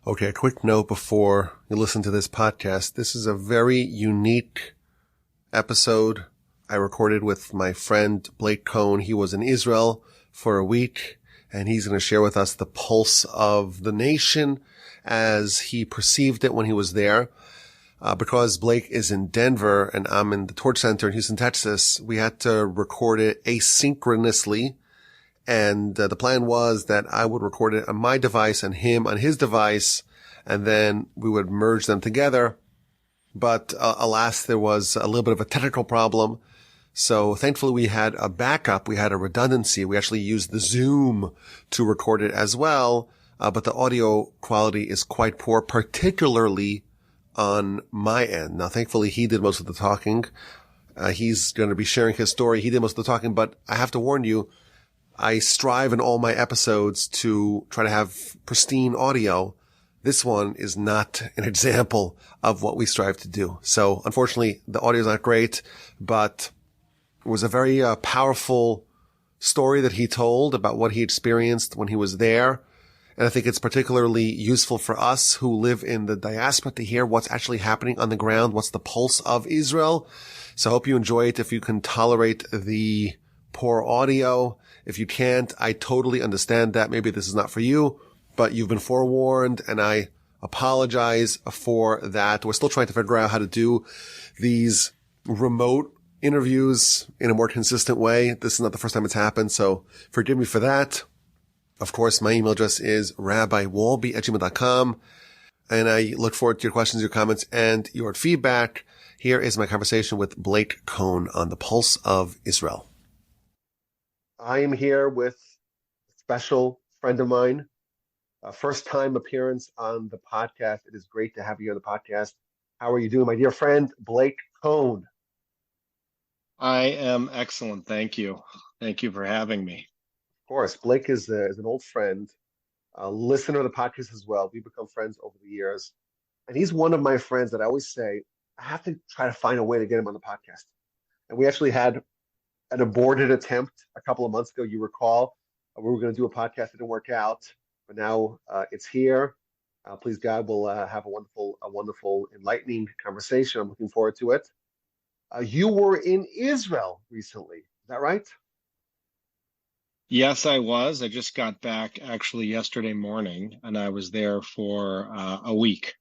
Okay, a quick note before you listen to this podcast. This is a very unique episode I recorded with my friend Blake Cohen. He was in Israel for a week, and he's going to share with us the pulse of the nation as he perceived it when he was there. Because Blake is in Denver and I'm in the Torch Center in Houston, Texas, we had to record it asynchronously. And the plan was that I would record it on my device and him on his device, and then we would merge them together. But alas, there was a little bit of a technical problem. So thankfully we had a backup. We had a redundancy. We actually used the Zoom to record it as well. But the audio quality is quite poor, particularly on my end. Now, thankfully he did most of the talking. He's going to be sharing his story. He did most of the talking, but I have to warn you, I strive in all my episodes to try to have pristine audio. This one is not an example of what we strive to do. So unfortunately, the audio is not great, but it was a very powerful story that he told about what he experienced when he was there. And I think it's particularly useful for us who live in the diaspora to hear what's actually happening on the ground, what's the pulse of Israel. So I hope you enjoy it. If you can tolerate the poor audio, if you can't, I totally understand that. Maybe this is not for you, but you've been forewarned, and I apologize for that. We're still trying to figure out how to do these remote interviews in a more consistent way. This is not the first time it's happened, so forgive me for that. Of course, my email address is rabbiwolbe@gmail.com, and I look forward to your questions, your comments, and your feedback. Here is my conversation with Blake Cohen on the pulse of Israel. I am here with a special friend of mine, a first-time appearance on the podcast. It is great to have you on the podcast. How are you doing, my dear friend, Blake Cohen? I am excellent. Thank you. Thank you for having me. Of course, Blake is an old friend, a listener of the podcast as well. We've become friends over the years. And he's one of my friends that I always say, I have to try to find a way to get him on the podcast. And we actually had an aborted attempt a couple of months ago. You recall, we were going to do a podcast. It didn't work out, but now it's here. Please God, we'll have a wonderful, enlightening conversation. I'm looking forward to it. You were in Israel recently. Is that right? Yes, I was. I just got back actually yesterday morning, and I was there for a week.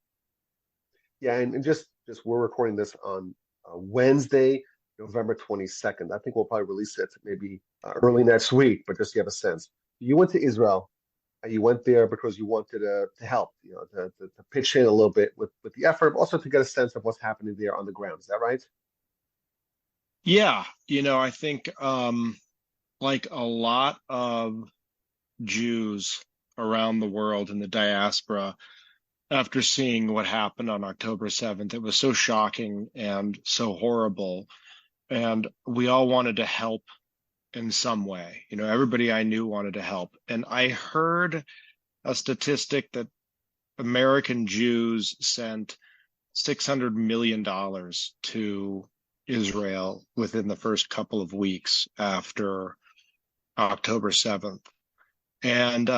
Yeah, and just we're recording this on Wednesday, November 22nd. I think we'll probably release it maybe early next week, but just so you have a sense. You went to Israel, and you went there because you wanted to help, to pitch in a little bit with the effort, also to get a sense of what's happening there on the ground. Is that right? Yeah, I think like a lot of Jews around the world in the diaspora, after seeing what happened on October 7th, it was so shocking and so horrible. And we all wanted to help in some way. Everybody I knew wanted to help. And I heard a statistic that American Jews sent $600 million to Israel within the first couple of weeks after October 7th. And,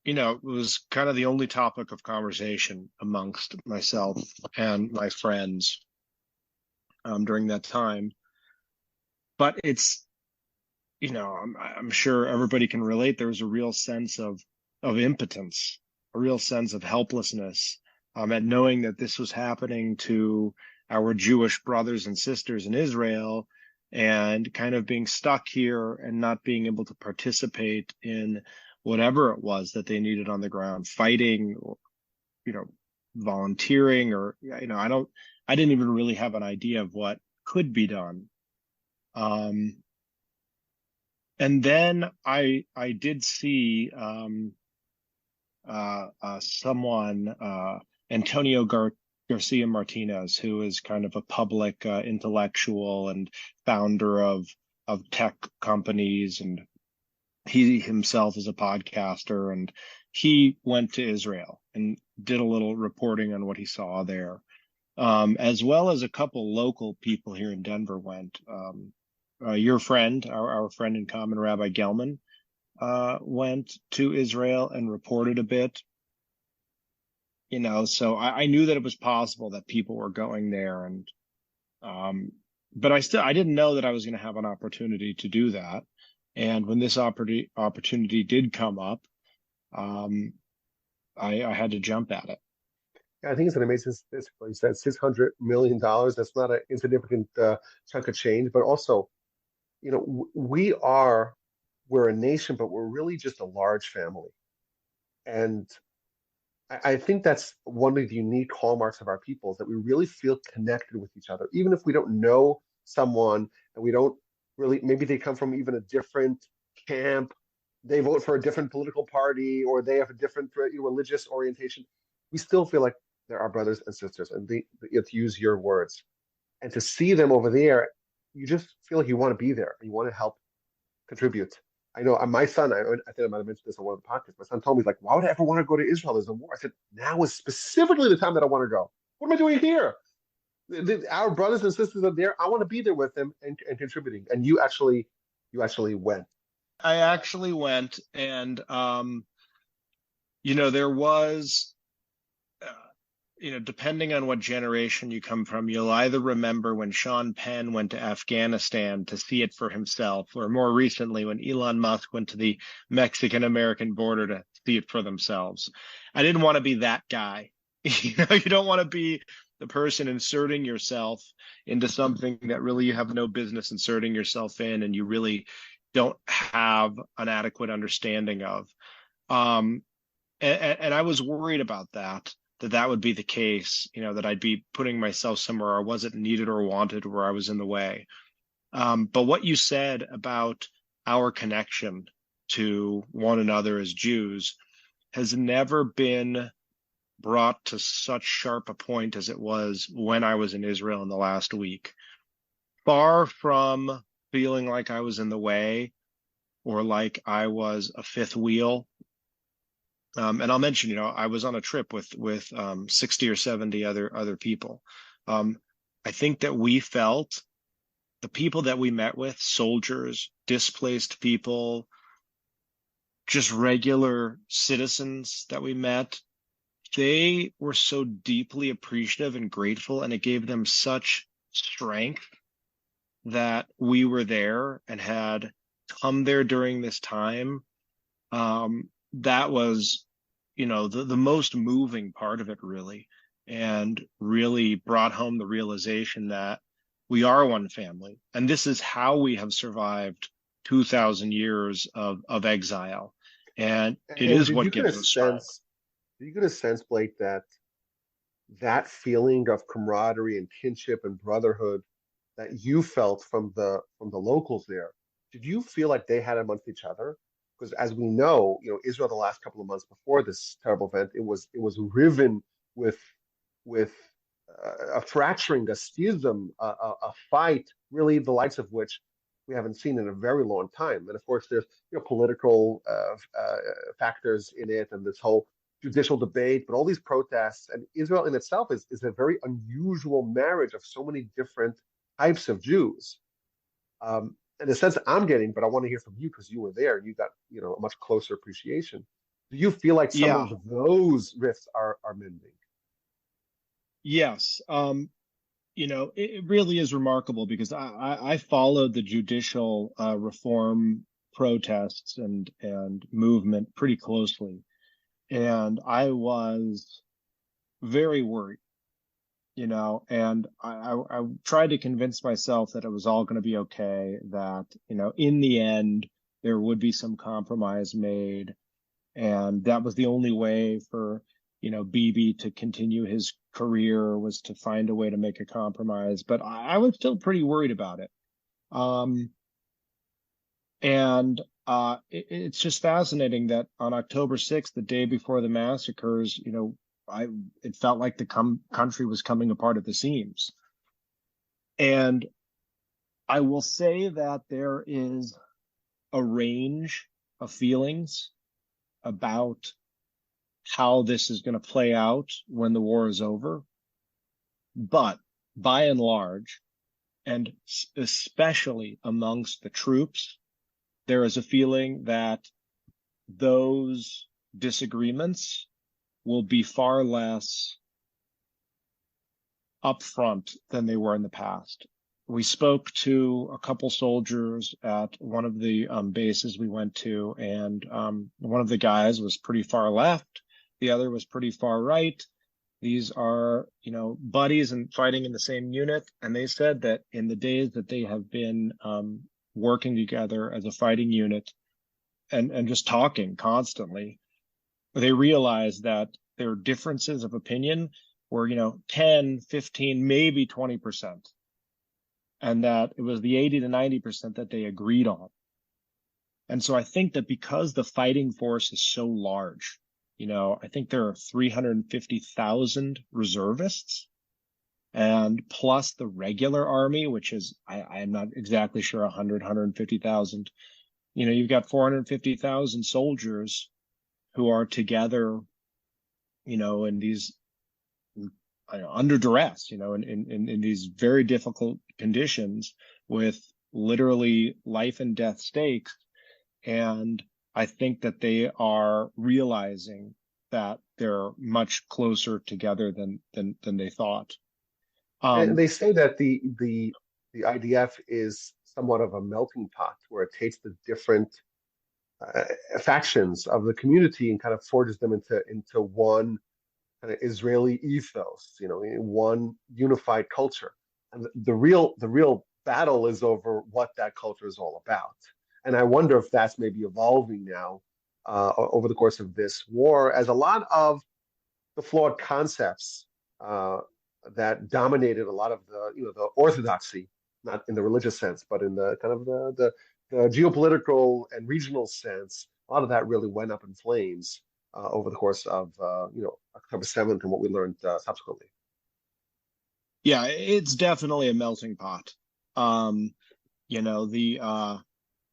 it was kind of the only topic of conversation amongst myself and my friends during that time. But it's, I'm sure everybody can relate. There was a real sense of impotence, a real sense of helplessness at knowing that this was happening to our Jewish brothers and sisters in Israel, and kind of being stuck here and not being able to participate in whatever it was that they needed on the ground, fighting, or, volunteering, or, I didn't even really have an idea of what could be done. And then I did see someone, Antonio Garcia Martinez, who is kind of a public intellectual and founder of tech companies, and he himself is a podcaster, and he went to Israel and did a little reporting on what he saw there, as well as a couple local people here in Denver went. Your friend, our friend in common, Rabbi Gelman, went to Israel and reported a bit. So I knew that it was possible that people were going there, and but I didn't know that I was going to have an opportunity to do that. And when this opportunity did come up, um, I had to jump at it. Yeah, I think it's an amazing statistic. Like you said, $600 million. That's not an insignificant chunk of change, but also, we're a nation, but we're really just a large family. And I think that's one of the unique hallmarks of our people is that we really feel connected with each other, even if we don't know someone and we don't really, maybe they come from even a different camp, they vote for a different political party, or they have a different religious orientation. We still feel like they're our brothers and sisters, and to use your words, and to see them over there, you just feel like you want to be there, and you want to help contribute. I know my son, I think I might have mentioned this on one of the podcasts. My son told me, like, why would I ever want to go to Israel? There's a war. I said, now is specifically the time that I want to go. What am I doing here? Our brothers and sisters are there. I want to be there with them and contributing. And you actually went. I actually went, and there was depending on what generation you come from, you'll either remember when Sean Penn went to Afghanistan to see it for himself, or more recently when Elon Musk went to the Mexican-American border to see it for themselves. I didn't want to be that guy. You don't want to be the person inserting yourself into something that really you have no business inserting yourself in, and you really don't have an adequate understanding of. And I was worried about that would be the case, that I'd be putting myself somewhere I wasn't needed or wanted, where I was in the way. But what you said about our connection to one another as Jews has never been brought to such sharp a point as it was when I was in Israel in the last week. Far from feeling like I was in the way or like I was a fifth wheel. And I'll mention, I was on a trip with 60 or 70 other people. I think that we felt the people that we met with, soldiers, displaced people, just regular citizens that we met, they were so deeply appreciative and grateful, and it gave them such strength that we were there and had come there during this time. That was, the most moving part of it, really, and really brought home the realization that we are one family. And this is how we have survived 2,000 years of exile. And it And is did you what get a gives us strength. sense? Did you get a sense, Blake, that feeling of camaraderie and kinship and brotherhood that you felt from the locals there, did you feel like they had amongst each other? Because as we know, Israel the last couple of months before this terrible event, it was riven with a fracturing, a schism, a fight, really the likes of which we haven't seen in a very long time. And of course, there's political factors in it, and this whole judicial debate, but all these protests, and Israel in itself is a very unusual marriage of so many different types of Jews. In the sense I'm getting, but I want to hear from you because you were there and you got a much closer appreciation. Do you feel like some Yeah. of those rifts are mending? Yes. It really is remarkable because I followed the judicial reform protests and movement pretty closely. And I was very worried, and I tried to convince myself that it was all going to be okay, that, in the end, there would be some compromise made. And that was the only way for, Bibi to continue his career, was to find a way to make a compromise. But I was still pretty worried about it. And it's just fascinating that on October 6th, the day before the massacres, it felt like the country was coming apart at the seams. And I will say that there is a range of feelings about how this is going to play out when the war is over. But by and large, and especially amongst the troops, there is a feeling that those disagreements will be far less upfront than they were in the past. We spoke to a couple soldiers at one of the bases we went to, and one of the guys was pretty far left. The other was pretty far right. These are, buddies and fighting in the same unit. And they said that in the days that they have been working together as a fighting unit and just talking constantly, they realized that their differences of opinion were, 10, 15, maybe 20%. And that it was the 80 to 90% that they agreed on. And so I think that because the fighting force is so large, I think there are 350,000 reservists, and plus the regular army, which is, I'm not exactly sure, 100, 150,000. You've got 450,000 soldiers who are together, in these, under duress, in these very difficult conditions with literally life and death stakes. And I think that they are realizing that they're much closer together than they thought. And they say that the IDF is somewhat of a melting pot where it takes the different factions of the community and kind of forges them into one kind of Israeli ethos, in one unified culture. And the real battle is over what that culture is all about. And I wonder if that's maybe evolving now over the course of this war, as a lot of the flawed concepts that dominated a lot of the orthodoxy, not in the religious sense, but in the kind of the geopolitical and regional sense, a lot of that really went up in flames over the course of October 7th and what we learned subsequently. Yeah, it's definitely a melting pot.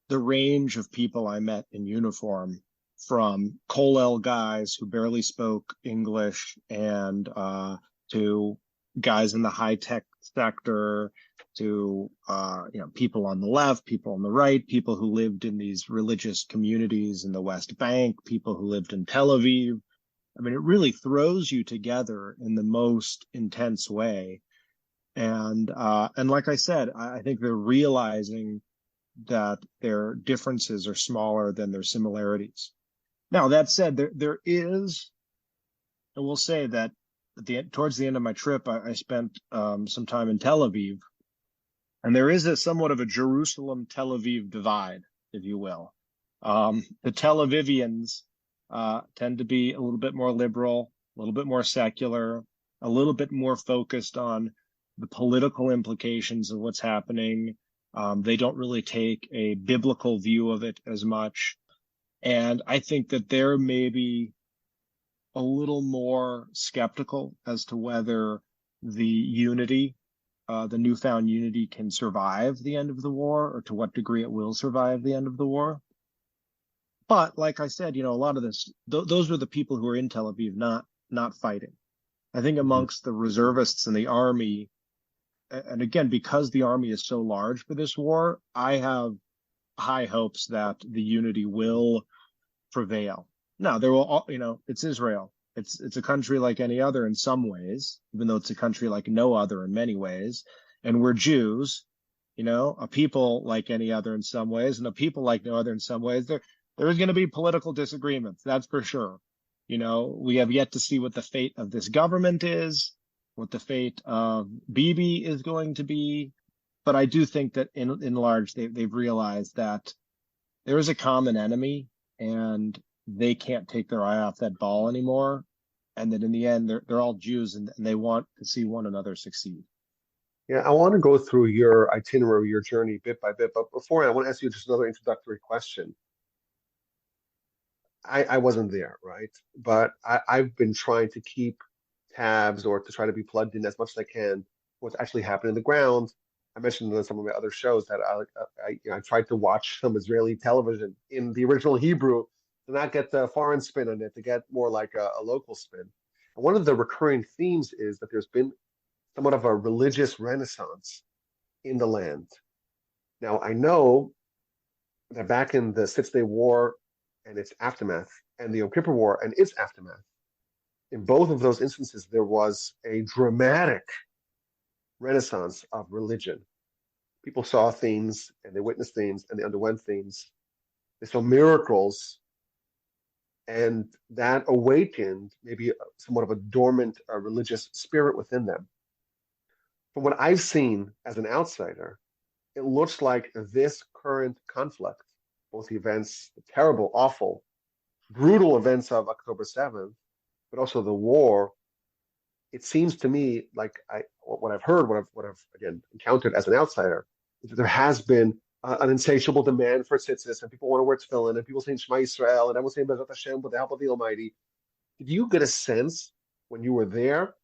The range of people I met in uniform, from Kolel guys who barely spoke English and to guys in the high tech sector, to people on the left, people on the right, people who lived in these religious communities in the West Bank, people who lived in Tel Aviv. I mean, it really throws you together in the most intense way. And like I said, I think they're realizing that their differences are smaller than their similarities. Now, that said, there is, and we'll say that towards the end of my trip, I spent some time in Tel Aviv, and there is somewhat of a Jerusalem-Tel Aviv divide, if you will. The Tel Avivians tend to be a little bit more liberal, a little bit more secular, a little bit more focused on the political implications of what's happening. They don't really take a biblical view of it as much. And I think that they're maybe a little more skeptical as to whether the unity, the newfound unity, can survive the end of the war, or to what degree it will survive the end of the war. But like I said, a lot of this, those were the people who were in Tel Aviv, not fighting. I think amongst the reservists and the army, and again, because the army is so large for this war, I have high hopes that the unity will prevail. Now, there will, it's Israel. It's a country like any other in some ways, even though it's a country like no other in many ways. And we're Jews, a people like any other in some ways, and a people like no other in some ways. There's going to be political disagreements, that's for sure. We have yet to see what the fate of this government is, what the fate of Bibi is going to be. But I do think that in large, they've realized that there is a common enemy, and they can't take their eye off that ball anymore. And that in the end, they're all Jews, and they want to see one another succeed. Yeah, I want to go through your itinerary, your journey bit by bit. But before I want to ask you just another introductory question. I wasn't there, right? But I've been trying to keep tabs or to try to be plugged in as much as I can what's actually happening on the ground. I mentioned in some of my other shows that I tried to watch some Israeli television in the original Hebrew to not get the foreign spin on it, to get more like a local spin. And one of the recurring themes is that there's been somewhat of a religious renaissance in the land. Now, I know that back in the Six-Day War and its aftermath, and the Yom Kippur War and its aftermath, In both of those instances, there was a dramatic renaissance of religion. People saw things and they witnessed things and they underwent things. They saw miracles, and that awakened maybe somewhat of a dormant religious spirit within them. From what I've seen as an outsider, it looks like this current conflict, both the events, the terrible, awful, brutal events of October 7th, but also the war, it seems to me like what I've heard, what I've again encountered as an outsider, is that there has been an insatiable demand for tzitzis, and people want to wear tefillin, and people saying Shema Yisrael, and everyone saying Bezrat Hashem with the help of the Almighty. Did you get a sense when you were there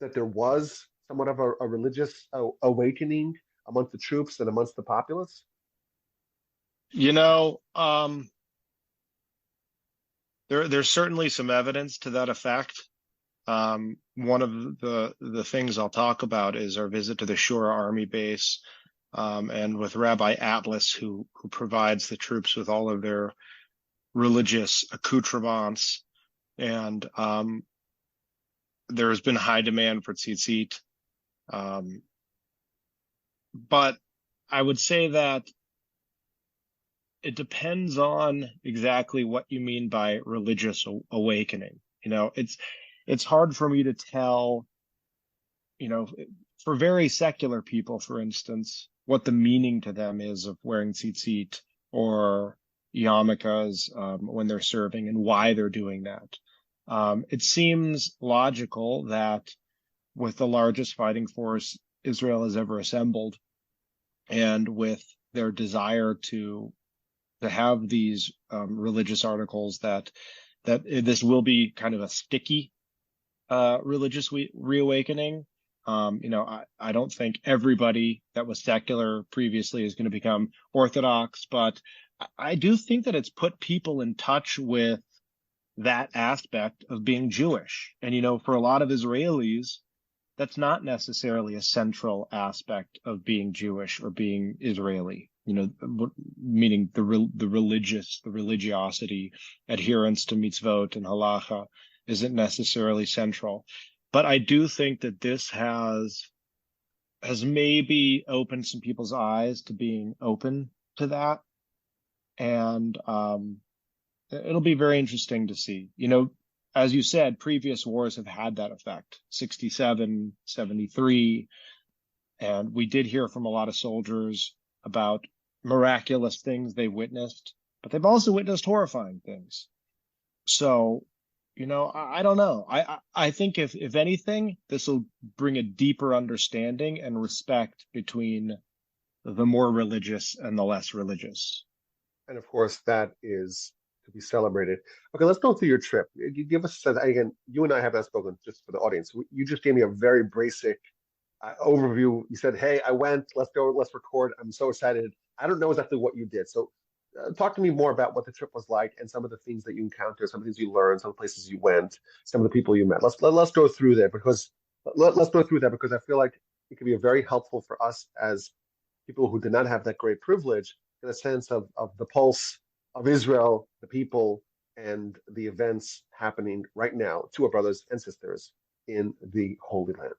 that there was somewhat of a religious awakening amongst the troops and amongst the populace? You know, there's certainly some evidence to that effect. One of the things I'll talk about is our visit to the Shura Army base, and with Rabbi Atlas, who provides the troops with all of their religious accoutrements. And there has been high demand for tzitzit. But I would say that it depends on exactly what you mean by religious awakening. It's hard for me to tell, for very secular people, for instance, what the meaning to them is of wearing tzitzit or yarmulkes when they're serving and why they're doing that. It seems logical that with the largest fighting force Israel has ever assembled, and with their desire to have these religious articles, that this will be kind of a sticky religious reawakening. I don't think everybody that was secular previously is going to become Orthodox, but I do think that it's put people in touch with that aspect of being Jewish. And, for a lot of Israelis, that's not necessarily a central aspect of being Jewish or being Israeli, meaning the religiosity, adherence to mitzvot and halacha isn't necessarily central. But I do think that this has maybe opened some people's eyes to being open to that. And it'll be very interesting to see. As you said, previous wars have had that effect, 67, 73. And we did hear from a lot of soldiers about miraculous things they witnessed, but they've also witnessed horrifying things. So, I don't know. I think if anything, this will bring a deeper understanding and respect between the more religious and the less religious. And of course, that is to be celebrated. Okay, let's go through your trip. You give us, again, you and I have not spoken, just for the audience. You just gave me a very basic overview. You said, hey, I went, let's go, let's record. I'm so excited. I don't know exactly what you did. So talk to me more about what the trip was like and some of the things that you encountered, some of the things you learned, some of the places you went, some of the people you met. Let's go through that because I feel like it could be very helpful for us as people who did not have that great privilege, in a sense of the pulse of Israel, the people, and the events happening right now to our brothers and sisters in the Holy Land.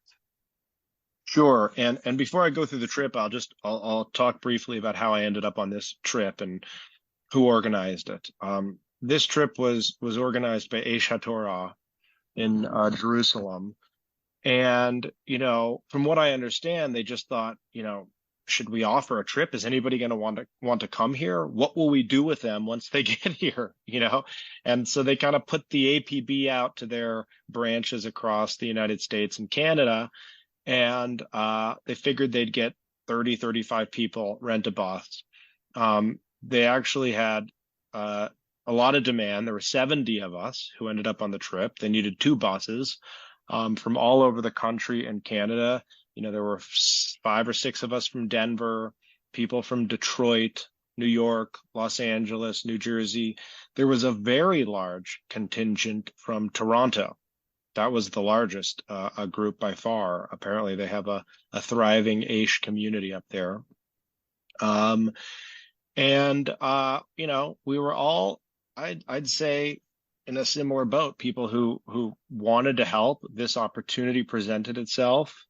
Sure. And before I go through the trip, I'll talk briefly about how I ended up on this trip and who organized it. This trip was organized by Eish HaTorah in Jerusalem. And, from what I understand, they just thought, should we offer a trip? Is anybody going to want to come here? What will we do with them once they get here? And so they kind of put the APB out to their branches across the United States and Canada. And they figured they'd get 30, 35 people, rent a bus. They actually had a lot of demand. There were 70 of us who ended up on the trip. They needed 2 buses from all over the country and Canada. There were 5 or 6 of us from Denver, people from Detroit, New York, Los Angeles, New Jersey. There was a very large contingent from Toronto. That was the largest group by far. Apparently, they have a thriving Aish community up there. We were all, I'd say, in a similar boat, people who wanted to help. This opportunity presented itself,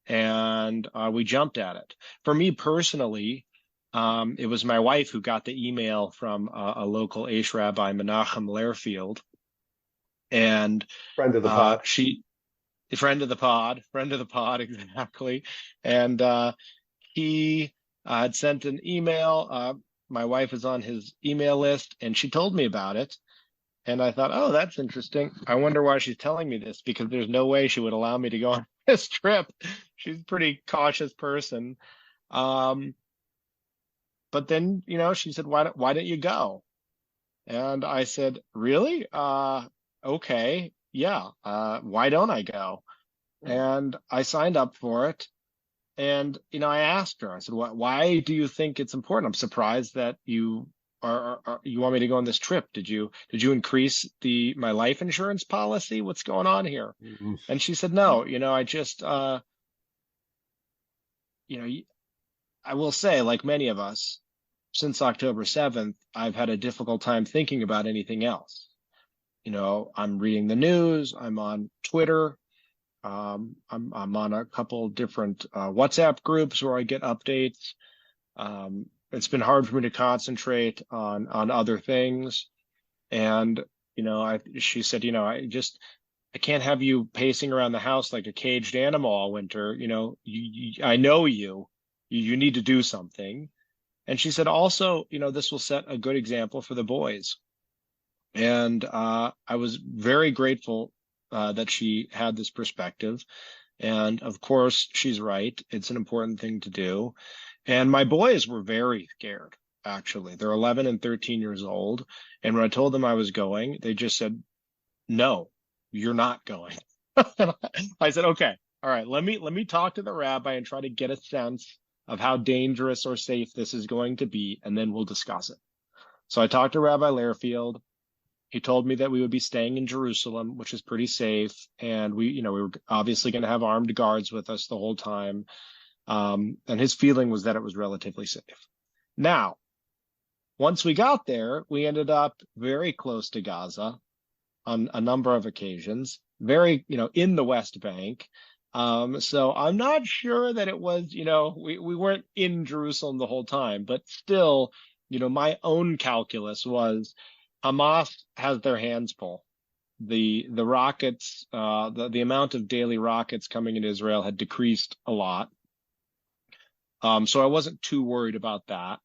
and we jumped at it. For me personally, it was my wife who got the email from a local Aish rabbi, Menachem Lehrfield, and Friend of the pod. she, a friend of the pod, exactly. And he had sent an email. My wife is on his email list, and she told me about it. And I thought, oh, that's interesting. I wonder why she's telling me this, because there's no way she would allow me to go on this trip. She's a pretty cautious person. Um, but then, she said, why don't you go? And I said, really? Okay, yeah. Why don't I go? And I signed up for it. And, I asked her, I said, why do you think it's important? I'm surprised that you you want me to go on this trip. Did you increase my life insurance policy? What's going on here? Mhm. And she said, no, I just, I will say, like many of us, since October 7th, I've had a difficult time thinking about anything else. I'm reading the news, I'm on Twitter, I'm on a couple different WhatsApp groups where I get updates. It's been hard for me to concentrate on other things. And, she said, I can't have you pacing around the house like a caged animal all winter. I know you need to do something. And she said, also, this will set a good example for the boys. And I was very grateful that she had this perspective. And of course, she's right. It's an important thing to do. And my boys were very scared, actually. They're 11 and 13 years old. And when I told them I was going, they just said, no, you're not going. I said, okay, all right, let me talk to the rabbi and try to get a sense of how dangerous or safe this is going to be, and then we'll discuss it. So I talked to Rabbi Lehrfield. He told me that we would be staying in Jerusalem, which is pretty safe. And we were obviously going to have armed guards with us the whole time. And his feeling was that it was relatively safe. Now, once we got there, we ended up very close to Gaza on a number of occasions, very, in the West Bank. So I'm not sure that it was, we weren't in Jerusalem the whole time, but still, my own calculus was Hamas has their hands full. The rockets, the amount of daily rockets coming into Israel had decreased a lot. So I wasn't too worried about that.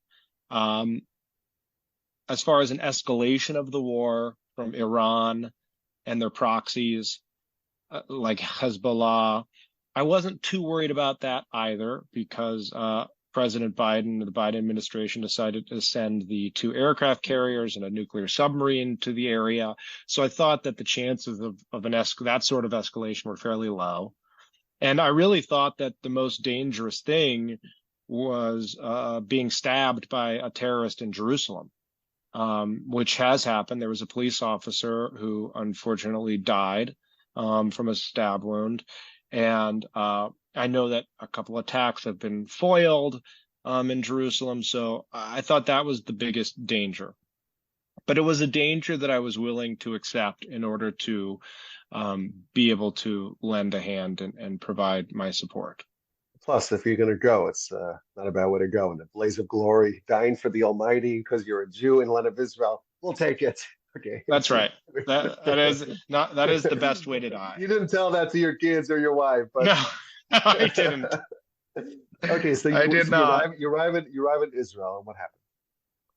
As far as an escalation of the war from Iran and their proxies, like Hezbollah, I wasn't too worried about that either, because President Biden, the Biden administration, decided to send the 2 aircraft carriers and a nuclear submarine to the area. So I thought that the chances of that sort of escalation were fairly low. And I really thought that the most dangerous thing was being stabbed by a terrorist in Jerusalem, which has happened. There was a police officer who unfortunately died from a stab wound. And I know that a couple attacks have been foiled in Jerusalem. So I thought that was the biggest danger. But it was a danger that I was willing to accept in order to be able to lend a hand and provide my support. Plus, if you're going to go, it's not a bad way to go. In a blaze of glory, dying for the Almighty because you're a Jew in the land of Israel. We'll take it. Okay. That's right. That is the best way to die. You didn't tell that to your kids or your wife, but no, I didn't. Okay, so I did not. You arrive in Israel, and what happened?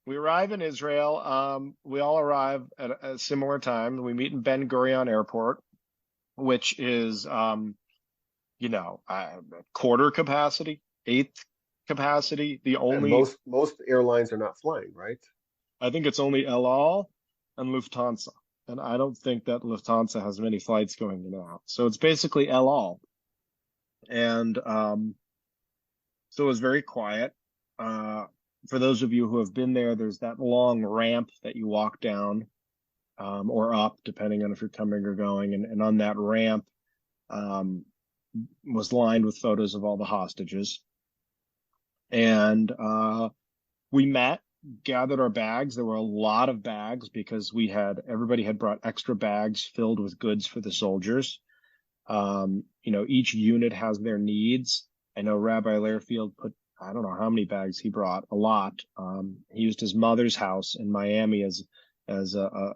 We arrive in Israel. We all arrive at a similar time. We meet in Ben Gurion Airport, which is quarter capacity, eighth capacity. The only and most airlines are not flying, right? I think it's only El Al and Lufthansa, and I don't think that Lufthansa has many flights going in and out. So it's basically El Al, and so it was very quiet. For those of you who have been there, there's that long ramp that you walk down or up, depending on if you're coming or going, and on that ramp was lined with photos of all the hostages. And we met gathered our bags. There were a lot of bags because everybody had brought extra bags filled with goods for the soldiers. Each unit has their needs. I know Rabbi Lairfield I don't know how many bags he brought, a lot. He used his mother's house in Miami as a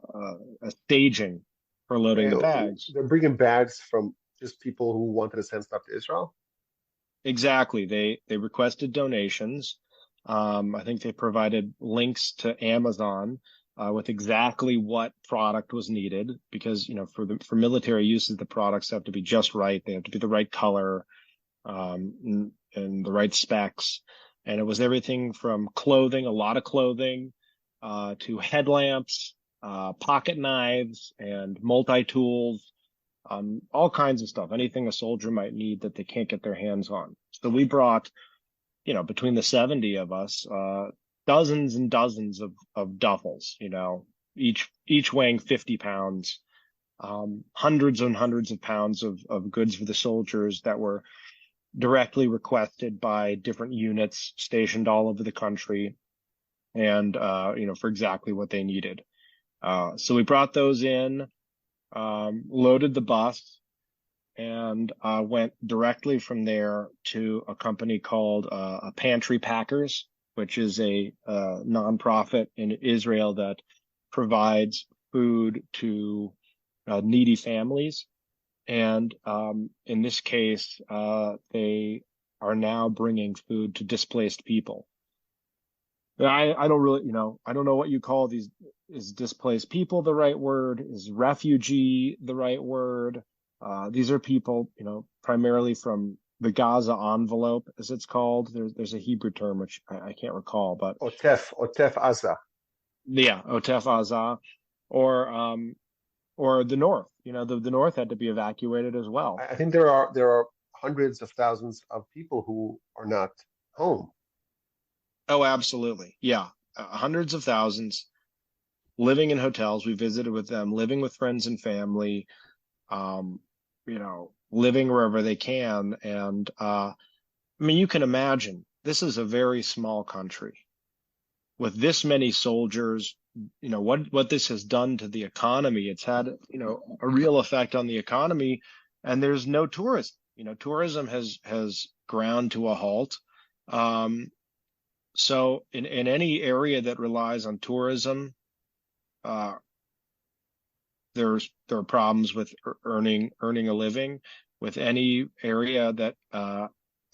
staging for loading the bags. They're bringing bags from just people who wanted to send stuff to Israel. Exactly. They requested donations. I think they provided links to Amazon with exactly what product was needed because, for military uses, the products have to be just right. They have to be the right color, and the right specs. And it was everything from clothing, a lot of clothing, to headlamps, pocket knives, and multi-tools, all kinds of stuff, anything a soldier might need that they can't get their hands on. So we brought, between the 70 of us, dozens and dozens of duffels, each weighing 50 pounds, hundreds and hundreds of pounds of goods for the soldiers that were directly requested by different units stationed all over the country and, for exactly what they needed. So we brought those in, loaded the bus, and went directly from there to a company called Pantry Packers, which is a nonprofit in Israel that provides food to needy families. And in this case, they are now bringing food to displaced people. I don't really, I don't know what you call these. Is displaced people the right word? Is refugee the right word? These are people, primarily from the Gaza envelope, as it's called. There's a Hebrew term, which I can't recall, but Otef Aza. Yeah, Otef Aza, or the North. The North had to be evacuated as well. I think there are hundreds of thousands of people who are not home. Oh, absolutely. Yeah. Hundreds of thousands living in hotels. We visited with them, living with friends and family, living wherever they can. And you can imagine this is a very small country with this many soldiers. What this has done to the economy. It's had, a real effect on the economy, and there's no tourism. Tourism has ground to a halt. So in any area that relies on tourism, there are problems with earning a living. With any area that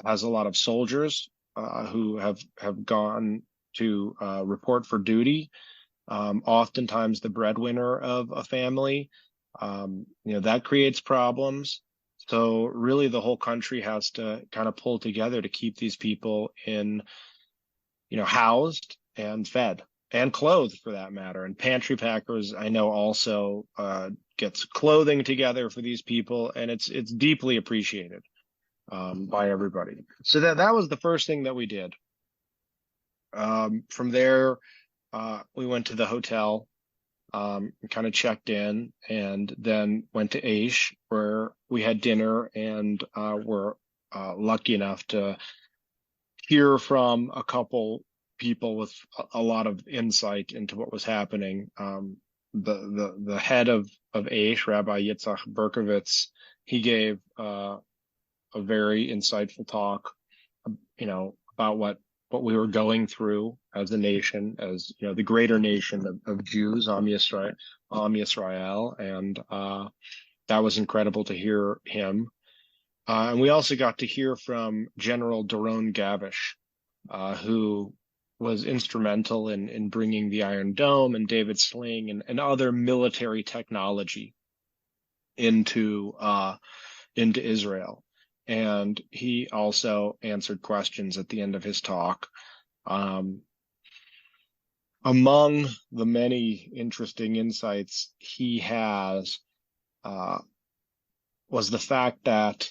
has a lot of soldiers who have gone to report for duty, oftentimes the breadwinner of a family, that creates problems. So really, the whole country has to kind of pull together to keep these people housed and fed and clothed, for that matter. And Pantry Packers, I know, also gets clothing together for these people, and it's deeply appreciated by everybody. So that was the first thing that we did. From there, we went to the hotel, kind of checked in, and then went to Aish, where we had dinner and were lucky enough to hear from a couple people with a lot of insight into what was happening. The head of Aish, Rabbi Yitzhak Berkovitz, he gave a very insightful talk, about what we were going through as a nation, as the greater nation of Jews, Am Yisrael, and that was incredible to hear him. And we also got to hear from General Doron Gavish, who was instrumental in bringing the Iron Dome and David Sling and other military technology into Israel. And he also answered questions at the end of his talk. Among the many interesting insights he has was the fact that,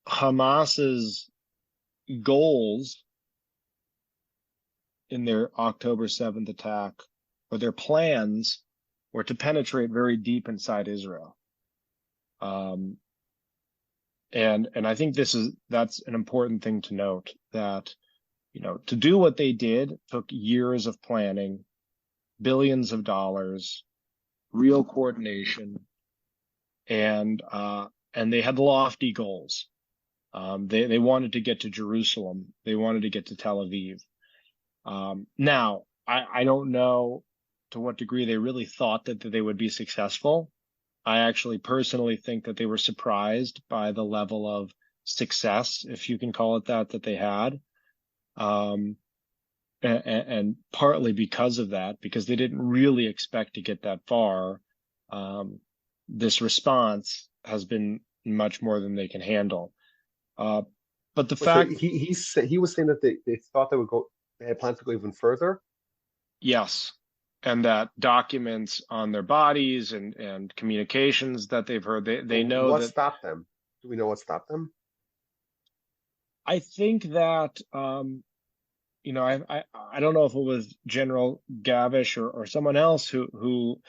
Hamas's goals in their October 7th attack, or their plans, were to penetrate very deep inside Israel. And I think that's an important thing to note, that, to do what they did took years of planning, billions of dollars, real coordination, and they had lofty goals. They wanted to get to Jerusalem. They wanted to get to Tel Aviv. Now, I don't know to what degree they really thought that they would be successful. I actually personally think that they were surprised by the level of success, if you can call it that, that they had. Um, and partly because of that, because they didn't really expect to get that far, this response has been much more than they can handle. Uh, but the But so fact, he was saying that they thought they had plans to go even further. yes, and that documents on their bodies and communications that they've heard, So they know what that. stopped them? Do we know what stopped them? I think that, I don't know if it was General Gavish or someone else who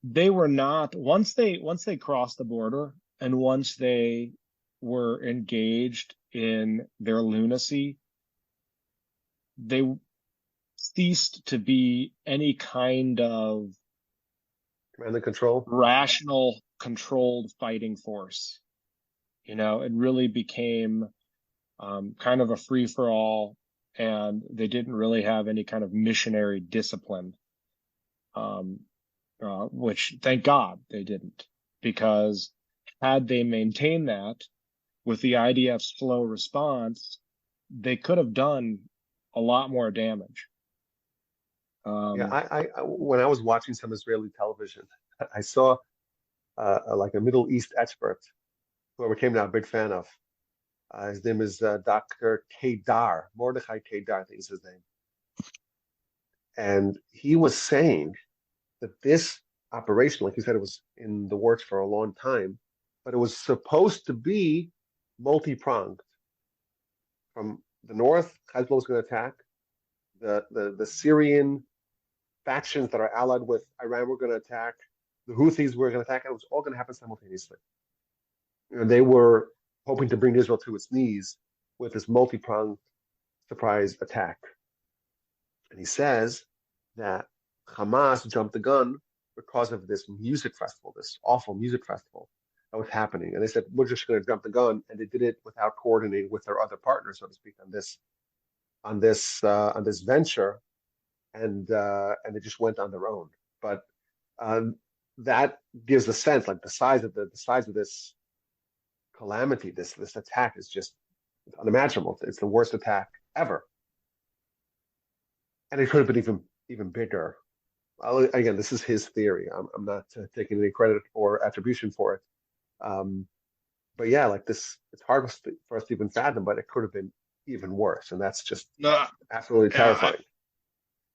they were not, once they crossed the border, and once they were engaged in their lunacy, they ceased to be any kind of Command and control. rational, controlled fighting force. It really became kind of a free for all, and they didn't really have any kind of missionary discipline, um, which thank God they didn't, because had they maintained that with the IDF's slow response, they could have done a lot more damage. Yeah, Um, when I was watching some Israeli television, I saw like a Middle East expert who I became now a big fan of. His name is Dr. Kedar, Mordechai Kedar, I think is his name. And he was saying that this operation, like you said, it was in the works for a long time, but it was supposed to be multi-pronged. From the north, Hezbollah was going to attack. The Syrian factions that are allied with Iran were going to attack. The Houthis were going to attack. And it was all going to happen simultaneously. They were hoping to bring Israel to its knees with this multi-pronged surprise attack. And he says that Hamas jumped the gun because of this music festival, this awful music festival that was happening. And they said, we're just going to jump the gun. And they did it without coordinating with their other partners, so to speak, on this venture. And they just went on their own. But um, that gives a sense, like the size of this calamity, this attack is just unimaginable. It's the worst attack ever, and it could have been even bigger. Again, this is his theory. I'm not taking any credit or attribution for it. Um, but yeah, like this, it's hard for us to even fathom. But it could have been even worse, and that's just no, absolutely yeah, terrifying.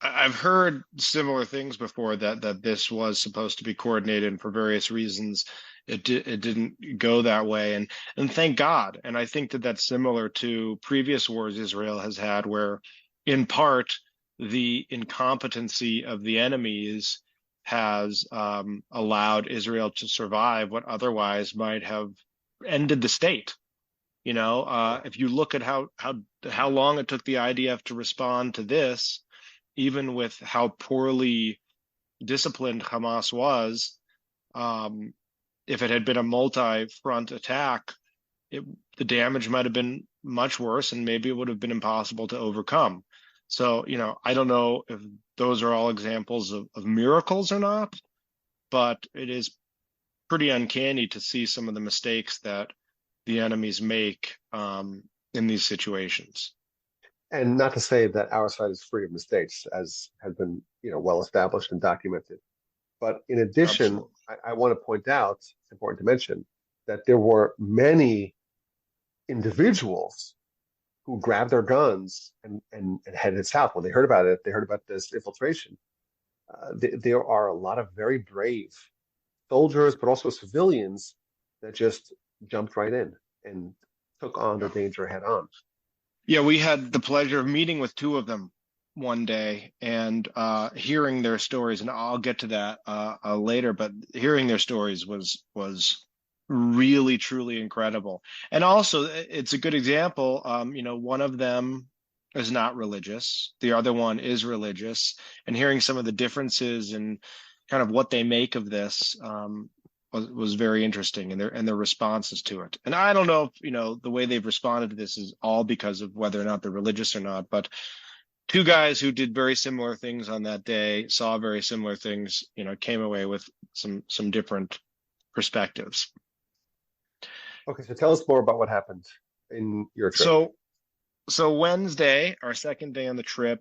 I've heard similar things before, that this was supposed to be coordinated, and for various reasons it didn't go that way, and thank God. And I think that that's similar to previous wars Israel has had, where in part the incompetency of the enemies has allowed Israel to survive what otherwise might have ended the state. Yeah, If you look at how long it took the IDF to respond to this, even with how poorly disciplined Hamas was, um, if it had been a multi-front attack, it, the damage might have been much worse, and maybe it would have been impossible to overcome. So, I don't know if those are all examples of miracles or not, but it is pretty uncanny to see some of the mistakes that the enemies make in these situations. and not to say that our side is free of mistakes, as has been well established and documented. But in addition, Absolutely. I want to point out, it's important to mention, that there were many individuals who grabbed their guns and headed south. When they heard about it, they heard about this infiltration. There are a lot of very brave soldiers, but also civilians that just jumped right in and took on the Yeah. danger head on. Yeah, we had the pleasure of meeting with two of them one day, and hearing their stories, and I'll get to that later. But hearing their stories was really, truly incredible. And also, it's a good example. One of them is not religious, the other one is religious, and hearing some of the differences and kind of what they make of this was very interesting, and their responses to it. And I don't know if the way they've responded to this is all because of whether or not they're religious or not, but two guys who did very similar things on that day, saw very similar things, came away with some different perspectives. Okay, so tell us more about what happened in your trip. So Wednesday, our second day on the trip,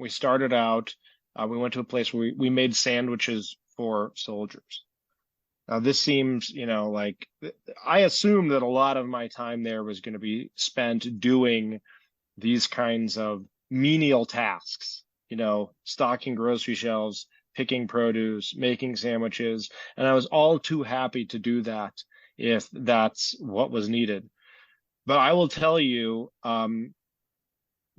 we started out. We went to a place where we made sandwiches for soldiers. Now, this seems, like I assumed that a lot of my time there was going to be spent doing these kinds of menial tasks, stocking grocery shelves, picking produce, making sandwiches. And I was all too happy to do that if that's what was needed. But I will tell you,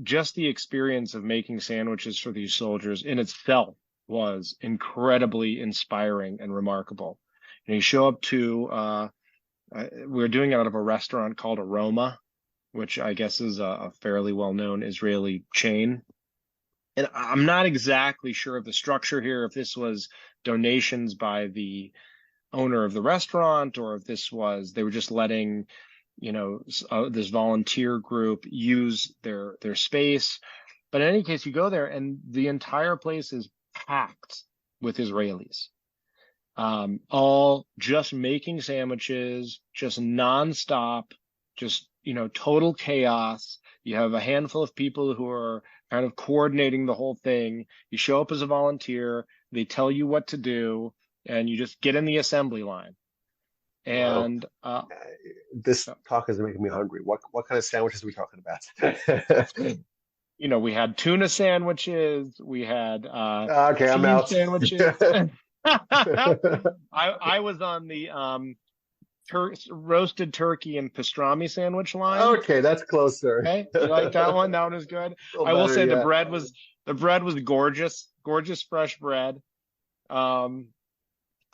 just the experience of making sandwiches for these soldiers in itself was incredibly inspiring and remarkable. And you show up to, we're doing it out of a restaurant called Aroma, which I guess is a fairly well-known Israeli chain. And I'm not exactly sure of the structure here, if this was donations by the owner of the restaurant, or if they were just letting this volunteer group use their space. But in any case, you go there and the entire place is packed with Israelis, all just making sandwiches, just nonstop, just total chaos. You have a handful of people who are kind of coordinating the whole thing. You show up as a volunteer, they tell you what to do, and you just get in the assembly line. And this talk is making me hungry. What kind of sandwiches are we talking about? We had tuna sandwiches. We had okay, I'm out. Sandwiches. I was on the roasted turkey and pastrami sandwich line. Okay, that's closer. Okay, you like that one? That one is good. I will say the bread was gorgeous, fresh bread.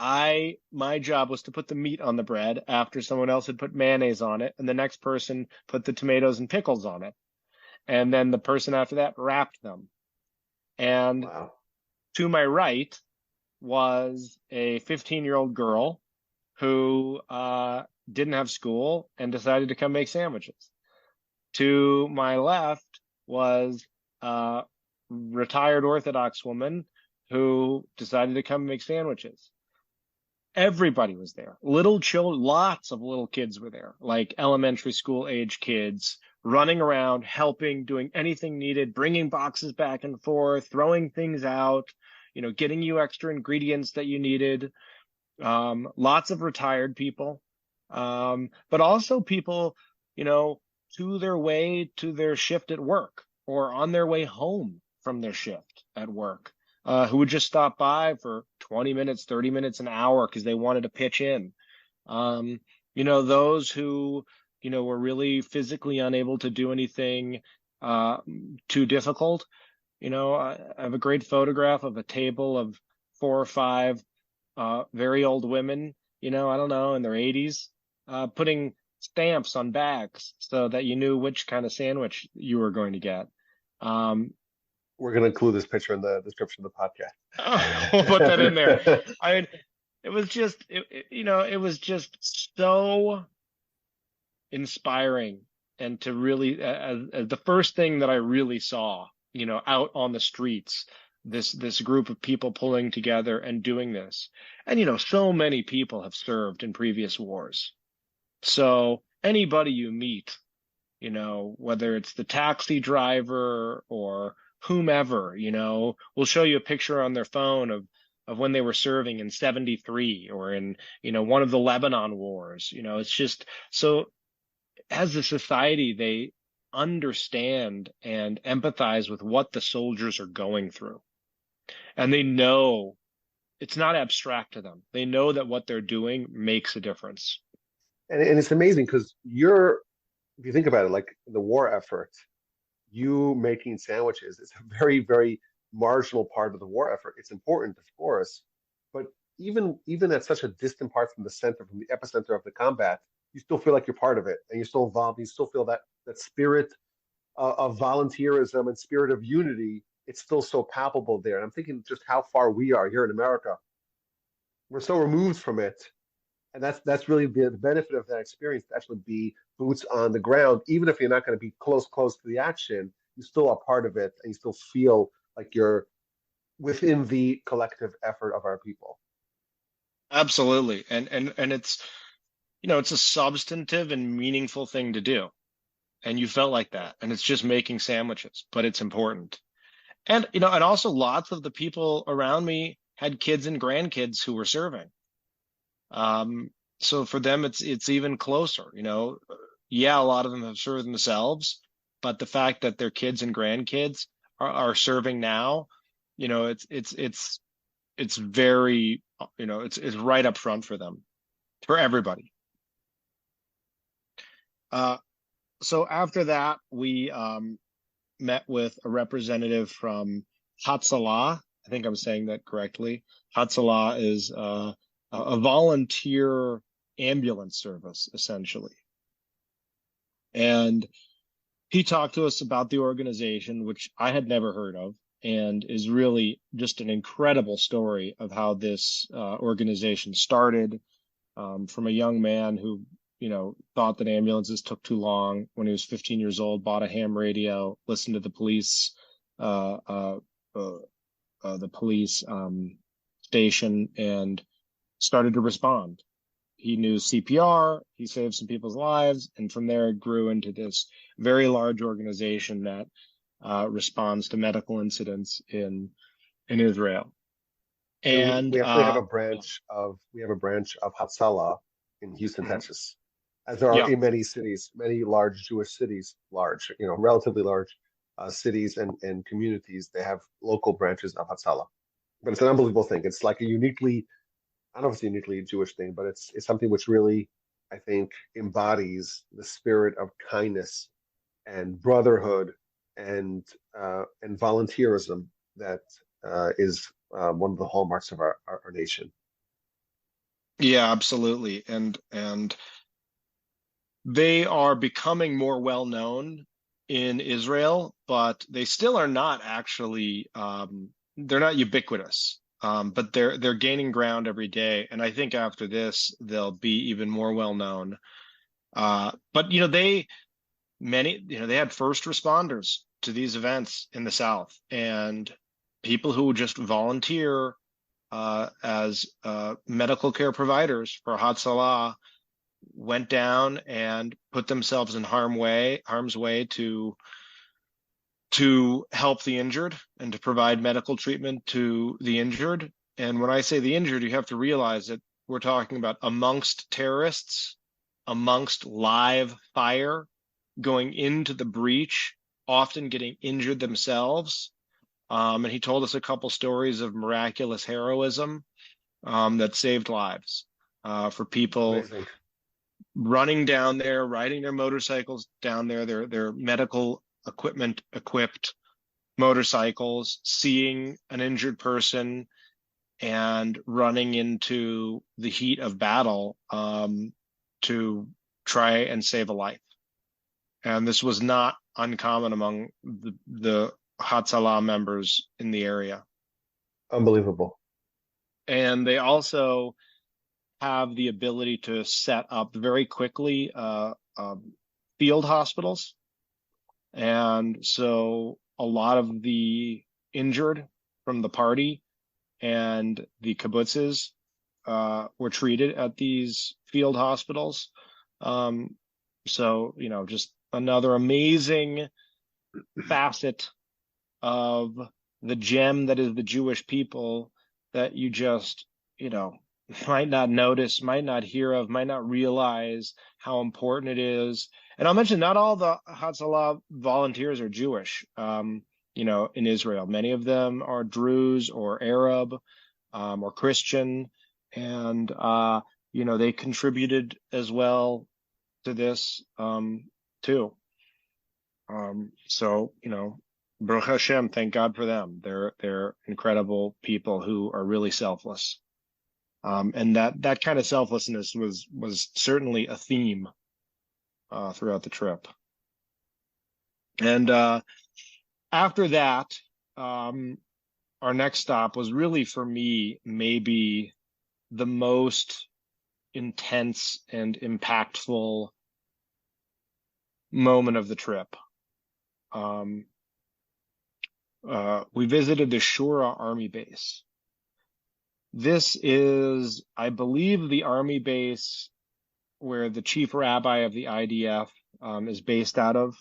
My job was to put the meat on the bread after someone else had put mayonnaise on it, and the next person put the tomatoes and pickles on it. And then the person after that wrapped them. And to my right was a 15-year-old girl who didn't have school and decided to come make sandwiches. To my left was a retired Orthodox woman who decided to come make sandwiches. Everybody was there. Little children, lots of little kids were there, like elementary school age kids, running around, helping, doing anything needed, bringing boxes back and forth, throwing things out, getting you extra ingredients that you needed. Lots of retired people, but also people, to their way to their shift at work or on their way home from their shift at work, who would just stop by for 20 minutes, 30 minutes, an hour because they wanted to pitch in. Those who, were really physically unable to do anything too difficult. I have a great photograph of a table of 4 or 5 very old women, I don't know, in their 80s, putting stamps on bags so that you knew which kind of sandwich you were going to get. We're going to include this picture in the description of the podcast. We'll put that in there. I mean, it was just, it was just so inspiring, and to really, as the first thing that I really saw, out on the streets, this group of people pulling together and doing this. And, so many people have served in previous wars. So anybody you meet, whether it's the taxi driver or whomever, will show you a picture on their phone of when they were serving in 73 or in, one of the Lebanon wars. It's just so, as a society, they understand and empathize with what the soldiers are going through. And they know it's not abstract to them. They know that what they're doing makes a difference. And it's amazing because if you think about it, like the war effort, you making sandwiches is a very, very marginal part of the war effort. It's important, of course, but even at such a distant part from the center, from the epicenter of the combat, you still feel like you're part of it, and you're still involved. You still feel that spirit of volunteerism and spirit of unity. It's still so palpable there. And I'm thinking just how far we are here in America. We're so removed from it, and that's really the benefit of that experience, to actually be boots on the ground. Even if you're not going to be close to the action, you still are part of it, and you still feel like you're within the collective effort of our people. Absolutely. And it's, it's a substantive and meaningful thing to do. And you felt like that. And it's just making sandwiches, but it's important. And, and also lots of the people around me had kids and grandkids who were serving. Um, so for them, it's even closer, Yeah, a lot of them have served themselves, but the fact that their kids and grandkids are serving now, it's very, it's right up front for them, for everybody. So after that, we met with a representative from Hatzalah. I think I'm saying that correctly. Hatzalah is a volunteer ambulance service, essentially. And he talked to us about the organization, which I had never heard of, and is really just an incredible story of how this organization started, from a young man who, thought that ambulances took too long when he was 15 years old, bought a ham radio, listened to the police, uh, uh, the police station, and started to respond. He knew CPR, he saved some people's lives, and from there it grew into this very large organization that responds to medical incidents in Israel. And We actually have a branch of Hatzalah in Houston, Texas, as there are yeah, in many cities, many large Jewish cities, relatively large cities and communities. They have local branches of Hatzalah, but it's an unbelievable thing. It's like I don't know if it's a uniquely Jewish thing, but it's something which really, I think, embodies the spirit of kindness and brotherhood and volunteerism that is one of the hallmarks of our nation. yeah, absolutely. And they are becoming more well known in Israel, but they still are not actually they're not ubiquitous. But they're gaining ground every day, and I think after this they'll be even more well known. But they had first responders to these events in the South, and people who would just volunteer as medical care providers for Hatzalah went down and put themselves in harm's way to help the injured and to provide medical treatment to the injured. And when I say the injured, you have to realize that we're talking about amongst terrorists, amongst live fire, going into the breach, often getting injured themselves. And he told us a couple stories of miraculous heroism that saved lives for people Amazing. running down there, riding their motorcycles down there, their medical equipment equipped motorcycles, seeing an injured person and running into the heat of battle to try and save a life. And this was not uncommon among the Hatzalah members in the area. Unbelievable. And they also have the ability to set up very quickly field hospitals. And so a lot of the injured from the party and the kibbutzes were treated at these field hospitals. So, just another amazing facet of the gem that is the Jewish people that you just, might not notice, might not hear of, might not realize how important it is. And I'll mention not all the Hatzalah volunteers are Jewish, in Israel. Many of them are Druze or Arab or Christian. And, they contributed as well to this too. So, Baruch Hashem, thank God for them. They're incredible people who are really selfless. And that kind of selflessness was certainly a theme throughout the trip. And after that, our next stop was really, for me, maybe the most intense and impactful moment of the trip. We visited the Shura Army Base. This is, I believe, the Army base where the chief rabbi of the IDF is based out of.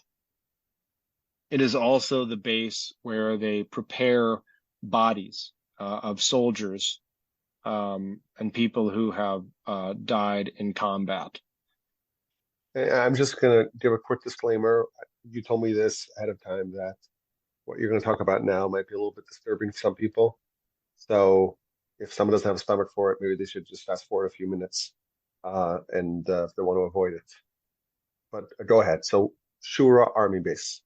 It is also the base where they prepare bodies of soldiers and people who have died in combat. I'm just going to give a quick disclaimer. You told me this ahead of time that what you're going to talk about now might be a little bit disturbing to some people. So if someone doesn't have a stomach for it, maybe they should just fast forward a few minutes and if they want to avoid it. But go ahead. So Shura Army Base.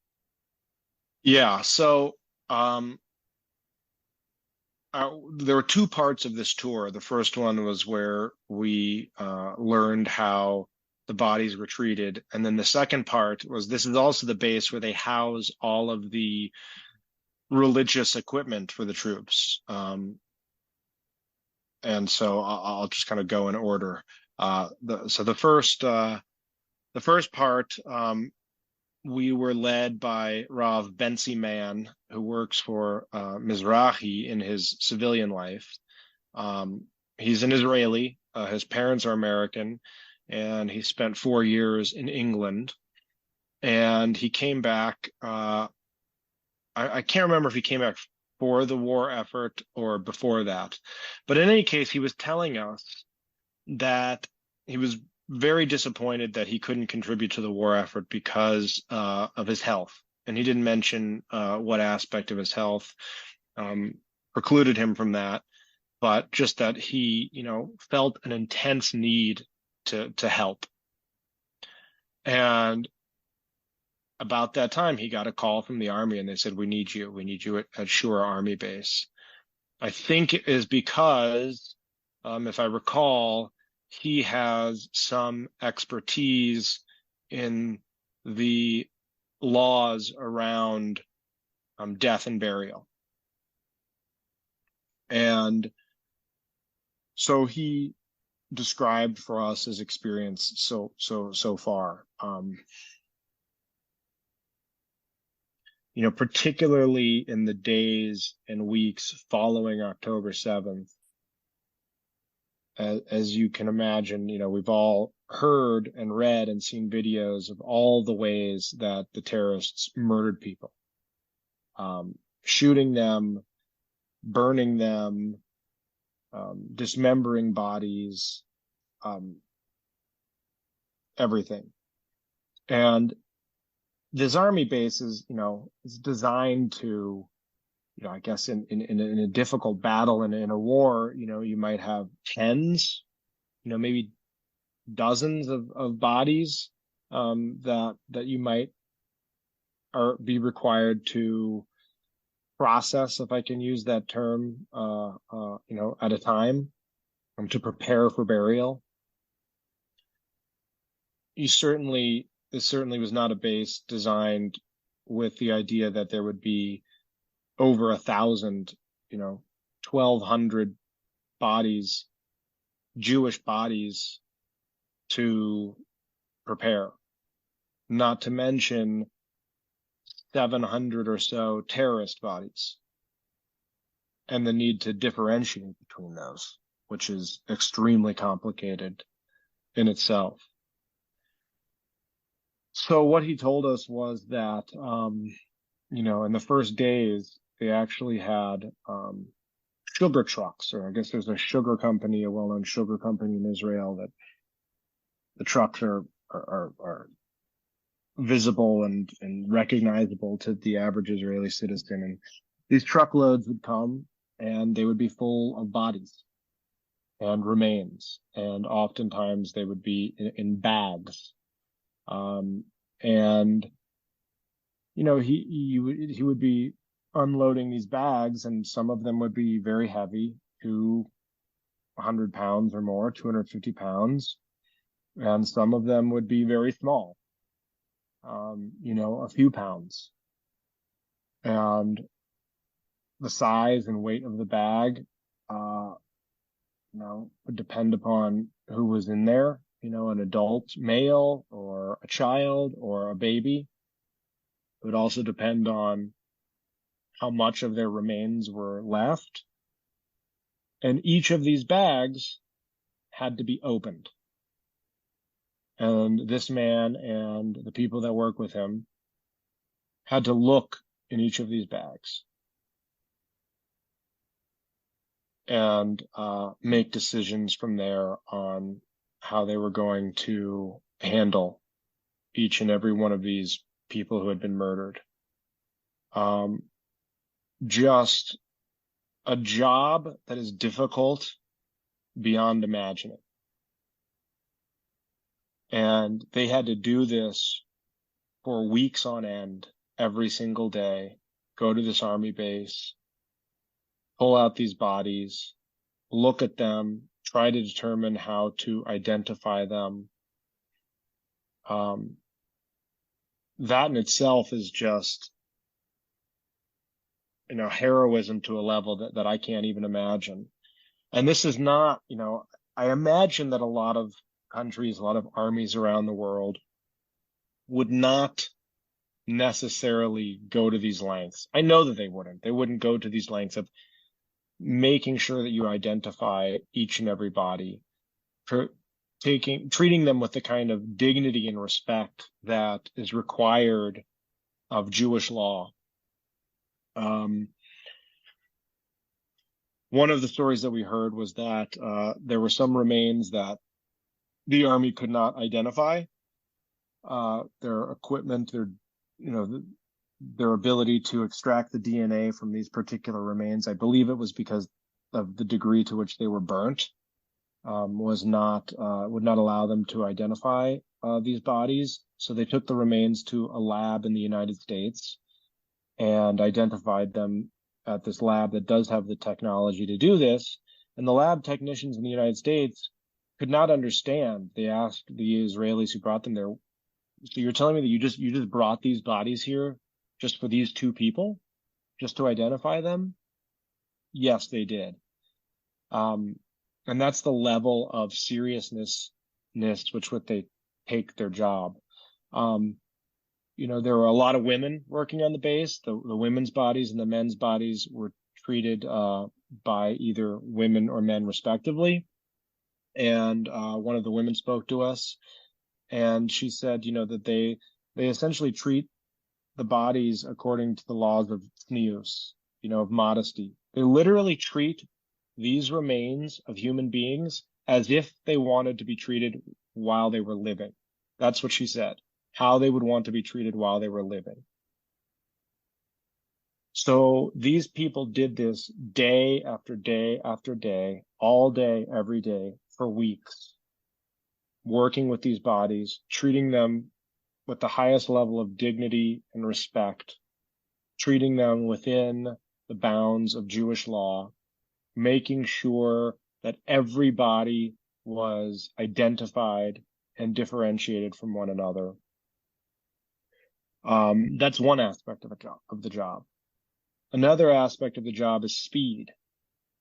Yeah, so there were two parts of this tour. The first one was where we learned how the bodies were treated. And then the second part was, this is also the base where they house all of the religious equipment for the troops. And so I'll just kind of go in order. The first part, we were led by Rav Bensi Man, who works for Mizrahi in his civilian life. He's an Israeli. His parents are American, and he spent 4 years in England. And he came back. I can't remember if he came back for the war effort or before that. But in any case, he was telling us that he was very disappointed that he couldn't contribute to the war effort because of his health. And he didn't mention what aspect of his health precluded him from that, but just that he, felt an intense need to help. And about that time, he got a call from the Army, and they said, we need you at Shura Army Base. I think it is because, if I recall, he has some expertise in the laws around death and burial. And so he described for us his experience so far. Particularly in the days and weeks following October 7th, as you can imagine, we've all heard and read and seen videos of all the ways that the terrorists murdered people, shooting them, burning them, dismembering bodies, everything. And this army base is designed to, I guess in a difficult battle and in a war, you might have tens, maybe dozens of bodies that you might be required to process, if I can use that term, at a time, to prepare for burial. This certainly was not a base designed with the idea that there would be over 1,000, 1,200 bodies, Jewish bodies to prepare, not to mention 700 or so terrorist bodies, and the need to differentiate between those, which is extremely complicated in itself. So what he told us was that, in the first days, they actually had sugar trucks, or I guess there's a sugar company, a well-known sugar company in Israel, that the trucks are visible and recognizable to the average Israeli citizen. And these truckloads would come, and they would be full of bodies and remains, and oftentimes they would be in bags. And he would be unloading these bags, and some of them would be very heavy to 100 pounds or more, 250 pounds, and some of them would be very small, a few pounds. And the size and weight of the bag, would depend upon who was in there, an adult male or a child or a baby. It would also depend on how much of their remains were left. And each of these bags had to be opened. And this man and the people that work with him had to look in each of these bags and make decisions from there on how they were going to handle each and every one of these people who had been murdered. Just a job that is difficult beyond imagining. And they had to do this for weeks on end, every single day, go to this army base, pull out these bodies, look at them, try to determine how to identify them. That in itself is just, heroism to a level that I can't even imagine. And this is not, I imagine that a lot of countries, a lot of armies around the world would not necessarily go to these lengths. I know that they wouldn't. They wouldn't go to these lengths of making sure that you identify each and every body, treating them with the kind of dignity and respect that is required of Jewish law. One of the stories that we heard was that there were some remains that the army could not identify. Their equipment, their ability to extract the DNA from these particular remains, I believe it was because of the degree to which they were burnt, would not allow them to identify these bodies. So they took the remains to a lab in the United States and identified them at this lab that does have the technology to do this. And the lab technicians in the United States could not understand. They asked the Israelis who brought them there, so you're telling me that you just brought these bodies here just for these two people, just to identify them? Yes, they did. And that's the level of seriousness which would they take their job. There were a lot of women working on the base. The women's bodies and the men's bodies were treated by either women or men respectively. And one of the women spoke to us, and she said, that they essentially treat the bodies according to the laws of tznius, of modesty. They literally treat these remains of human beings as if they wanted to be treated while they were living. That's what she said, how they would want to be treated while they were living. So these people did this day after day after day, all day, every day, for weeks, working with these bodies, treating them with the highest level of dignity and respect, treating them within the bounds of Jewish law, making sure that every body was identified and differentiated from one another. That's one aspect of the job. Another aspect of the job is speed.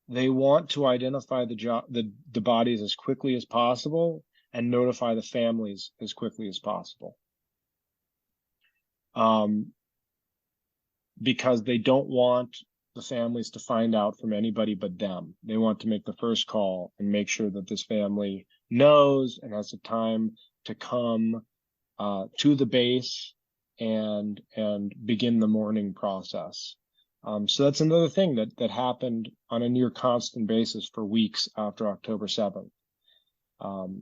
They want to identify the bodies as quickly as possible and notify the families as quickly as possible. Because they don't want the families to find out from anybody but them. They want to make the first call and make sure that this family knows and has the time to come to the base and begin the mourning process. So that's another thing that happened on a near constant basis for weeks after October 7th.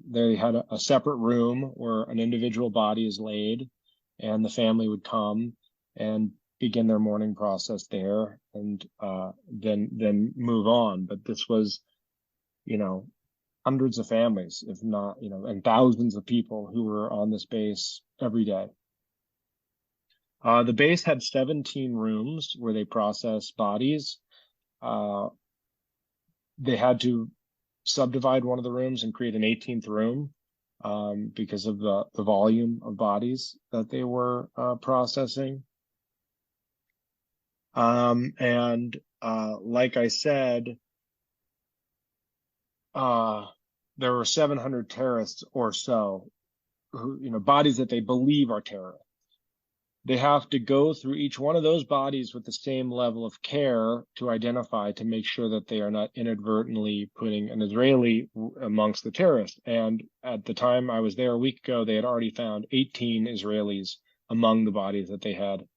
They had a separate room where an individual body is laid, and the family would come and begin their mourning process there, and then move on. But this was, hundreds of families, if not, and thousands of people who were on this base every day. The base had 17 rooms where they processed bodies. They had to subdivide one of the rooms and create an 18th room because of the volume of bodies that they were processing. And like I said, there were 700 terrorists or so, who, bodies that they believe are terrorists. They have to go through each one of those bodies with the same level of care to identify, to make sure that they are not inadvertently putting an Israeli amongst the terrorists. And at the time I was there a week ago, they had already found 18 Israelis among the bodies that they had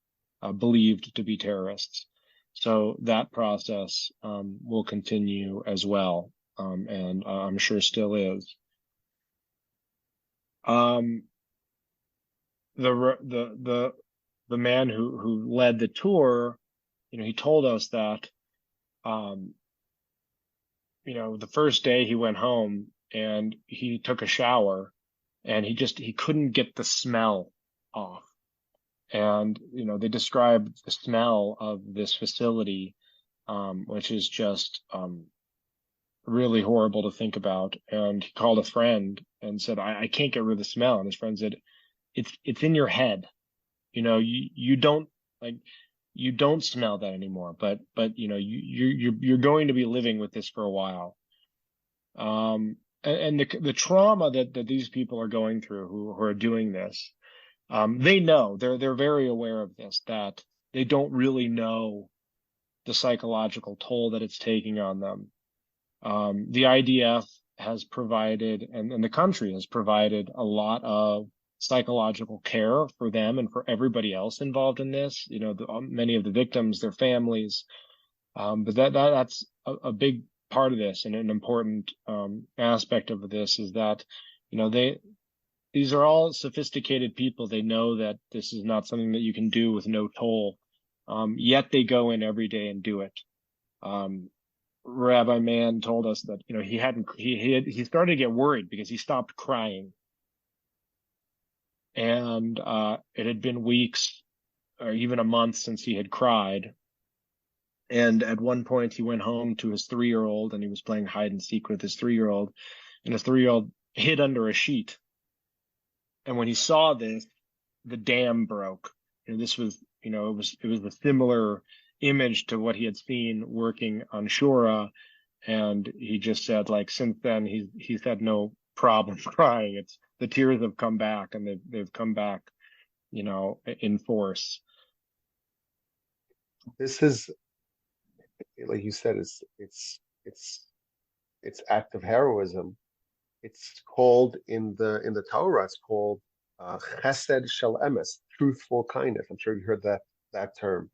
believed to be terrorists. So that process will continue as well, and I'm sure still is. The man who led the tour, he told us that, the first day he went home and he took a shower and he couldn't get the smell off. And, they described the smell of this facility, which is just, really horrible to think about. And he called a friend and said, I can't get rid of the smell. And his friend said, it's in your head. You don't smell that anymore, but you're going to be living with this for a while. And the trauma that these people are going through who are doing this, they know, they're very aware of this, that they don't really know the psychological toll that it's taking on them. The IDF has provided, and the country has provided, a lot of psychological care for them and for everybody else involved in this. Many of the victims, their families, but that's a big part of this, and an important aspect of this is that, these are all sophisticated people. They know that this is not something that you can do with no toll, yet they go in every day and do it. Rabbi Mann told us that he started to get worried because he stopped crying, and it had been weeks or even a month since he had cried. And at one point he went home to his 3-year-old and he was playing hide and seek with his 3-year-old, and his 3-year-old hid under a sheet. And when he saw this, the dam broke. This was, it was a similar image to what he had seen working on Shura. And he just said, like, since then he's had no problem crying. It's the tears have come back, and they've come back, in force. This is, like you said, it's act of heroism. It's called in the Torah, it's called chesed shel emes, truthful kindness. I'm sure you heard that term.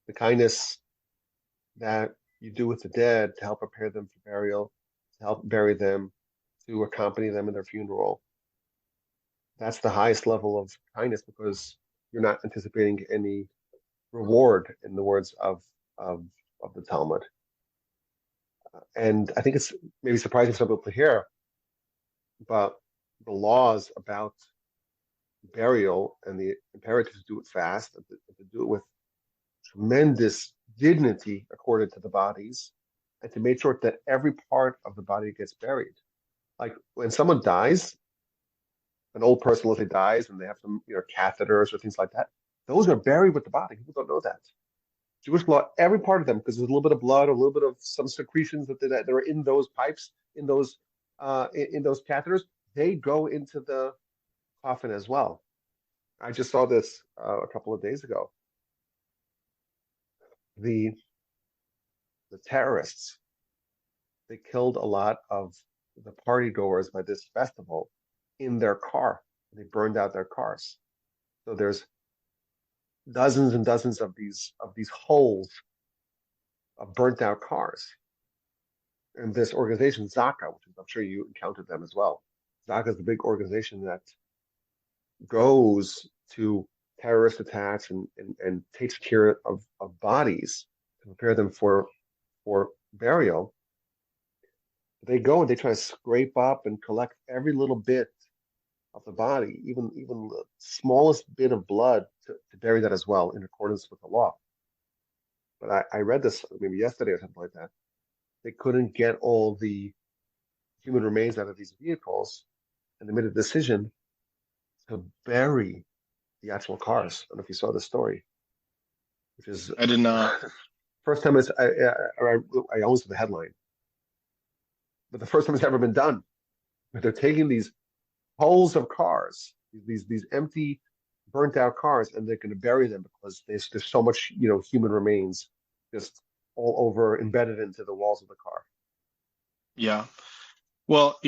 The kindness that you do with the dead to help prepare them for burial, to help bury them, to accompany them in their funeral. That's the highest level of kindness, because you're not anticipating any reward, in the words of the Talmud. And I think it's maybe surprising to some people to hear, but the laws about burial and the imperative to do it fast, to do it with tremendous dignity accorded to the bodies, and to make sure that every part of the body gets buried. Like when someone dies, an old person, let's say, dies, and they have some catheters or things like that, those are buried with the body. People don't know that. Jewish law, every part of them, because there's a little bit of blood, a little bit of some secretions that are in those pipes, in those catheters, they go into the coffin as well. I just saw this a couple of days ago. The terrorists, they killed a lot of the party goers by this festival in their car. They burned out their cars. So there's dozens and dozens of these holes of burnt out cars. And this organization, Zaka, which I'm sure you encountered them as well. Zaka is the big organization that goes to terrorist attacks and takes care of bodies to prepare them for burial. They go and they try to scrape up and collect every little bit of the body, even the smallest bit of blood, to bury that as well, in accordance with the law. But I read this maybe yesterday or something like that. They couldn't get all the human remains out of these vehicles, and they made a decision to bury the actual cars. I don't know if you saw the story, which is I did not. first time it's I always saw the headline, but the first time it's ever been done. They're taking these hulls of cars, these empty, burnt out cars, and they're going to bury them because there's so much human remains just all over embedded into the walls of the car. Yeah. Well,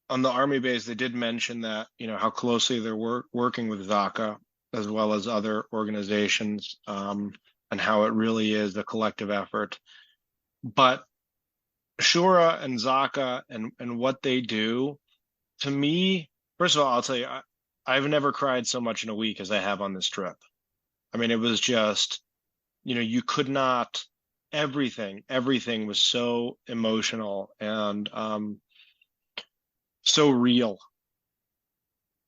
on the army base, they did mention that, how closely they're working with Zaka as well as other organizations, and how it really is a collective effort. But Shura and Zaka and what they do, to me, first of all, I'll tell you, I've never cried so much in a week as I have on this trip. I mean, it was just, you could not, everything was so emotional and so real.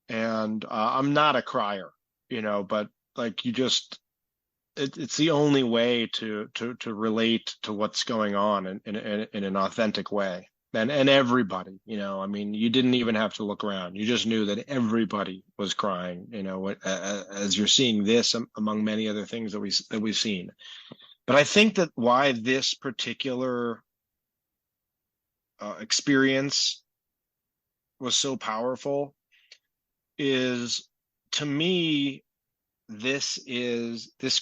And I'm not a crier, but like it's the only way to relate to what's going on in an authentic way. And everybody, I mean, you didn't even have to look around. You just knew that everybody was crying, as you're seeing this among many other things that we've seen. But I think that why this particular experience was so powerful is, to me, this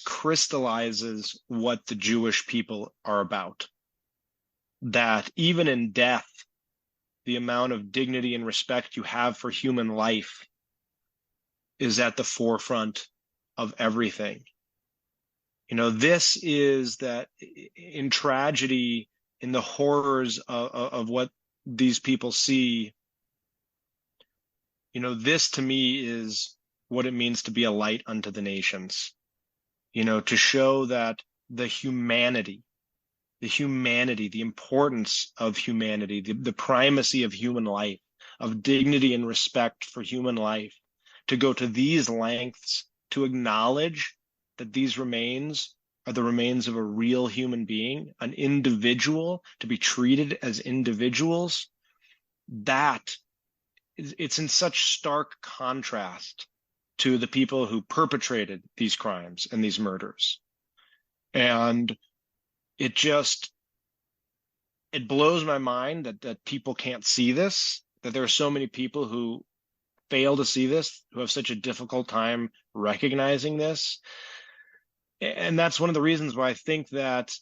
crystallizes what the Jewish people are about. That even in death, the amount of dignity and respect you have for human life is at the forefront of everything. This is that in tragedy, in the horrors of what these people see, this to me is what it means to be a light unto the nations, to show that the humanity, the importance of humanity, the primacy of human life, of dignity and respect for human life, to go to these lengths to acknowledge that these remains are the remains of a real human being, an individual, to be treated as individuals. It's in such stark contrast to the people who perpetrated these crimes and these murders. And it blows my mind that people can't see this, that there are so many people who fail to see this, who have such a difficult time recognizing this. And that's one of the reasons why I think that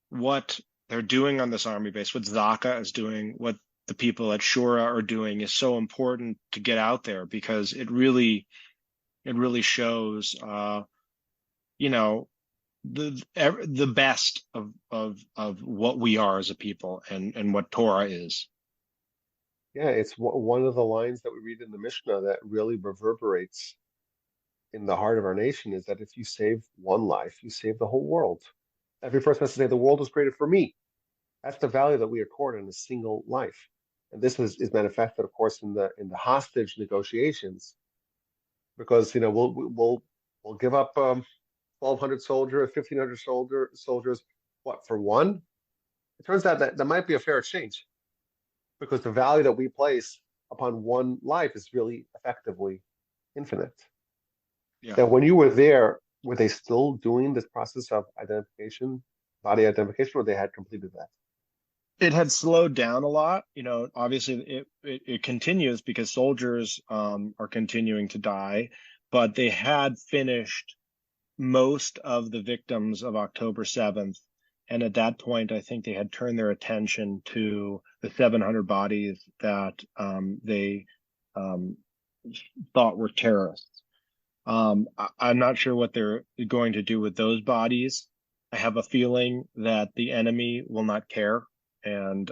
what they're doing on this army base, what Zaka is doing, what the people at Shura are doing is so important to get out there, because it really shows, the best of what we are as a people and what Torah is. Yeah, it's one of the lines that we read in the Mishnah that really reverberates in the heart of our nation is that if you save one life, you save the whole world. Every person has to say, the world was created for me. That's the value that we accord in a single life. And this is manifested, of course, in the hostage negotiations, because we'll give up 1,200 soldiers, 1,500 soldiers, what, for one? It turns out that might be a fair exchange, because the value that we place upon one life is really effectively infinite. Yeah. Now, when you were there, were they still doing this process of identification, body identification, or they had completed that? It had slowed down a lot. Obviously it continues because soldiers are continuing to die, but they had finished most of the victims of October 7th. And at that point, I think they had turned their attention to the 700 bodies that they thought were terrorists. I'm not sure what they're going to do with those bodies. I have a feeling that the enemy will not care and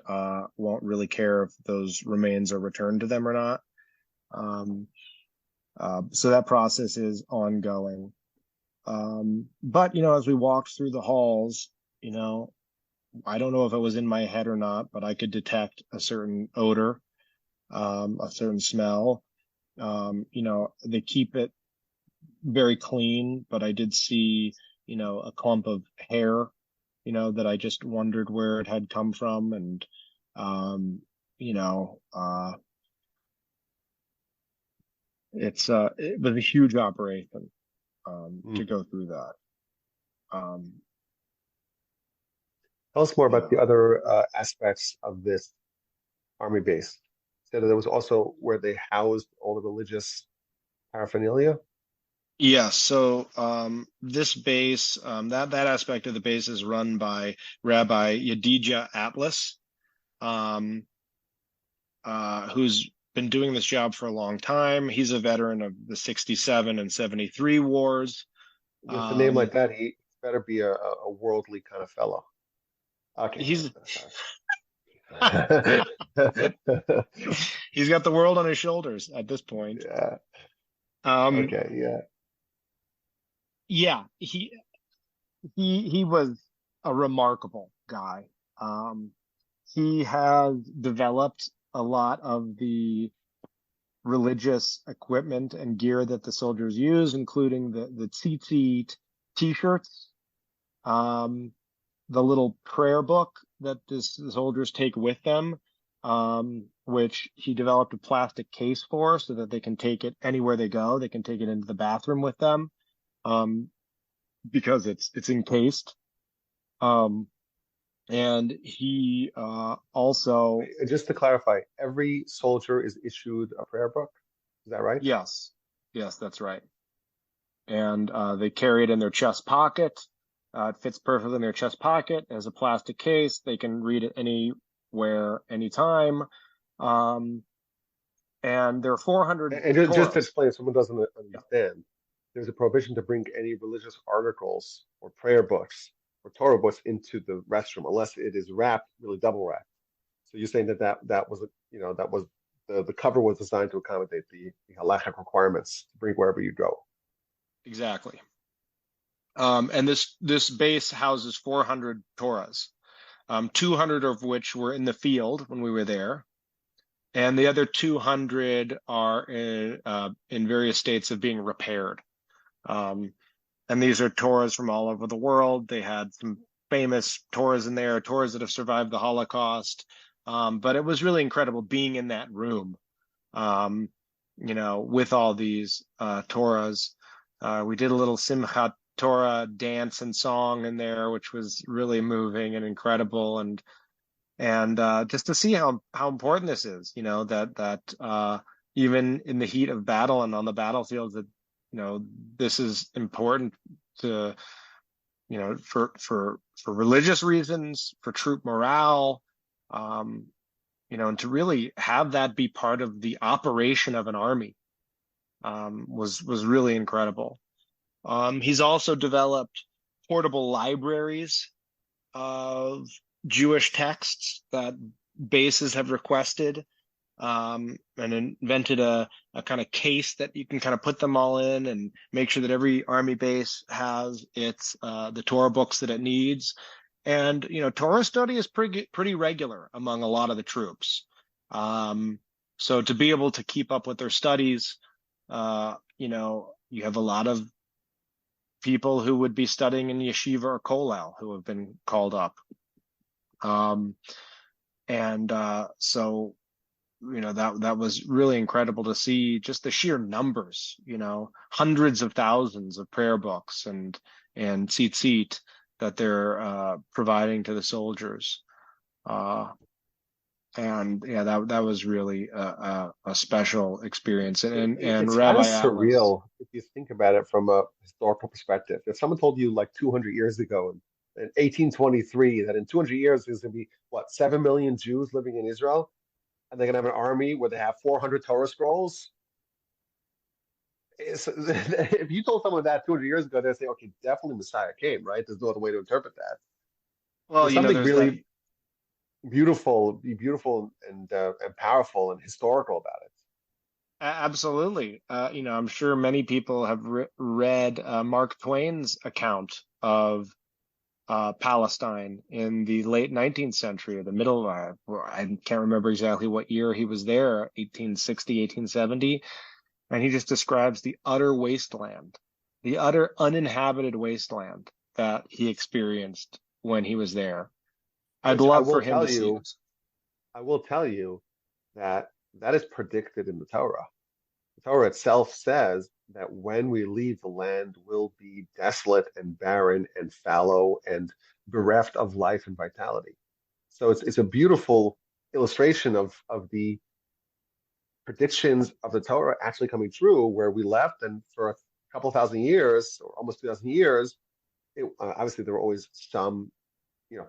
won't really care if those remains are returned to them or not. So that process is ongoing. But, as we walked through the halls, I don't know if it was in my head or not, but I could detect a certain odor, a certain smell. They keep it very clean, but I did see, a clump of hair, that I just wondered where it had come from. And, it was a huge operation Mm. to go through that. Um, Tell us more about yeah. the other aspects of this army base. So there was also where they housed all the religious paraphernalia. Yeah, so this base, that aspect of the base is run by Rabbi Yedidya Atlas, um, who's been doing this job for a long time. He's a veteran of the 67 and 73 wars. With a name like Um, that, he better be a worldly kind of fellow. Okay. he's Sorry. he's got the world on his shoulders at this point. Yeah. Um, Okay. Yeah. yeah, he was a remarkable guy. Um, he has developed a lot of the religious equipment and gear that the soldiers use, including the tzitzit t-shirts, um, the little prayer book that the soldiers take with them, which he developed a plastic case for so that they can take it anywhere they go. They can take it into the bathroom with them, um, because it's encased. Um, and he also, Just to clarify, every soldier is issued a prayer book. Is that right? yes, yes, that's right. And they carry it in their chest pocket. It fits perfectly in their chest pocket as a plastic case. They can read it anywhere, anytime. Um, and there are 400 And just to Torahs. explain, if someone doesn't Yeah, understand, there's a prohibition to bring any religious articles or prayer books or Torah books into the restroom unless it is wrapped, really double wrapped. So you're saying that was that was the cover was designed to accommodate the halachic requirements to bring wherever you go. exactly. And this base houses 400 Torahs, 200 of which were in the field when we were there, and the other 200 are in various states of being repaired. Um, and these are Torahs from all over the world. They had some famous Torahs in there, Torahs that have survived the Holocaust. But it was really incredible being in that room, um, with all these Torahs. We did a little Simchat Torah dance and song in there, which was really moving and incredible, and just to see how important this is, that even in the heat of battle and on the battlefield, that this is important to for religious reasons, for troop morale, um, and to really have that be part of the operation of an army, was really incredible. He's also developed portable libraries of Jewish texts that bases have requested, and invented a kind of case that you can kind of put them all in and make sure that every army base has its the Torah books that it needs. And Torah study is pretty regular among a lot of the troops. So to be able to keep up with their studies, you have a lot of people who would be studying in yeshiva or kollel who have been called up. And so that was really incredible to see just the sheer numbers, hundreds of thousands of prayer books and tzitzit that they're providing to the soldiers. And yeah, that was really a special experience. And It's kind of Rabbi Atlas. surreal if you think about it from a historical perspective. If someone told you like 200 years ago in 1823 that in 200 years there's going to be what 7 million Jews living in Israel and they're going to have an army where they have 400 Torah scrolls. If you told someone that 200 years ago, they'd say, okay, definitely Messiah came, right? There's no other way to interpret that. Well, There's something there's that. really beautiful and powerful and historical about it. Absolutely. I'm sure many people have read Mark Twain's account of Palestine in the late 19th century or the middle. I can't remember exactly what year he was there, 1860, 1870. And he just describes the utter wasteland, the utter uninhabited wasteland that he experienced when he was there. I'd Which I love will for him to tell see you, this. I will tell you. that that is predicted in the Torah. The Torah itself says that when we leave, the land will be desolate and barren and fallow and bereft of life and vitality. So it's a beautiful illustration of the predictions of the Torah actually coming true, where we left, and for a couple thousand years, or almost 2,000 years, obviously there were always some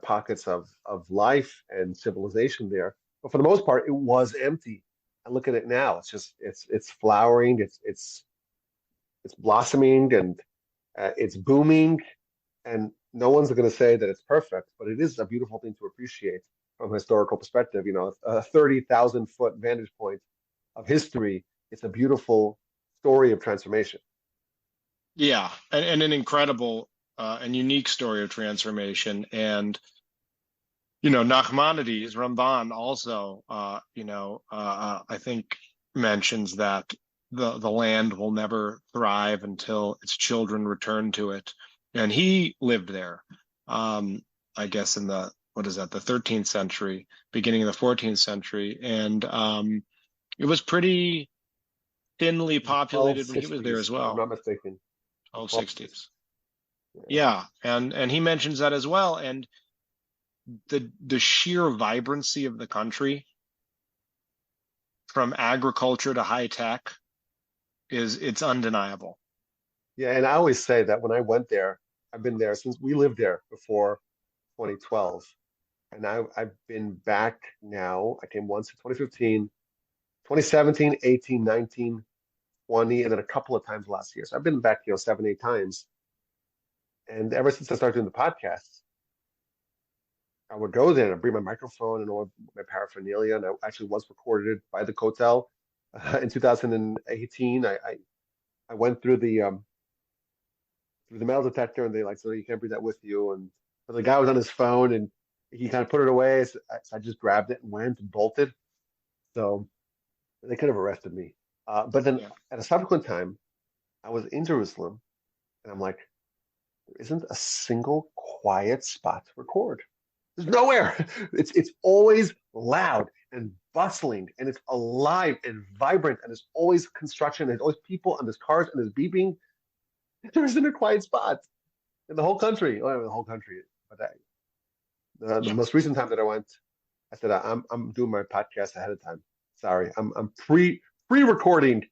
pockets of life and civilization there, but for the most part, it was empty. And look at it now; it's flowering, it's blossoming, and it's booming. And no one's going to say that it's perfect, but it is a beautiful thing to appreciate from a historical perspective. A 30,000-foot vantage point of history. It's a beautiful story of transformation. Yeah, and an incredible and unique story of transformation. And Nachmanides, Ramban also, I think mentions that the land will never thrive until its children return to it. And he lived there, I guess in the, what is that, the 13th century, beginning of the 14th century. And it was pretty thinly populated when he was there 1260s, as if I'm well, not mistaken. 1260s. Yeah. Yeah, and he mentions that as well. And the sheer vibrancy of the country, from agriculture to high tech, it's undeniable. Yeah, and I always say that when I went there, I've been there since we lived there before 2012. And I've been back now. I came once in 2015, 2017, 18, 19, 20, and then a couple of times last year. So I've been back, 7, 8 times. And ever since I started doing the podcast, I would go there and I'd bring my microphone and all my paraphernalia. And I actually was recorded by the Kotel in 2018. I went through the metal detector, and they like, so you can't bring that with you. And but the guy was on his phone, and he kind of put it away. So I just grabbed it and went and bolted. So they could have arrested me. But then Yeah. at a subsequent time, I was in Jerusalem, and I'm like, there isn't a single quiet spot to record. There's nowhere. It's always loud and bustling, and it's alive and vibrant, and there's always construction, there's always people, and there's cars, and there's beeping. There isn't a quiet spot in the whole country. Well, the whole country, but the Yeah. most recent time that I went, I said I'm doing my podcast ahead of time. Sorry, I'm pre-recording.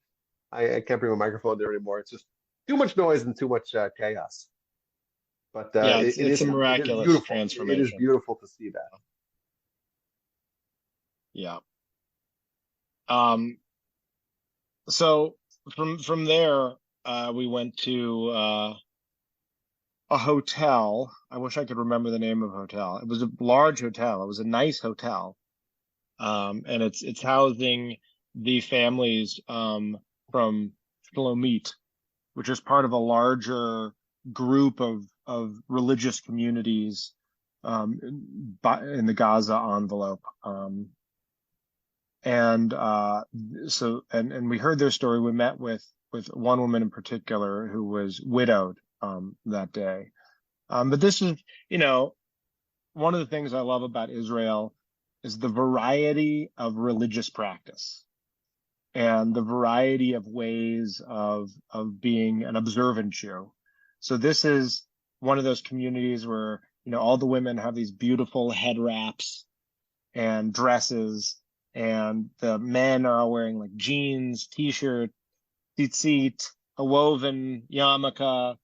I can't bring my microphone there anymore. It's just too much noise and too much chaos. But Yeah, it it's a is miraculous beautiful. It is transformation. beautiful to see that. Yeah. Um, so from there, we went to a hotel. I wish I could remember the name of the hotel. It was a large hotel. It was a nice hotel. And it's housing the families from Shlomit, which is part of a larger group of religious communities in the Gaza envelope. And we heard their story. We met with one woman in particular who was widowed that day. But this is, one of the things I love about Israel is the variety of religious practice and the variety of ways of being an observant Jew. So this is one of those communities where, all the women have these beautiful head wraps and dresses, and the men are all wearing like jeans, t-shirt, tzitzit, a woven yarmulke,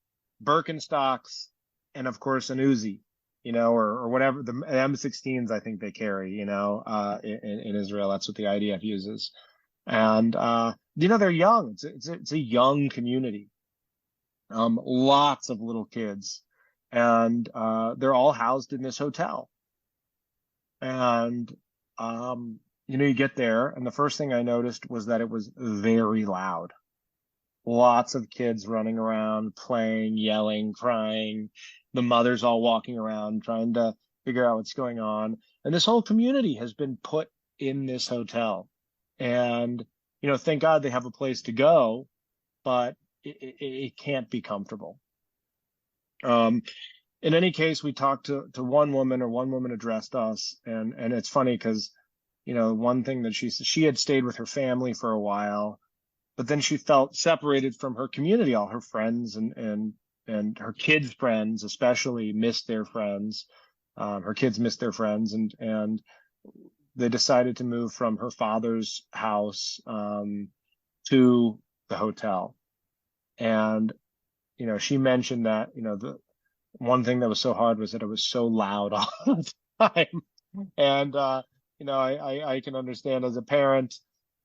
Birkenstocks, and of course an Uzi, or whatever the M16s I think they carry, in Israel. That's what the IDF uses. And they're young. It's a young community. Lots of little kids, and they're all housed in this hotel. And you get there, and the first thing I noticed was that it was very loud. Lots of kids running around, playing, yelling, crying. The mothers all walking around trying to figure out what's going on. And this whole community has been put in this hotel. And, thank God they have a place to go, but it can't be comfortable. In any case, we talked to one woman, or one woman addressed us. And it's funny because one thing that she had stayed with her family for a while, but then she felt separated from her community. All her friends and her kids' friends especially missed their friends. Her kids missed their friends, and they decided to move from her father's house to the hotel. And she mentioned that the one thing that was so hard was that it was so loud all the time. And I can understand as a parent,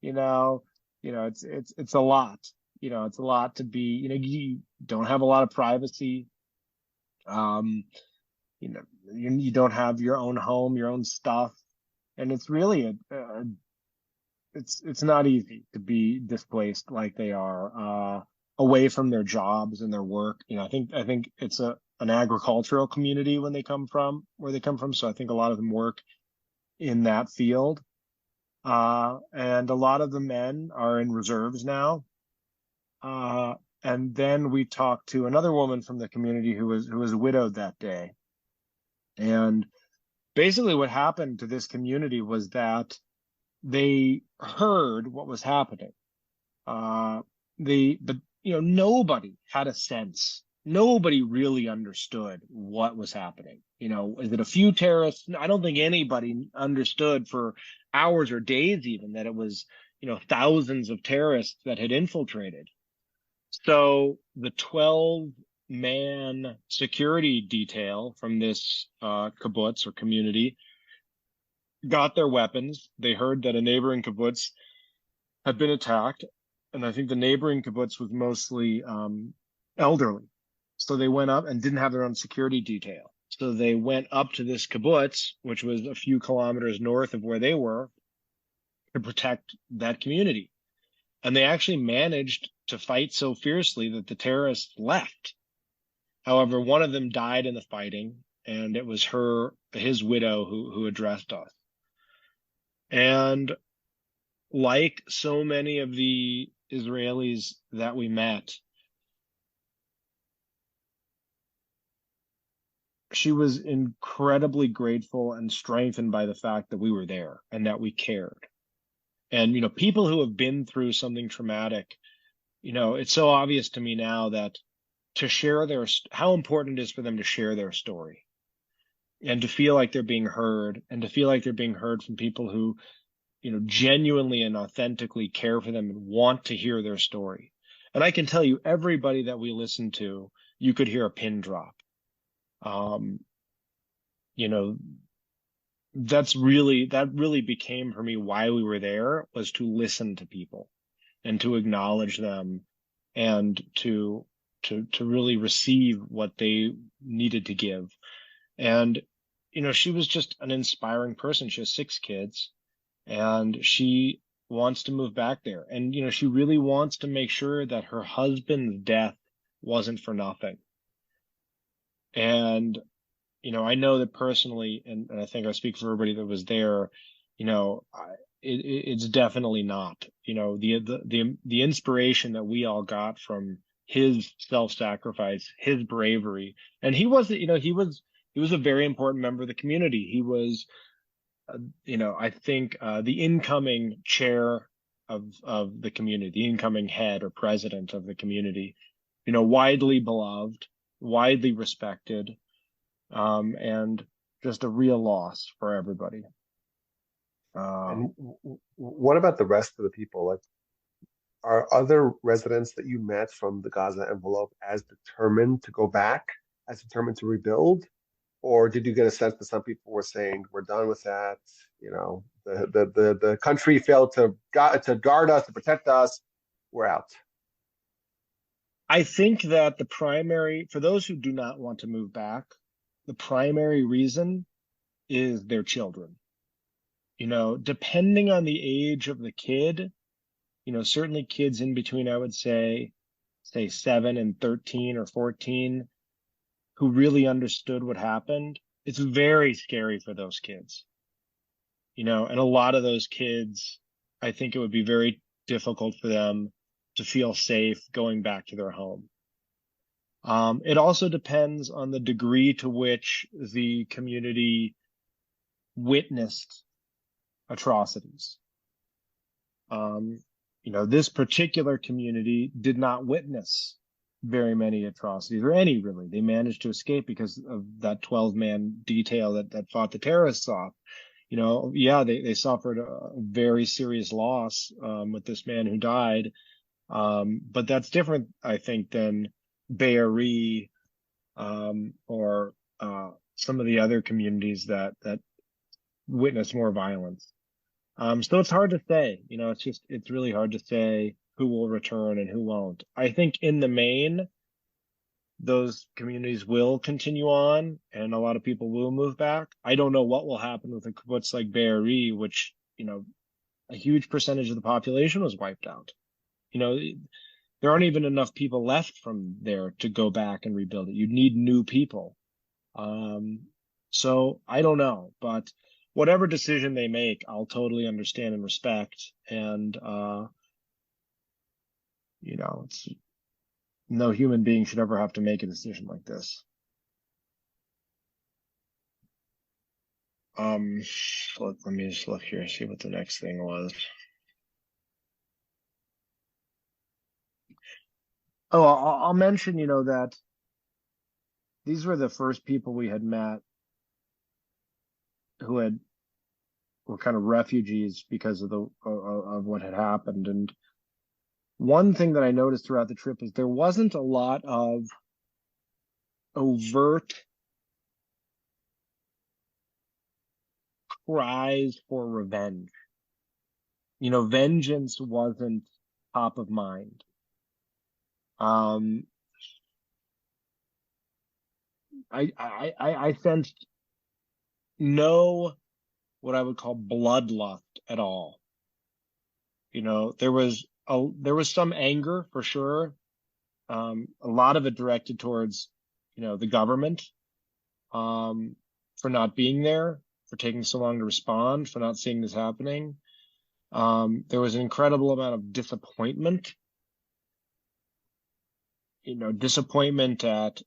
it's a lot. It's a lot to be. You don't have a lot of privacy. Um, you don't have your own home, your own stuff, and it's really it's not easy to be displaced like they are, away from their jobs and their work. I think it's an agricultural community when they come from where they come from. So I think a lot of them work in that field. And a lot of the men are in reserves now. And then we talked to another woman from the community who was widowed that day. And basically what happened to this community was that they heard what was happening. But nobody had a sense. Nobody really understood what was happening. Is it a few terrorists? I don't think anybody understood for hours or days even that it was, thousands of terrorists that had infiltrated. So the 12-man security detail from this kibbutz or community got their weapons. They heard that a neighboring kibbutz had been attacked, and I think the neighboring kibbutz was mostly elderly. So they went up and didn't have their own security detail. So they went up to this kibbutz, which was a few kilometers north of where they were, to protect that community. And they actually managed to fight so fiercely that the terrorists left. However, one of them died in the fighting, and it was his widow who addressed us. And like so many of the Israelis that we met, she was incredibly grateful and strengthened by the fact that we were there and that we cared. And, people who have been through something traumatic, it's so obvious to me now that to share how important it is for them to share their story and to feel like they're being heard, and to feel like they're being heard from people who, genuinely and authentically care for them and want to hear their story. And I can tell you, everybody that we listened to, you could hear a pin drop. That really became for me why we were there, was to listen to people and to acknowledge them and to really receive what they needed to give. And, she was just an inspiring person. She has 6 kids, and she wants to move back there. And, she really wants to make sure that her husband's death wasn't for nothing. And, I know that personally, and I think I speak for everybody that was there, it's definitely not. The inspiration that we all got from his self-sacrifice, his bravery, and he was a very important member of the community. He was, I think the incoming chair of the community, the incoming head or president of the community, widely beloved, widely respected, and just a real loss for everybody. And what about the rest of the people? Like, are other residents that you met from the Gaza envelope as determined to go back, as determined to rebuild? Or did you get a sense that some people were saying, we're done with that? The country failed to guard us, to protect us. We're out. I think that for those who do not want to move back, the primary reason is their children. Depending on the age of the kid, certainly kids in between, I would say 7 and 13 or 14, who really understood what happened. It's very scary for those kids. And a lot of those kids, I think it would be very difficult for them to feel safe going back to their home. It also depends on the degree to which the community witnessed atrocities. This particular community did not witness very many atrocities, or any really. They managed to escape because of that 12-man detail that fought the terrorists off. They suffered a very serious loss with this man who died. But that's different, I think, than Be'eri or some of the other communities that witness more violence. So it's hard to say. It's really hard to say who will return and who won't. I think in the main, those communities will continue on and a lot of people will move back. I don't know what will happen with a kibbutz like Be'eri, which, a huge percentage of the population was wiped out. There aren't even enough people left from there to go back and rebuild it. You'd need new people. So I don't know, but whatever decision they make, I'll totally understand and respect. And, no human being should ever have to make a decision like this. Let me just look here, see what the next thing was. Oh, I'll mention, that these were the first people we had met who were kind of refugees because of what had happened. And one thing that I noticed throughout the trip is there wasn't a lot of overt cries for revenge. Vengeance wasn't top of mind. I sensed no what I would call bloodlust at all. There was some anger for sure. A lot of it directed towards, the government, for not being there, for taking so long to respond, for not seeing this happening. There was an incredible amount of disappointment. Disappointment at,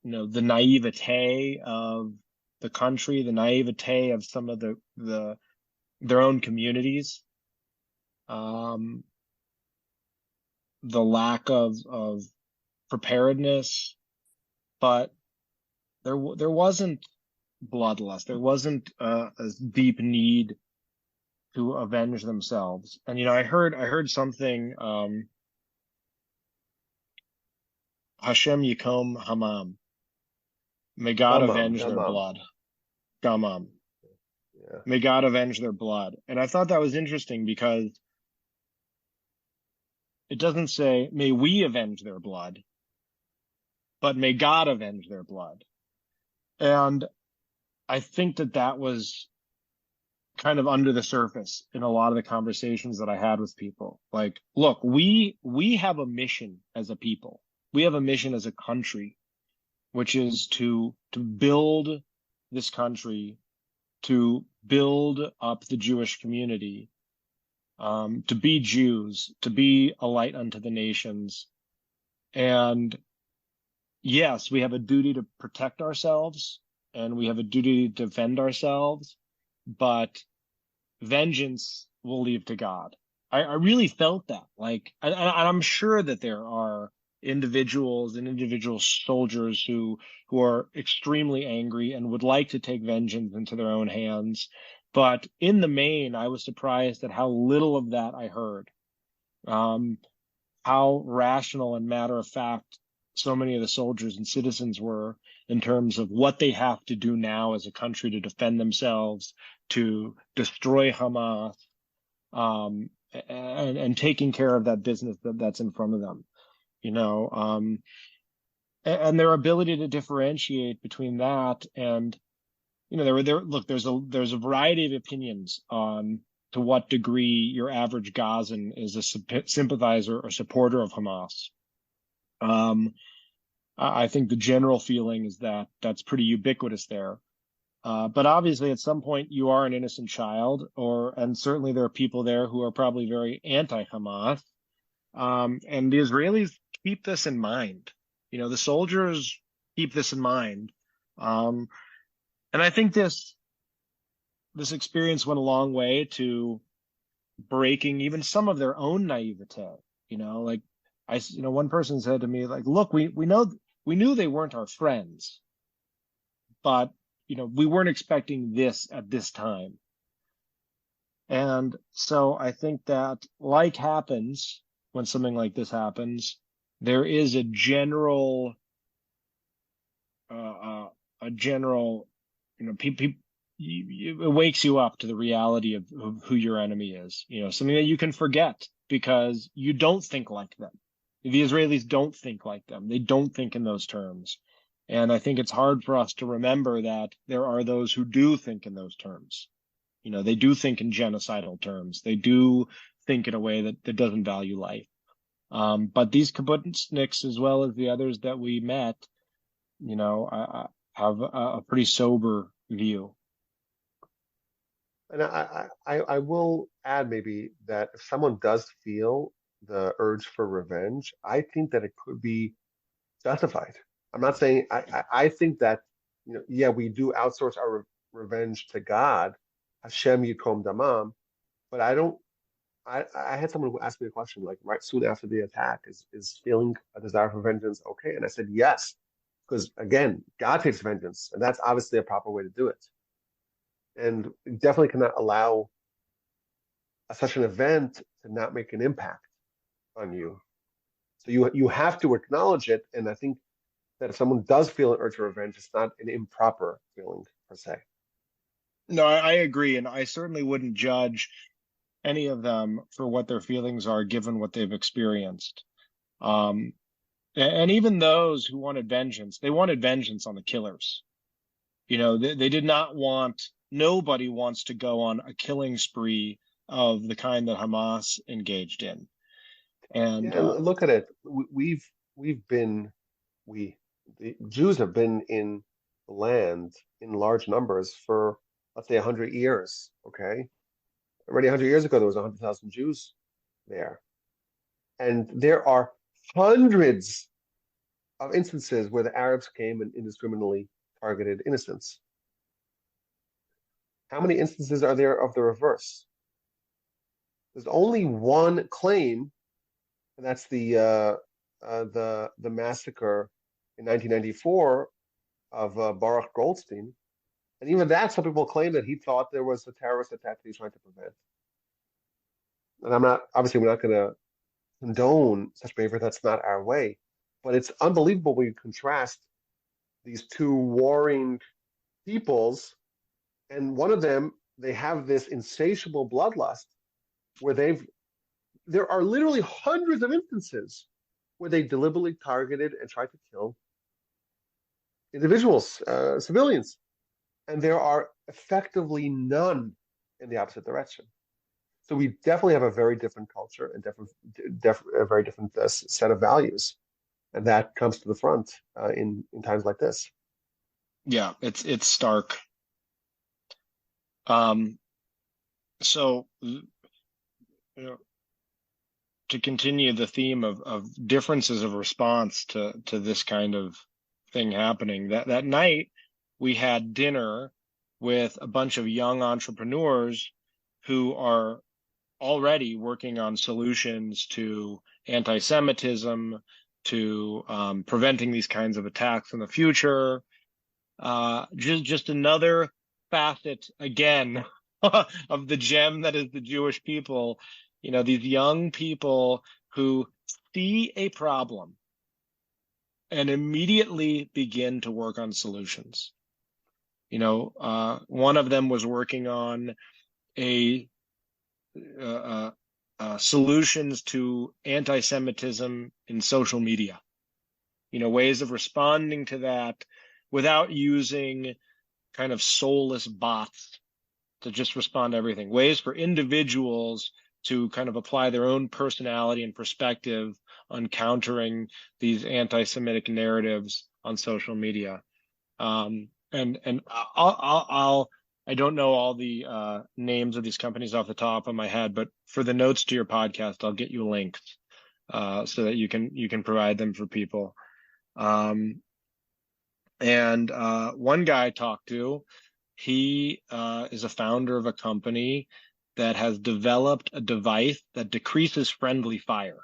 the naivete of the country, the naivete of some of their own communities, the lack of preparedness, but there wasn't bloodlust. There wasn't a deep need to avenge themselves. And I heard something. Hashem Yikom Hamam. May God avenge their blood. Gamam. Yeah. May God avenge their blood. And I thought that was interesting because it doesn't say, may we avenge their blood, but may God avenge their blood. And I think that was kind of under the surface in a lot of the conversations that I had with people. Like, look, we have a mission as a people. We have a mission as a country, which is to build this country, to build up the Jewish community, to be Jews, to be a light unto the nations. And yes, we have a duty to protect ourselves and we have a duty to defend ourselves, but vengeance will leave to God. I really felt that. Like, and I'm sure that there are individuals and individual soldiers who are extremely angry and would like to take vengeance into their own hands. But in the main, I was surprised at how little of that I heard. How rational and matter of fact so many of the soldiers and citizens were in terms of what they have to do now as a country to defend themselves, to destroy Hamas, and taking care of that business that's in front of them. And their ability to differentiate between that and, there's a variety of opinions on to what degree your average Gazan is a sympathizer or supporter of Hamas. I think the general feeling is that that's pretty ubiquitous there. But obviously at some point you are an innocent child, and certainly there are people there who are probably very anti-Hamas. And the Israelis keep this in mind. The soldiers keep this in mind. And I think this this experience went a long way to breaking even some of their own naivete. Like one person said to me, like, look, we knew they weren't our friends, but we weren't expecting this at this time. And so I think that, like happens when something like this happens, there is a general, it wakes you up to the reality of who your enemy is. Something that you can forget because you don't think like them. The Israelis don't think like them. They don't think in those terms. And I think it's hard for us to remember that there are those who do think in those terms. They do think in genocidal terms. They do think in a way that doesn't value life. But these kibbutzniks, as well as the others that we met, I have a pretty sober view. And I will add maybe that if someone does feel the urge for revenge, I think that it could be justified. I'm not saying I think that yeah, we do outsource our revenge to God, Hashem Yikom Damam, but I don't. I had someone who asked me a question like right soon after the attack, is feeling a desire for vengeance okay? And I said yes, because again, God takes vengeance, and that's obviously a proper way to do it. And definitely cannot allow such an event to not make an impact on you. So you have to acknowledge it, and I think that if someone does feel an urge for revenge, it's not an improper feeling per se. No, I agree, and I certainly wouldn't judge any of them for what their feelings are, given what they've experienced. And even those who wanted vengeance, they wanted vengeance on the killers. They did not want. Nobody wants to go on a killing spree of the kind that Hamas engaged in. And yeah, look at it. We've been the Jews have been in the land in large numbers for let's say 100 years. Okay, already 100 years ago there was 100,000 Jews there, and there are hundreds of instances where the Arabs came and indiscriminately targeted innocents. How many instances are there of the reverse? There's only one claim, and that's the massacre in 1994 of Baruch Goldstein. And even that, some people claim that he thought there was a terrorist attack that he's trying to prevent. And we're not going to condone such behavior. That's not our way. But it's unbelievable when you contrast these two warring peoples, and one of them, they have this insatiable bloodlust where there are literally hundreds of instances where they deliberately targeted and tried to kill individuals, civilians, and there are effectively none in the opposite direction. So we definitely have a very different culture and a very different set of values, and that comes to the front in times like this. Yeah, it's stark. So to continue the theme of differences of response to this kind of thing happening, that night we had dinner with a bunch of young entrepreneurs who are already working on solutions to anti-Semitism, to preventing these kinds of attacks in the future. Just another facet again of the gem that is the Jewish people. These young people who see a problem and immediately begin to work on solutions. One of them was working on solutions to anti-Semitism in social media. Ways of responding to that without using kind of soulless bots to just respond to everything. Ways for individuals to kind of apply their own personality and perspective on countering these anti-Semitic narratives on social media. And I don't know all the names of these companies off the top of my head, but for the notes to your podcast, I'll get you links so that you can provide them for people. And one guy I talked to He is a founder of a company that has developed a device that decreases friendly fire,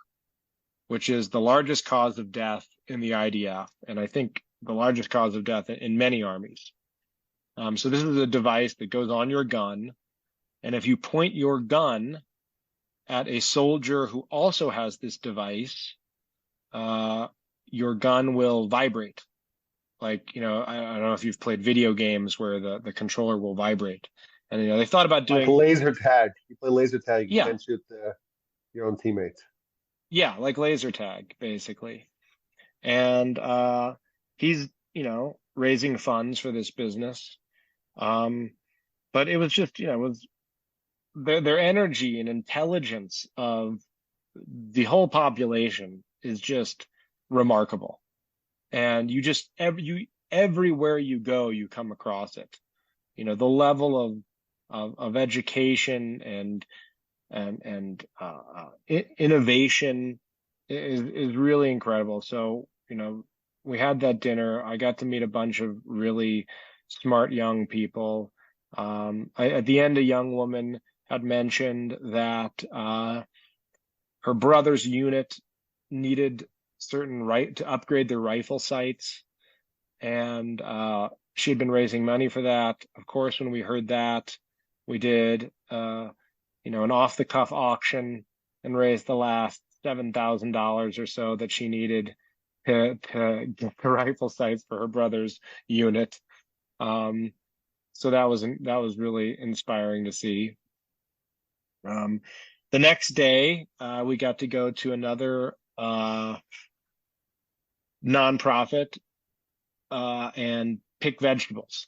which is the largest cause of death in the IDF, and I think the largest cause of death in many armies. So this is a device that goes on your gun, and if you point your gun at a soldier who also has this device, your gun will vibrate. Like, I don't know if you've played video games where the controller will vibrate. And, they thought about Like doing, laser tag. You play laser tag. You yeah, can't shoot your own teammates. yeah, like laser tag, basically. And he's, raising funds for this business. But it was just, it was their energy and intelligence of the whole population is just remarkable. And everywhere you go, you come across it. The level of education and innovation is really incredible. So, we had that dinner. I got to meet a bunch of really smart young people. At the end, a young woman had mentioned that her brother's unit needed certain to upgrade their rifle sights, and she had been raising money for that. Of course, when we heard that, we did an off the cuff auction and raised the last $7,000 or so that she needed to get the rifle sights for her brother's unit. So that was really inspiring to see. The next day, we got to go to another nonprofit and pick vegetables.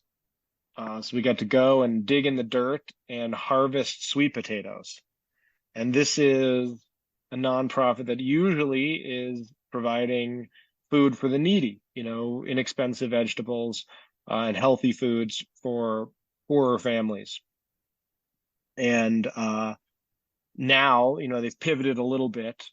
So we got to go and dig in the dirt and harvest sweet potatoes. And this is a nonprofit that usually is providing food for the needy, inexpensive vegetables and healthy foods for poorer families. And now, they've pivoted a little bit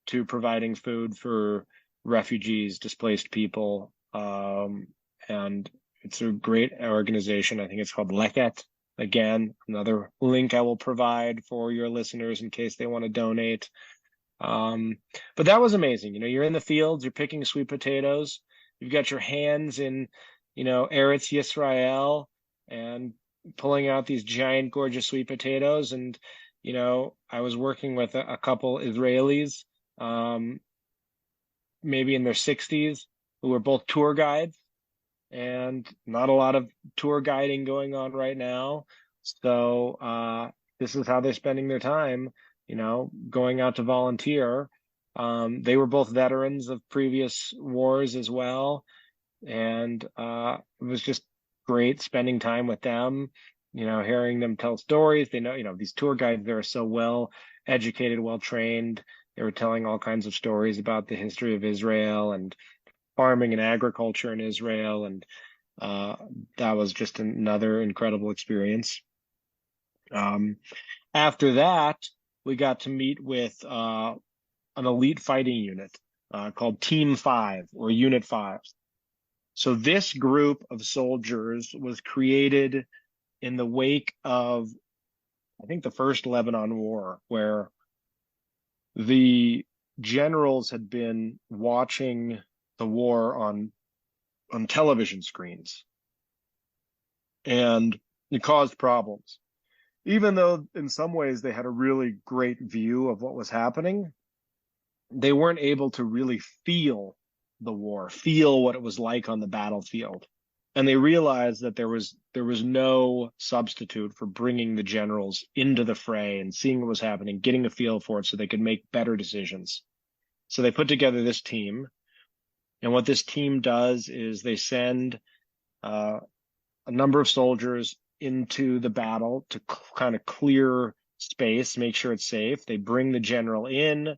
to providing food for refugees, displaced people, and it's a great organization. I think it's called Leket. Again, another link I will provide for your listeners in case they want to donate. But that was amazing. You're in the fields, you're picking sweet potatoes, you've got your hands in, Eretz Yisrael and pulling out these giant, gorgeous sweet potatoes. And, I was working with a couple Israelis, maybe in their 60s, who were both tour guides, and not a lot of tour guiding going on right now. So this is how they're spending their time, going out to volunteer. They were both veterans of previous wars as well. And it was just great spending time with them, hearing them tell stories. They know, these tour guides, they're so well educated, well trained. They were telling all kinds of stories about the history of Israel and farming and agriculture in Israel. And that was just another incredible experience. After that, we got to meet with an elite fighting unit called Team 5 or Unit 5. So this group of soldiers was created in the wake of, I think, the first Lebanon War, where the generals had been watching the war on television screens, and it caused problems. Even though in some ways they had a really great view of what was happening, they weren't able to really feel the war, feel what it was like on the battlefield. And they realized that there was no substitute for bringing the generals into the fray and seeing what was happening, getting a feel for it so they could make better decisions. So they put together this team. And what this team does is they send a number of soldiers into the battle to kind of clear space, make sure it's safe. They bring the general in,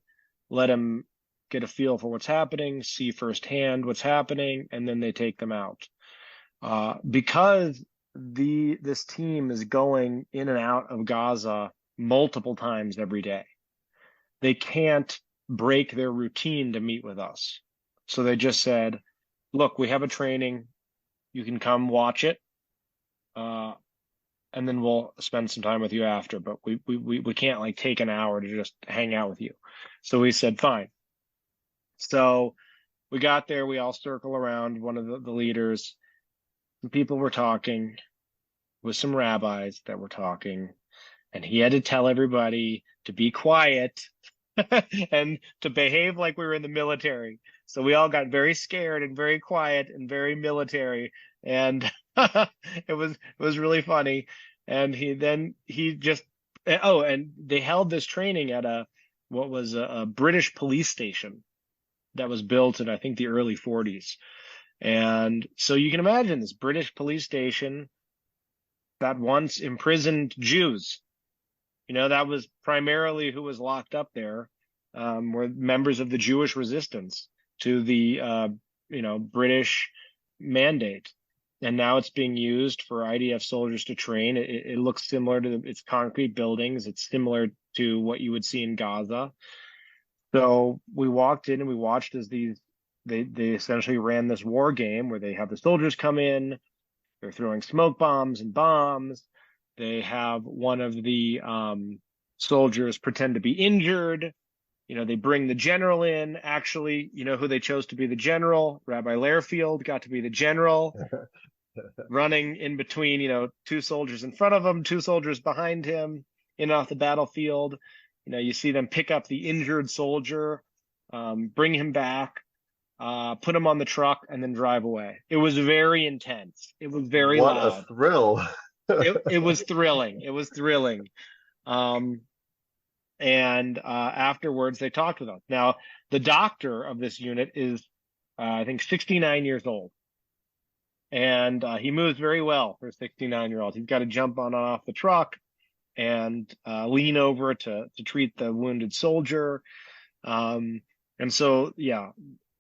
let him get a feel for what's happening, see firsthand what's happening, and then they take them out. Because this team is going in and out of Gaza multiple times every day, they can't break their routine to meet with us. So they just said, look, we have a training. You can come watch it. and then we'll spend some time with you after, but we can't like take an hour to just hang out with you. So we said, fine. So we got there, we all circle around one of the leaders. Some people were talking with some rabbis that were talking, and he had to tell everybody to be quiet and to behave like we were in the military. So we all got very scared and very quiet and very military, and it was really funny. And he just oh, and they held this training at a what was a British police station that was built in I think the early 40s. And so you can imagine this British police station that once imprisoned Jews. That was primarily who was locked up there, were members of the Jewish resistance to the, British mandate. And now it's being used for IDF soldiers to train. It looks similar to its concrete buildings. It's similar to what you would see in Gaza. So we walked in and we watched as they essentially ran this war game where they have the soldiers come in, they're throwing smoke bombs and bombs. They have one of the soldiers pretend to be injured. They bring the general in. Actually, who they chose to be the general? Rabbi Lairfield got to be the general, running in between, two soldiers in front of him, two soldiers behind him, in and off the battlefield. You see them pick up the injured soldier, bring him back, put him on the truck, and then drive away. It was very intense. It was very What a loud. thrill. It was thrilling. It was thrilling. And afterwards, they talked with us. Now, the doctor of this unit is, I think, 69 years old. And he moves very well for a 69-year-old. He's got to jump on and off the truck and lean over to treat the wounded soldier. And so, yeah,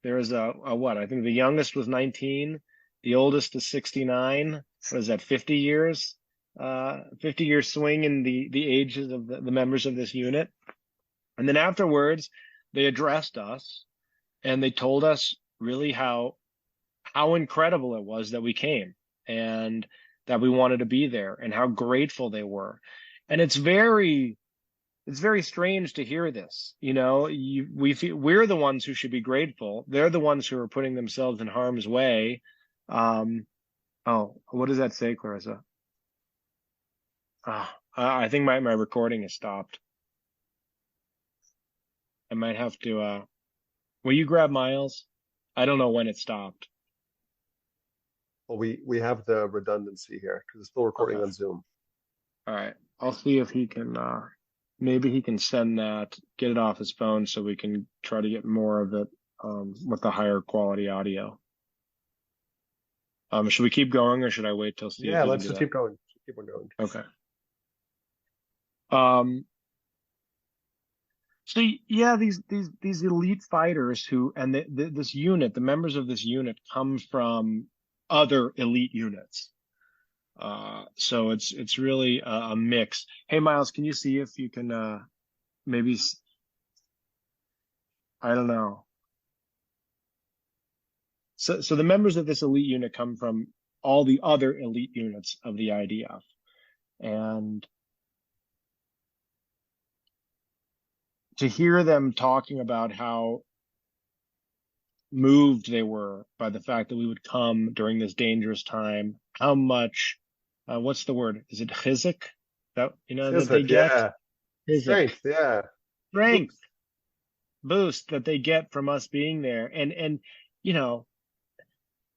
there is a what? I think the youngest was 19. The oldest is 69. What is that, 50 years? 50-year swing in the ages of the members of this unit. And then afterwards, they addressed us and they told us really how incredible it was that we came and that we wanted to be there and how grateful they were. And it's very strange to hear this. We're the ones who should be grateful. They're the ones who are putting themselves in harm's way. Oh, what does that say, Clarissa? I think my recording has stopped. I might have to, will you grab Miles? I don't know when it stopped. Well, we have the redundancy here because it's still recording on Zoom. All right. I'll see if he can, maybe he can send that, get it off his phone so we can try to get more of it, with the higher quality audio. Should we keep going or should I wait till Steve? Yeah, let's just keep going. Keep on going. Okay. So yeah, these elite fighters this unit, the members of this unit come from other elite units. So it's really a mix. Hey, Miles, can you see if you can maybe, I don't know. So the members of this elite unit come from all the other elite units of the IDF. And to hear them talking about how moved they were by the fact that we would come during this dangerous time, how much, what's the word? Is it chizuk? That they get? Yeah. Strength, yeah. Strength boost that they get from us being there. And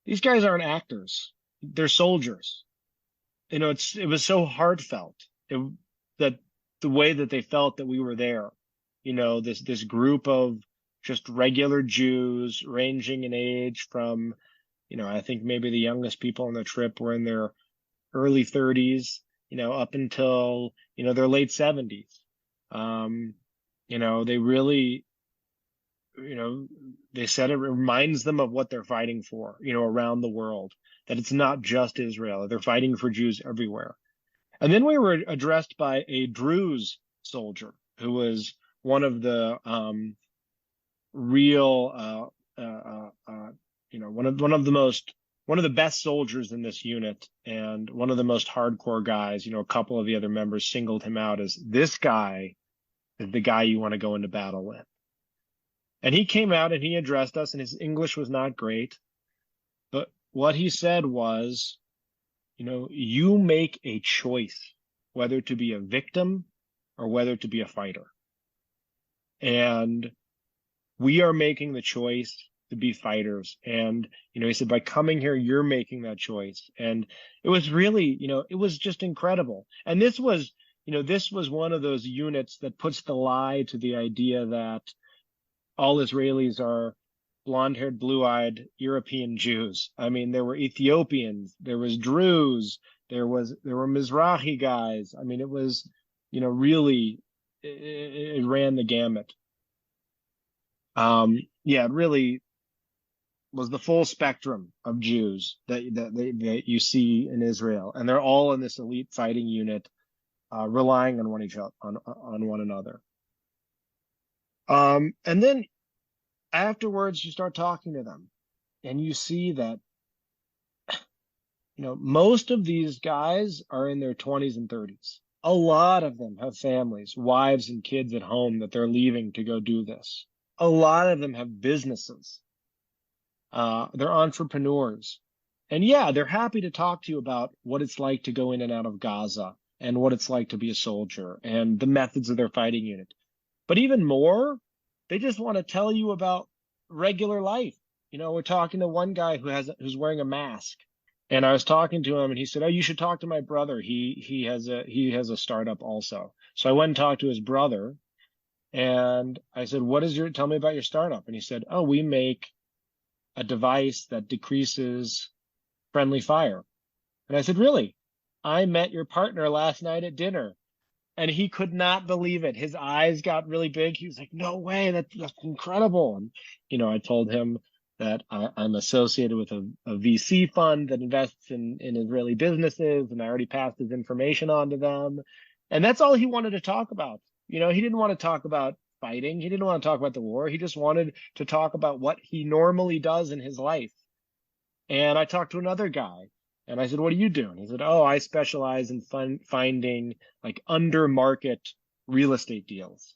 these guys aren't actors. They're soldiers. It was so heartfelt that the way that they felt that we were there. This group of just regular Jews ranging in age from, I think maybe the youngest people on the trip were in their early 30s, up until, their late 70s. They really, they said it reminds them of what they're fighting for, around the world, that it's not just Israel. They're fighting for Jews everywhere. And then we were addressed by a Druze soldier who was one of the real, one of the most one of the best soldiers in this unit and one of the most hardcore guys. A couple of the other members singled him out as this guy is the guy you want to go into battle with. And he came out and he addressed us, and his English was not great. But what he said was, you make a choice whether to be a victim or whether to be a fighter. And we are making the choice to be fighters. And, he said, by coming here, you're making that choice. And it was really, it was just incredible. And this was one of those units that puts the lie to the idea that all Israelis are blonde-haired, blue-eyed European Jews. I mean, there were Ethiopians, there was Druze, there were Mizrahi guys. I mean, it was, really, it ran the gamut. It really was the full spectrum of Jews that you see in Israel, and they're all in this elite fighting unit, relying on one another. And then afterwards, you start talking to them, and you see that, most of these guys are in their 20s and 30s. A lot of them have families, wives and kids at home that they're leaving to go do this. A lot of them have businesses. They're entrepreneurs. And yeah, they're happy to talk to you about what it's like to go in and out of Gaza and what it's like to be a soldier and the methods of their fighting unit. But even more, they just want to tell you about regular life. We're talking to one guy who's wearing a mask. And I was talking to him, and he said, "Oh, you should talk to my brother. He has a startup also." So I went and talked to his brother, and I said, tell me about your startup. And he said, "Oh, we make a device that decreases friendly fire." And I said, "Really? I met your partner last night at dinner." And he could not believe it. His eyes got really big. He was like, "No way, that's incredible." And, I told him that I'm associated with a VC fund that invests in Israeli businesses, and I already passed his information on to them. And that's all he wanted to talk about. He didn't want to talk about fighting. He didn't want to talk about the war. He just wanted to talk about what he normally does in his life. And I talked to another guy, and I said, "What do you do?" And he said, "Oh, I specialize in finding like under market real estate deals."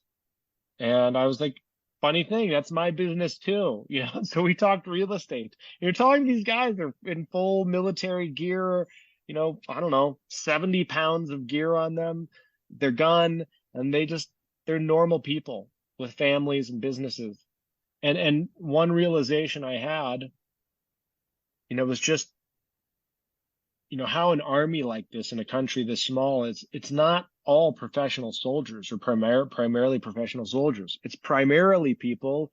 And I was like, funny thing, that's my business too. So we talked real estate. You're talking to these guys, they're in full military gear, I don't know, 70 pounds of gear on them, their gun, and they're normal people with families and businesses. And one realization I had, was just, how an army like this in a country this small it's not all professional soldiers or primarily professional soldiers. It's primarily people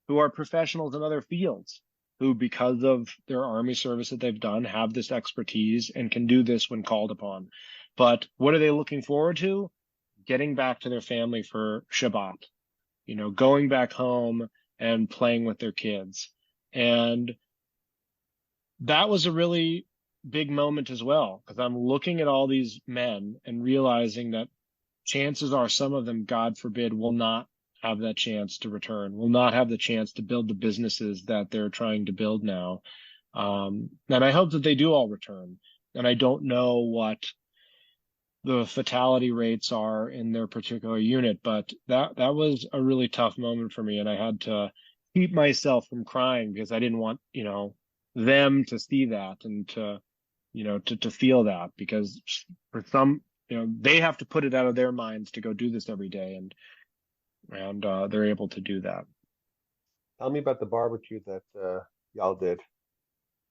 who are professionals in other fields who, because of their army service that they've done, have this expertise and can do this when called upon. But what are they looking forward to? Getting back to their family for Shabbat, going back home and playing with their kids. And that was a really big moment as well, because I'm looking at all these men and realizing that chances are some of them, God forbid, will not have that chance to return, will not have the chance to build the businesses that they're trying to build now. And I hope that they do all return. And I don't know what the fatality rates are in their particular unit, but that was a really tough moment for me. And I had to keep myself from crying because I didn't want, them to see that and to feel that, because for some, they have to put it out of their minds to go do this every day, and they're able to do that. Tell me about the barbecue that y'all did.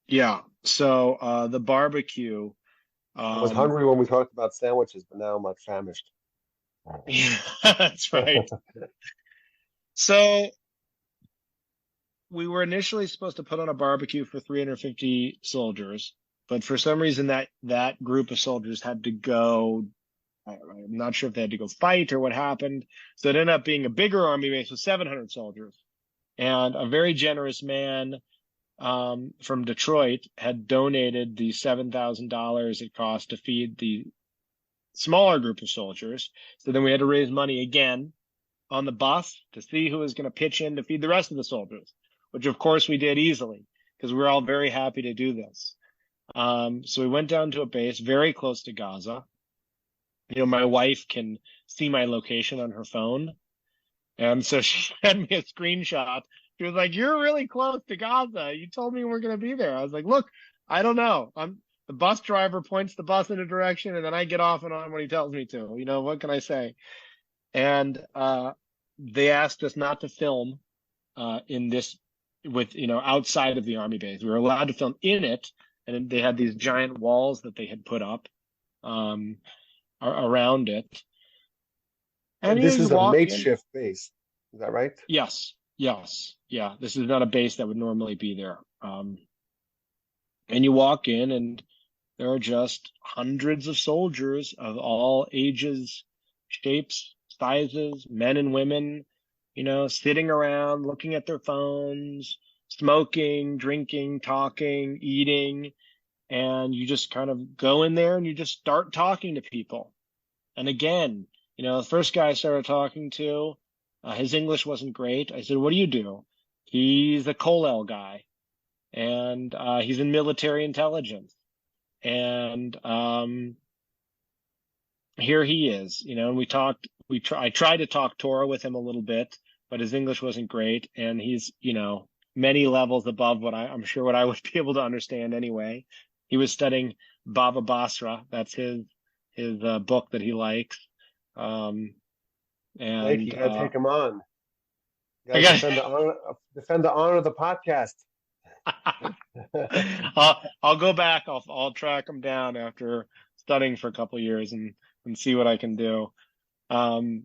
Yeah. So the barbecue. I was hungry when we talked about sandwiches, but now I'm like famished. Yeah, that's right. So we were initially supposed to put on a barbecue for 350 soldiers, but for some reason that group of soldiers had to go. I'm not sure if they had to go fight or what happened. So it ended up being a bigger army base with 700 soldiers. And a very generous man from Detroit had donated the $7,000 it cost to feed the smaller group of soldiers. So then we had to raise money again on the bus to see who was going to pitch in to feed the rest of the soldiers, which of course we did easily, because we're all very happy to do this. So we went down to a base very close to Gaza. My wife can see my location on her phone. And so she sent me a screenshot. She was like, "You're really close to Gaza. You told me we're going to be there." I was like, "Look, I don't know. The bus driver points the bus in a direction, and then I get off and on when he tells me to. What can I say?" And they asked us not to film in this outside of the army base. We were allowed to film in it, and they had these giant walls that they had put up around it. And this is a makeshift base. Is that right? Yes. Yeah. This is not a base that would normally be there. And you walk in, and there are just hundreds of soldiers of all ages, shapes, sizes, men and women, sitting around, looking at their phones, smoking, drinking, talking, eating. And you just kind of go in there and you just start talking to people. And again, the first guy I started talking to, his English wasn't great. I said, "What do you do?" He's a Kollel guy, and he's in military intelligence. And here he is, and we talked. I tried to talk Torah with him a little bit, but his English wasn't great, and he's many levels above what I'm sure what I would be able to understand anyway. He was studying Baba Basra. That's his book that he likes. And Blake, you gotta take him on. You gotta defend the honor of the podcast. I'll go back. I'll track him down after studying for a couple of years and see what I can do. Talking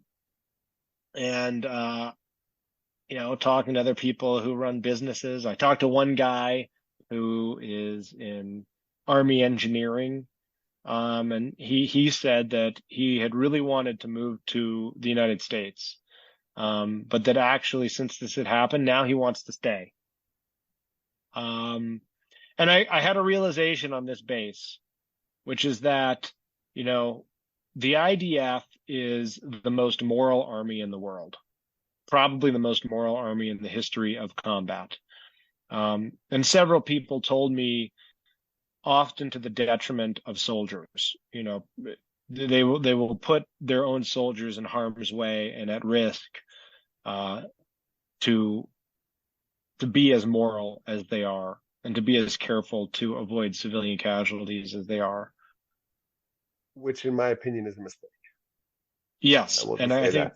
to other people who run businesses. I talked to one guy who is in Army engineering. And he said that he had really wanted to move to the United States, but that actually, since this had happened, now he wants to stay. And I had a realization on this base, which is that, the IDF is the most moral army in the world, probably the most moral army in the history of combat. And several people told me, often to the detriment of soldiers. They will put their own soldiers in harm's way and at risk to be as moral as they are and to be as careful to avoid civilian casualties as they are. Which, in my opinion, is a mistake. Yes, and I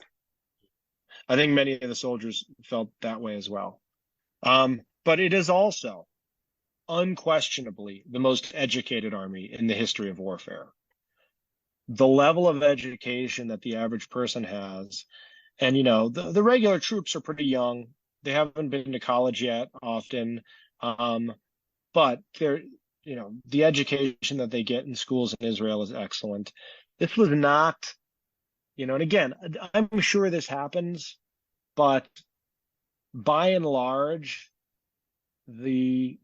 think many of the soldiers felt that way as well. But it is also unquestionably the most educated army in the history of warfare. The level of education that the average person has, and the regular troops are pretty young. They haven't been to college yet often, but they're the education that they get in schools in Israel is excellent. This was not, and again, I'm sure this happens, but by and large, the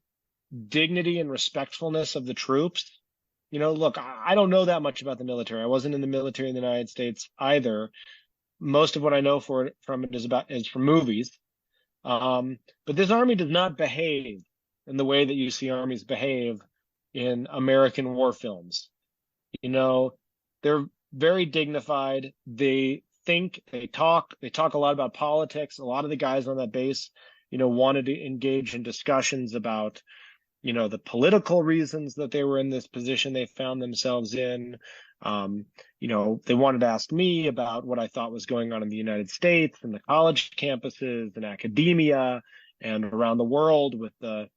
dignity and respectfulness of the troops. Look, I don't know that much about the military. I wasn't in the military in the United States either. Most of what I know from it is from movies. But this army does not behave in the way that you see armies behave in American war films. They're very dignified. They think, they talk a lot about politics. A lot of the guys on that base, wanted to engage in discussions about the political reasons that they were in this position they found themselves in. They wanted to ask me about what I thought was going on in the United States and the college campuses and academia and around the world with the,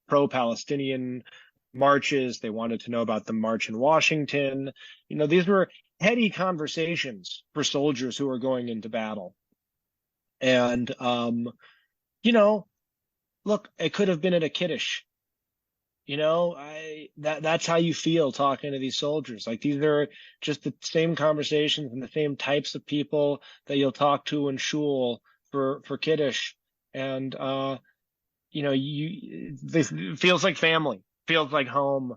pro-Palestinian marches. They wanted to know about the march in Washington. These were heady conversations for soldiers who are going into battle. And, look, it could have been at a kiddush. That's how you feel talking to these soldiers. Like, these are just the same conversations and the same types of people that you'll talk to in shul for kiddush. And, it feels like family, feels like home.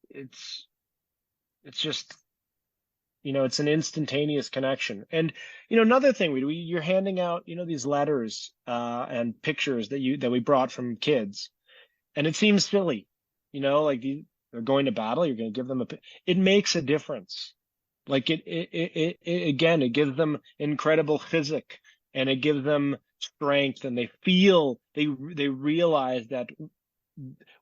It's just, it's an instantaneous connection. And, another thing you're handing out, these letters, and pictures that we brought from kids. And it seems silly, like they're going to battle. You're going to give them it makes a difference. Like again, it gives them incredible physic, and it gives them strength, and they realize that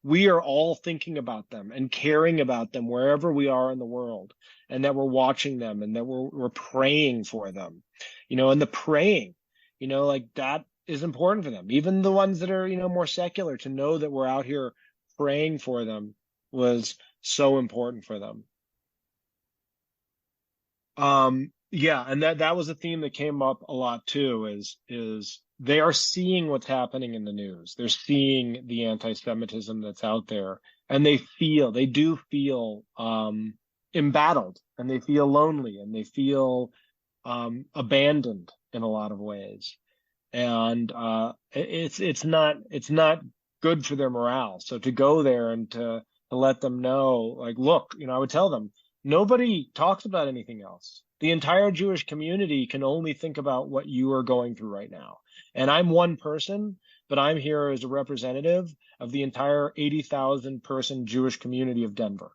we are all thinking about them and caring about them wherever we are in the world, and that we're watching them, and that we're praying for them, and the praying, like that is important for them. Even the ones that are, more secular, to know that we're out here praying for them was so important for them. Yeah, and that was a theme that came up a lot too, is they are seeing what's happening in the news. They're seeing the anti-Semitism that's out there, and they do feel embattled, and they feel lonely, and they feel abandoned in a lot of ways. And it's not good for their morale. So to go there and to let them know, like, look, I would tell them, nobody talks about anything else. The entire Jewish community can only think about what you are going through right now. And I'm one person, but I'm here as a representative of the entire 80,000 person Jewish community of Denver.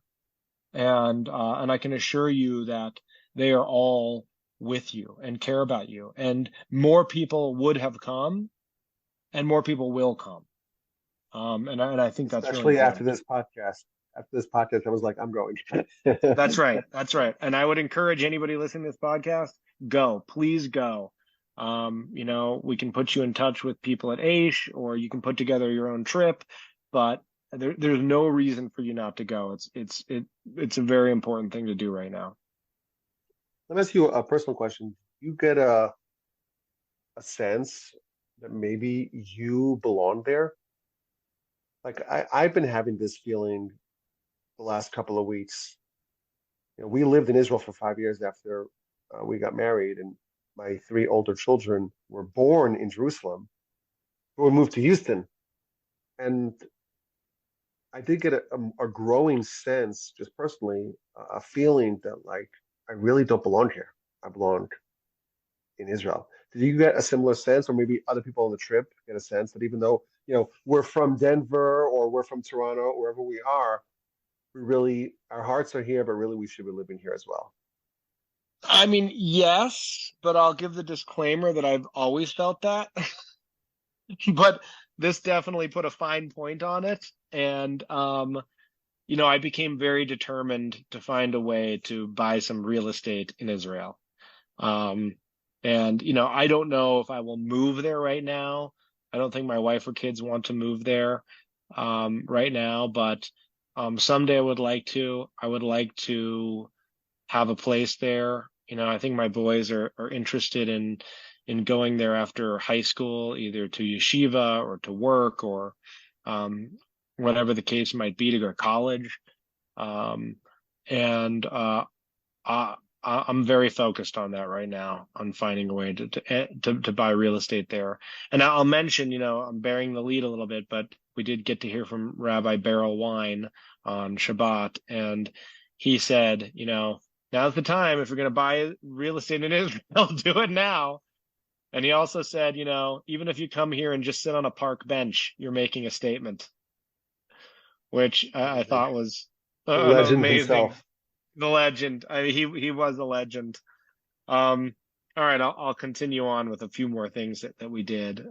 And I can assure you that they are all with you and care about you. And more people would have come, and more people will come. And I think that's really Especially after important. this podcast. After this podcast, I was like, I'm going. That's right. That's right. And I would encourage anybody listening to this podcast, go, please go. We can put you in touch with people at AISH, or you can put together your own trip, but there's no reason for you not to go. It's a very important thing to do right now. Let me ask you a personal question. You get a sense that maybe you belong there? Like I've been having this feeling the last couple of weeks. We lived in Israel for 5 years after we got married, and my three older children were born in Jerusalem, but we moved to Houston. And I did get a growing sense, just personally, a feeling that like I really don't belong here. I belong in Israel. Did you get a similar sense, or maybe other people on the trip get a sense that even though, we're from Denver or we're from Toronto, wherever we are, we really, our hearts are here, but really we should be living here as well? I mean, yes, but I'll give the disclaimer that I've always felt that. But this definitely put a fine point on it. And I became very determined to find a way to buy some real estate in Israel. And I don't know if I will move there right now. I don't think my wife or kids want to move there right now, but someday I would like to. I would like to have a place there. I think my boys are interested in going there after high school, either to yeshiva or to work, or um, whatever the case might be, to go to college. Um, and I'm very focused on that right now, on finding a way to buy real estate there. And I'll mention, I'm bearing the lead a little bit, but we did get to hear from Rabbi Beryl Wine on Shabbat, and he said, now's the time. If you're going to buy real estate in Israel, do it now. And he also said, even if you come here and just sit on a park bench, you're making a statement, which I thought was The an legend amazing. himself. The legend. He was a legend. All right, I'll continue on with a few more things that we did.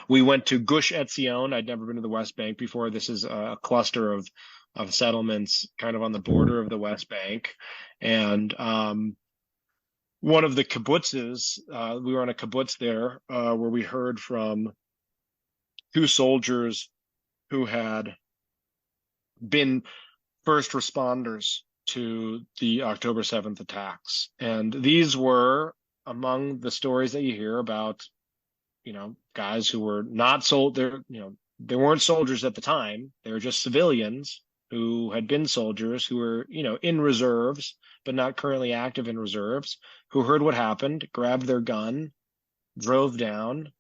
We went to Gush Etzion. I'd never been to the West Bank before. This is a cluster of settlements kind of on the border of the West Bank. And one of the kibbutzes, we were on a kibbutz there, where we heard from two soldiers who had been first responders to the October 7th attacks. And these were among the stories that you hear about, guys who were not they weren't soldiers at the time. They were just civilians who had been soldiers, who were, in reserves, but not currently active in reserves, who heard what happened, grabbed their gun, drove down.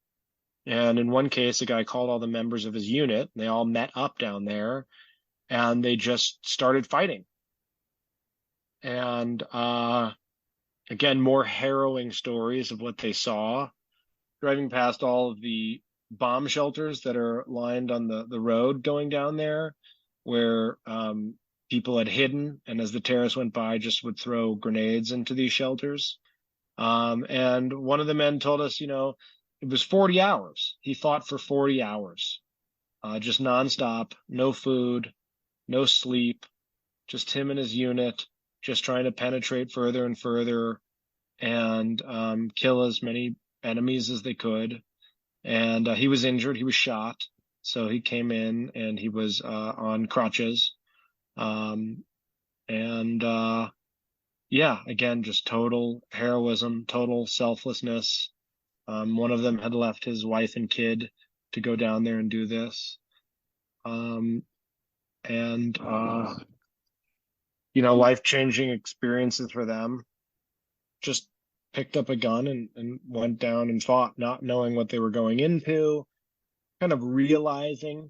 And in one case, a guy called all the members of his unit. And they all met up down there, and they just started fighting. And again, more harrowing stories of what they saw, driving past all of the bomb shelters that are lined on the road going down there, where people had hidden, and as the terrorists went by, just would throw grenades into these shelters. And one of the men told us, it was 40 hours. He fought for 40 hours, just nonstop, no food, no sleep, just him and his unit, just trying to penetrate further and further and kill as many enemies as they could. And he was injured. He was shot. So he came in and he was on crutches. Um, and yeah, again, just total heroism, total selflessness. One of them had left his wife and kid to go down there and do this. Um, and life-changing experiences for them. Just picked up a gun and went down and fought, not knowing what they were going into, kind of realizing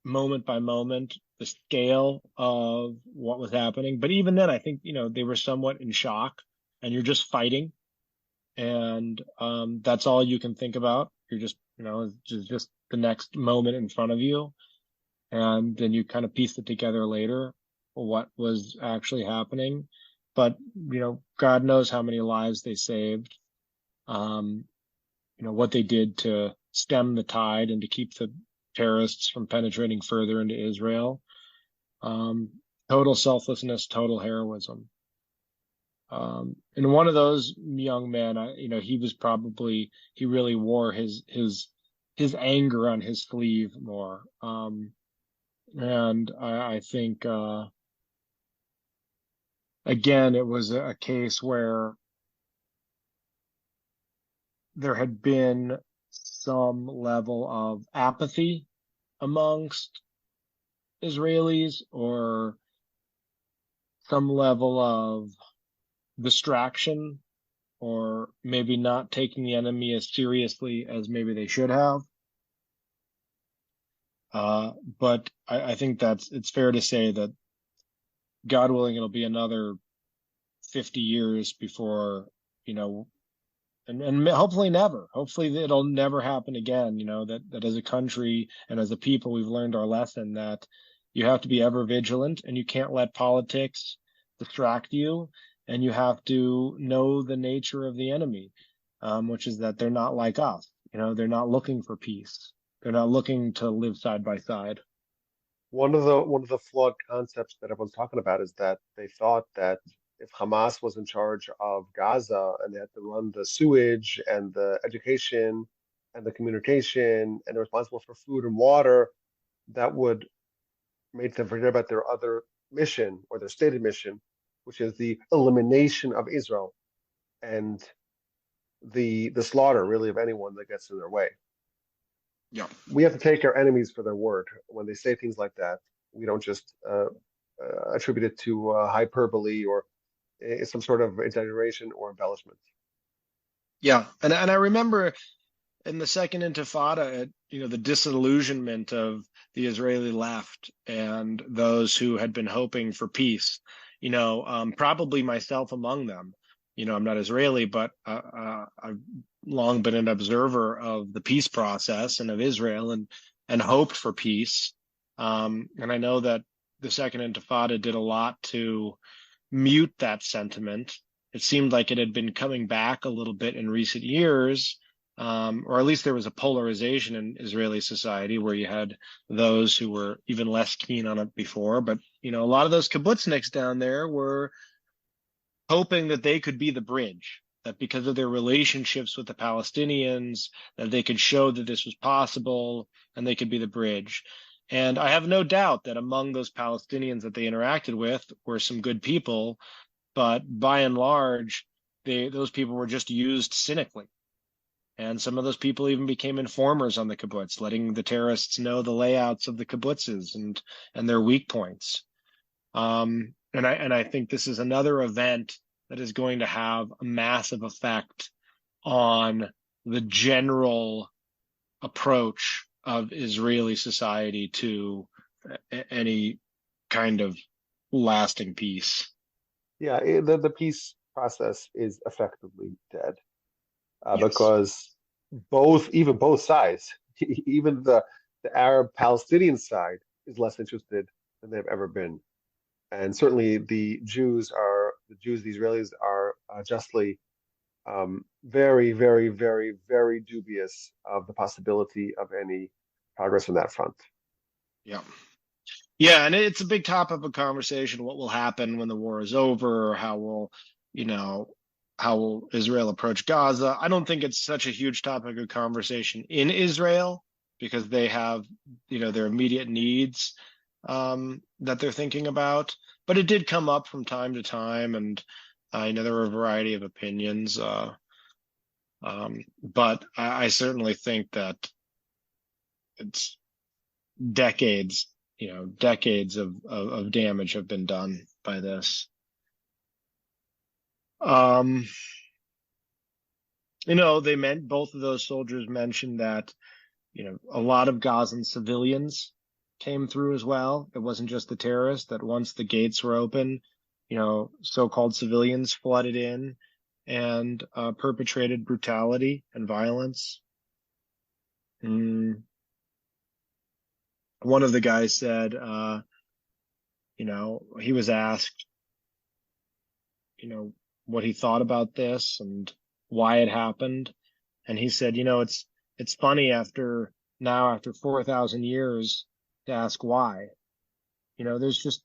moment by moment the scale of what was happening. But even then, I think, they were somewhat in shock, and you're just fighting. And that's all you can think about. You're just, just the next moment in front of you. And then you kind of piece it together later, what was actually happening. But, God knows how many lives they saved. What they did to stem the tide and to keep the terrorists from penetrating further into Israel. Total selflessness, total heroism. And one of those young men, he really wore his anger on his sleeve more. And I think, again, it was a case where there had been some level of apathy amongst Israelis, or some level of distraction, or maybe not taking the enemy as seriously as maybe they should have. But I think it's fair to say that, God willing, it'll be another 50 years before, and hopefully never. Hopefully it'll never happen again, that as a country and as a people, we've learned our lesson that you have to be ever vigilant, and you can't let politics distract you, and you have to know the nature of the enemy, which is that they're not like us. They're not looking for peace. They're not looking to live side by side. One of the flawed concepts that everyone's talking about is that they thought that if Hamas was in charge of Gaza and they had to run the sewage and the education and the communication, and they're responsible for food and water, that would make them forget about their other mission, or their stated mission, which is the elimination of Israel and the slaughter, really, of anyone that gets in their way. Yeah. We have to take our enemies for their word when they say things like that. We don't just attribute it to hyperbole, or some sort of exaggeration or embellishment. Yeah. And I remember in the second Intifada, the disillusionment of the Israeli left and those who had been hoping for peace, probably myself among them. I'm not Israeli, but I've long been an observer of the peace process and of Israel, and hoped for peace. And I know that the second Intifada did a lot to mute that sentiment. It seemed like it had been coming back a little bit in recent years, or at least there was a polarization in Israeli society where you had those who were even less keen on it before. But, a lot of those kibbutzniks down there were hoping that they could be the bridge, that because of their relationships with the Palestinians, that they could show that this was possible and they could be the bridge. And I have no doubt that among those Palestinians that they interacted with were some good people, but by and large, those people were just used cynically. And some of those people even became informers on the kibbutz, letting the terrorists know the layouts of the kibbutzes and their weak points. And I think this is another event that is going to have a massive effect on the general approach of Israeli society to any kind of lasting peace. Yeah, the peace process is effectively dead, Yes. because both sides, even the Arab Palestinian side is less interested than they've ever been. And certainly the Jews, the Israelis are justly very, very, very, very dubious of the possibility of any progress on that front. Yeah. Yeah, and it's a big topic of conversation. What will happen when the war is over, or you know, how will Israel approach Gaza? I don't think it's such a huge topic of conversation in Israel because they have, their immediate needs that they're thinking about. But it did come up from time to time, and there were a variety of opinions. But I certainly think that it's decades, decades of damage have been done by this. Um, both of those soldiers mentioned that, a lot of Gazan civilians came through as well. It wasn't just the terrorists, that once the gates were open, so-called civilians flooded in and perpetrated brutality and violence. Mm. One of the guys said, he was asked, what he thought about this and why it happened. And he said, it's funny after 4,000 years to ask why. There's just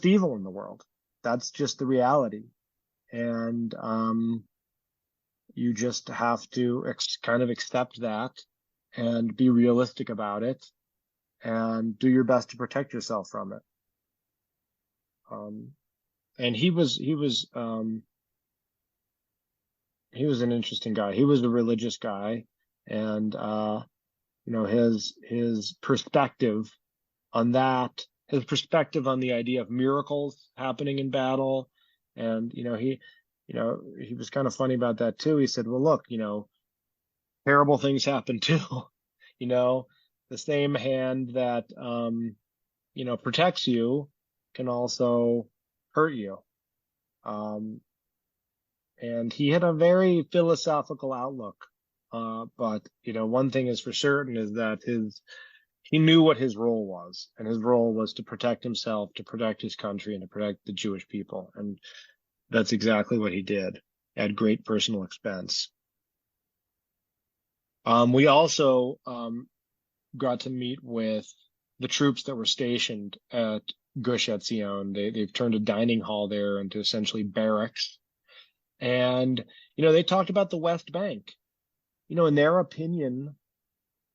evil in the world. That's just the reality. And you just have to kind of accept that and be realistic about it and do your best to protect yourself from it. And he was an interesting guy. He was a religious guy, and his perspective on that, his perspective on the idea of miracles happening in battle, and he was kind of funny about that too. He said, "Well, look, terrible things happen too. The same hand that protects you can also hurt you." And he had a very philosophical outlook. But one thing is for certain is that he knew what his role was, and his role was to protect himself, to protect his country, and to protect the Jewish people. And that's exactly what he did at great personal expense. We also got to meet with the troops that were stationed at Gush Etzion. They've turned a dining hall there into essentially barracks. And, they talked about the West Bank. In their opinion,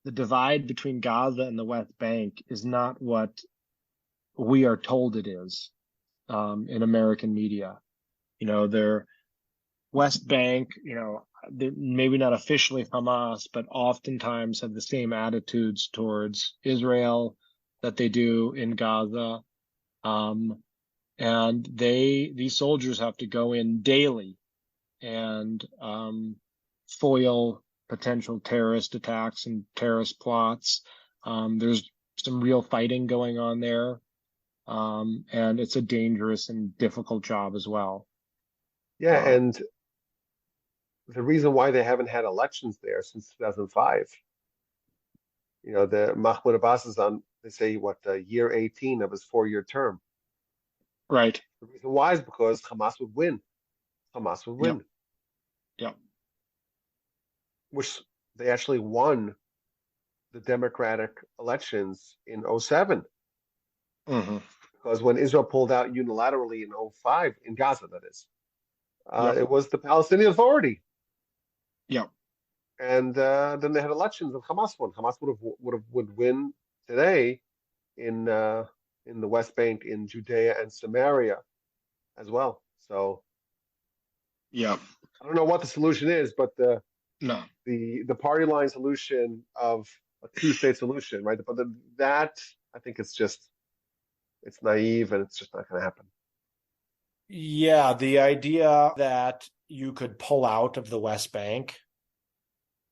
the divide between Gaza and the West Bank is not what we are told it is in American media. Their West Bank, they're maybe not officially Hamas, but oftentimes have the same attitudes towards Israel that they do in Gaza. And these soldiers have to go in daily and foil potential terrorist attacks and terrorist plots. There's some real fighting going on there. And it's a dangerous and difficult job as well. Yeah, and the reason why they haven't had elections there since 2005, the Mahmoud Abbas is on, they say, year 18 of his 4-year term. Right. The reason why is because Hamas would win. Hamas would win. Yep. Which they actually won the democratic elections in 2007. Mm-hmm. Because when Israel pulled out unilaterally in 2005, in Gaza, that is, it was the Palestinian Authority. Yep. And then they had elections and Hamas won. Hamas would win today in the West Bank, in Judea and Samaria as well. So yeah, I don't know what the solution is, but the party line solution of a two-state solution, right? But that, I think it's naive and it's just not going to happen. Yeah, the idea that you could pull out of the West Bank,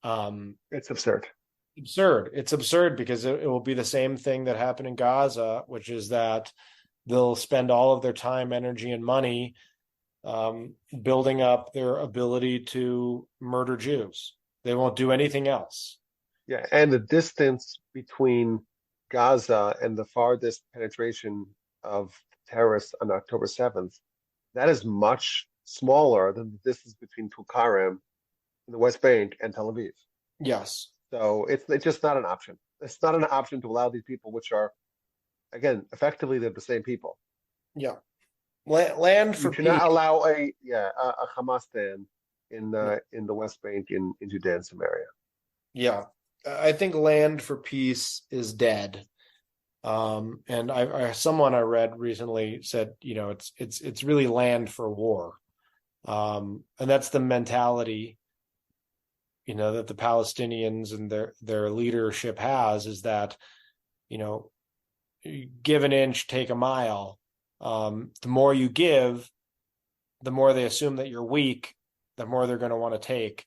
it's absurd. It's absurd because it will be the same thing that happened in Gaza, which is that they'll spend all of their time, energy, and money building up their ability to murder Jews. They won't do anything else. Yeah, and the distance between Gaza and the farthest penetration of terrorists on October 7th, that is much smaller than the distance between Tulkarem in the West Bank and Tel Aviv. Yes. So it's just not an option. It's not an option to allow these people, which are, again, effectively they're the same people. Yeah. Land for You should peace. not allow a Hamas stand in the West Bank in Judea and Samaria. Yeah. I think land for peace is dead. And someone I read recently said, it's really land for war. And that's the mentality, that the Palestinians and their leadership has, is that, give an inch, take a mile. The more you give, the more they assume that you're weak, the more they're going to want to take.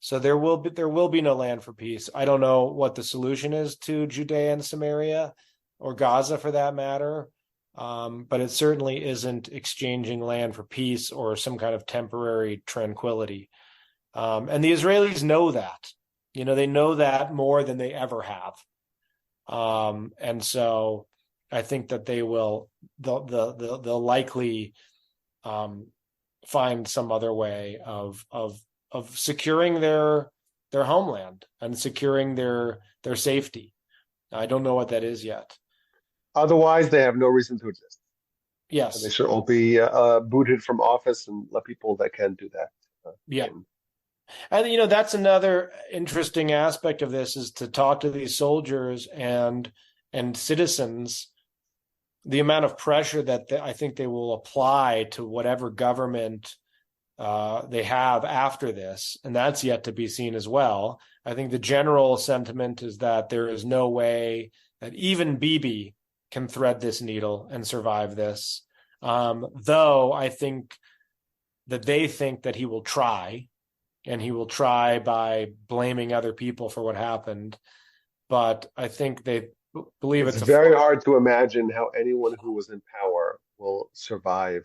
So there will be no land for peace. I don't know what the solution is to Judea and Samaria, or Gaza for that matter, but it certainly isn't exchanging land for peace or some kind of temporary tranquility. And the Israelis know that. They know that more than they ever have. And so I think that they'll likely find some other way of securing their homeland and securing their safety. I don't know what that is yet. Otherwise, they have no reason to exist. Yes. And they should all be booted from office and let people that can do that. Yeah. And, that's another interesting aspect of this, is to talk to these soldiers and citizens, the amount of pressure that I think they will apply to whatever government they have after this. And that's yet to be seen as well. I think the general sentiment is that there is no way that even Bibi can thread this needle and survive this. Though I think that they think that he will try, and he will try by blaming other people for what happened. But I think they believe it's very hard to imagine how anyone who was in power will survive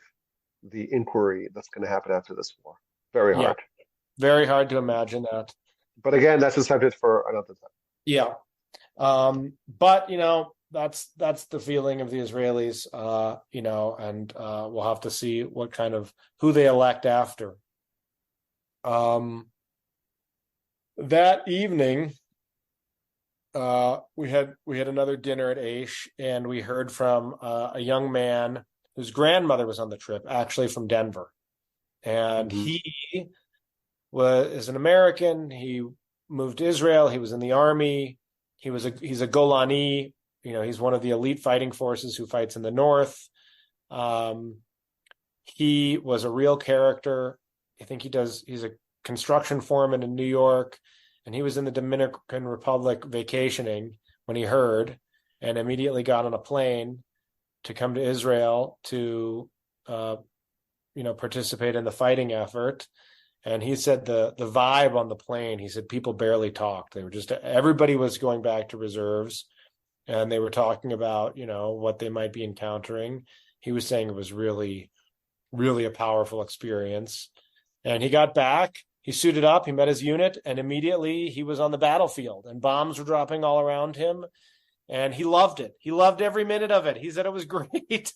the inquiry that's going to happen after this war. Very hard. Yeah, very hard to imagine that. But again, that's a subject for another time. Yeah. But, that's the feeling of the Israelis, and we'll have to see who they elect after. That evening, we had another dinner at Aish, and we heard from a young man whose grandmother was on the trip, actually from Denver. And he is an American. He moved to Israel. He was in the army. He's a Golani. He's one of the elite fighting forces who fights in the north. He was a real character. I think he's a construction foreman in New York, and he was in the Dominican Republic vacationing when he heard, and immediately got on a plane to come to Israel to participate in the fighting effort. And he said the vibe on the plane, he said people barely talked. Everybody was going back to reserves, and they were talking about, what they might be encountering. He was saying it was really, really a powerful experience. And he got back, he suited up, he met his unit, and immediately he was on the battlefield, and bombs were dropping all around him. And he loved it. He loved every minute of it. He said it was great.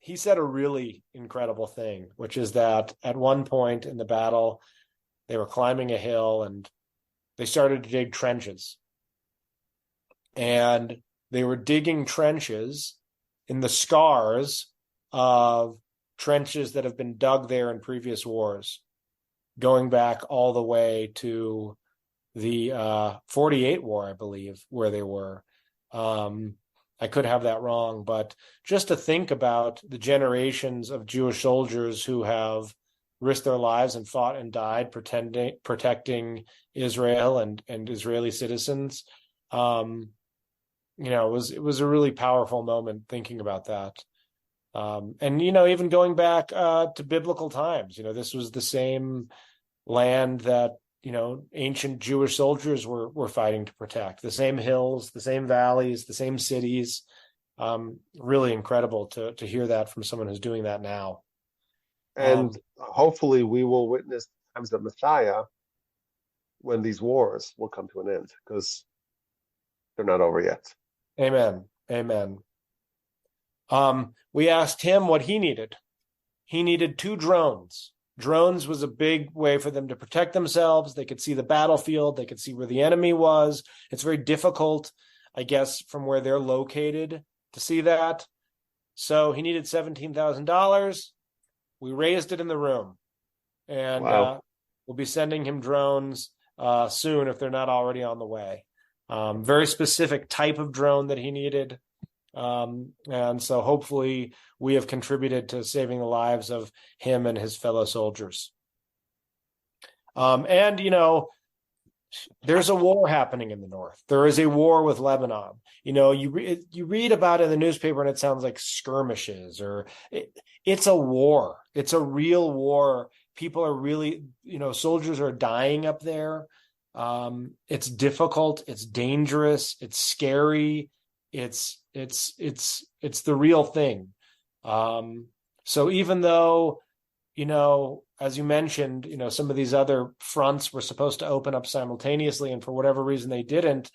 He said a really incredible thing, which is that at one point in the battle, they were climbing a hill and they started to dig trenches. And they were digging trenches in the scars of trenches that have been dug there in previous wars, going back all the way to the 48 war, I believe, where they were. I could have that wrong, but just to think about the generations of Jewish soldiers who have risked their lives and fought and died protecting Israel and Israeli citizens. It was a really powerful moment thinking about that. And even going back to biblical times, this was the same land that ancient Jewish soldiers were fighting to protect, the same hills, the same valleys, the same cities. Really incredible to hear that from someone who's doing that now. And hopefully we will witness the times of Messiah when these wars will come to an end, because they're not over yet. Amen. Amen. We asked him what he needed. He needed 2 drones. Drones was a big way for them to protect themselves. They could see the battlefield. They could see where the enemy was. It's very difficult, I guess, from where they're located to see that. So he needed $17,000. We raised it in the room. And Wow. we'll be sending him drones soon if they're not already on the way. Very specific type of drone that he needed. And so hopefully we have contributed to saving the lives of him and his fellow soldiers. And, you know, there's a war happening in the north. There is a war with Lebanon. You know, you read about it in the newspaper and it sounds like skirmishes, or it's a war. It's a real war. People are really, you know, soldiers are dying up there. It's difficult. It's dangerous. It's scary. It's the real thing. So even though, you know, as you mentioned, you know, some of these other fronts were supposed to open up simultaneously, and for whatever reason they didn't,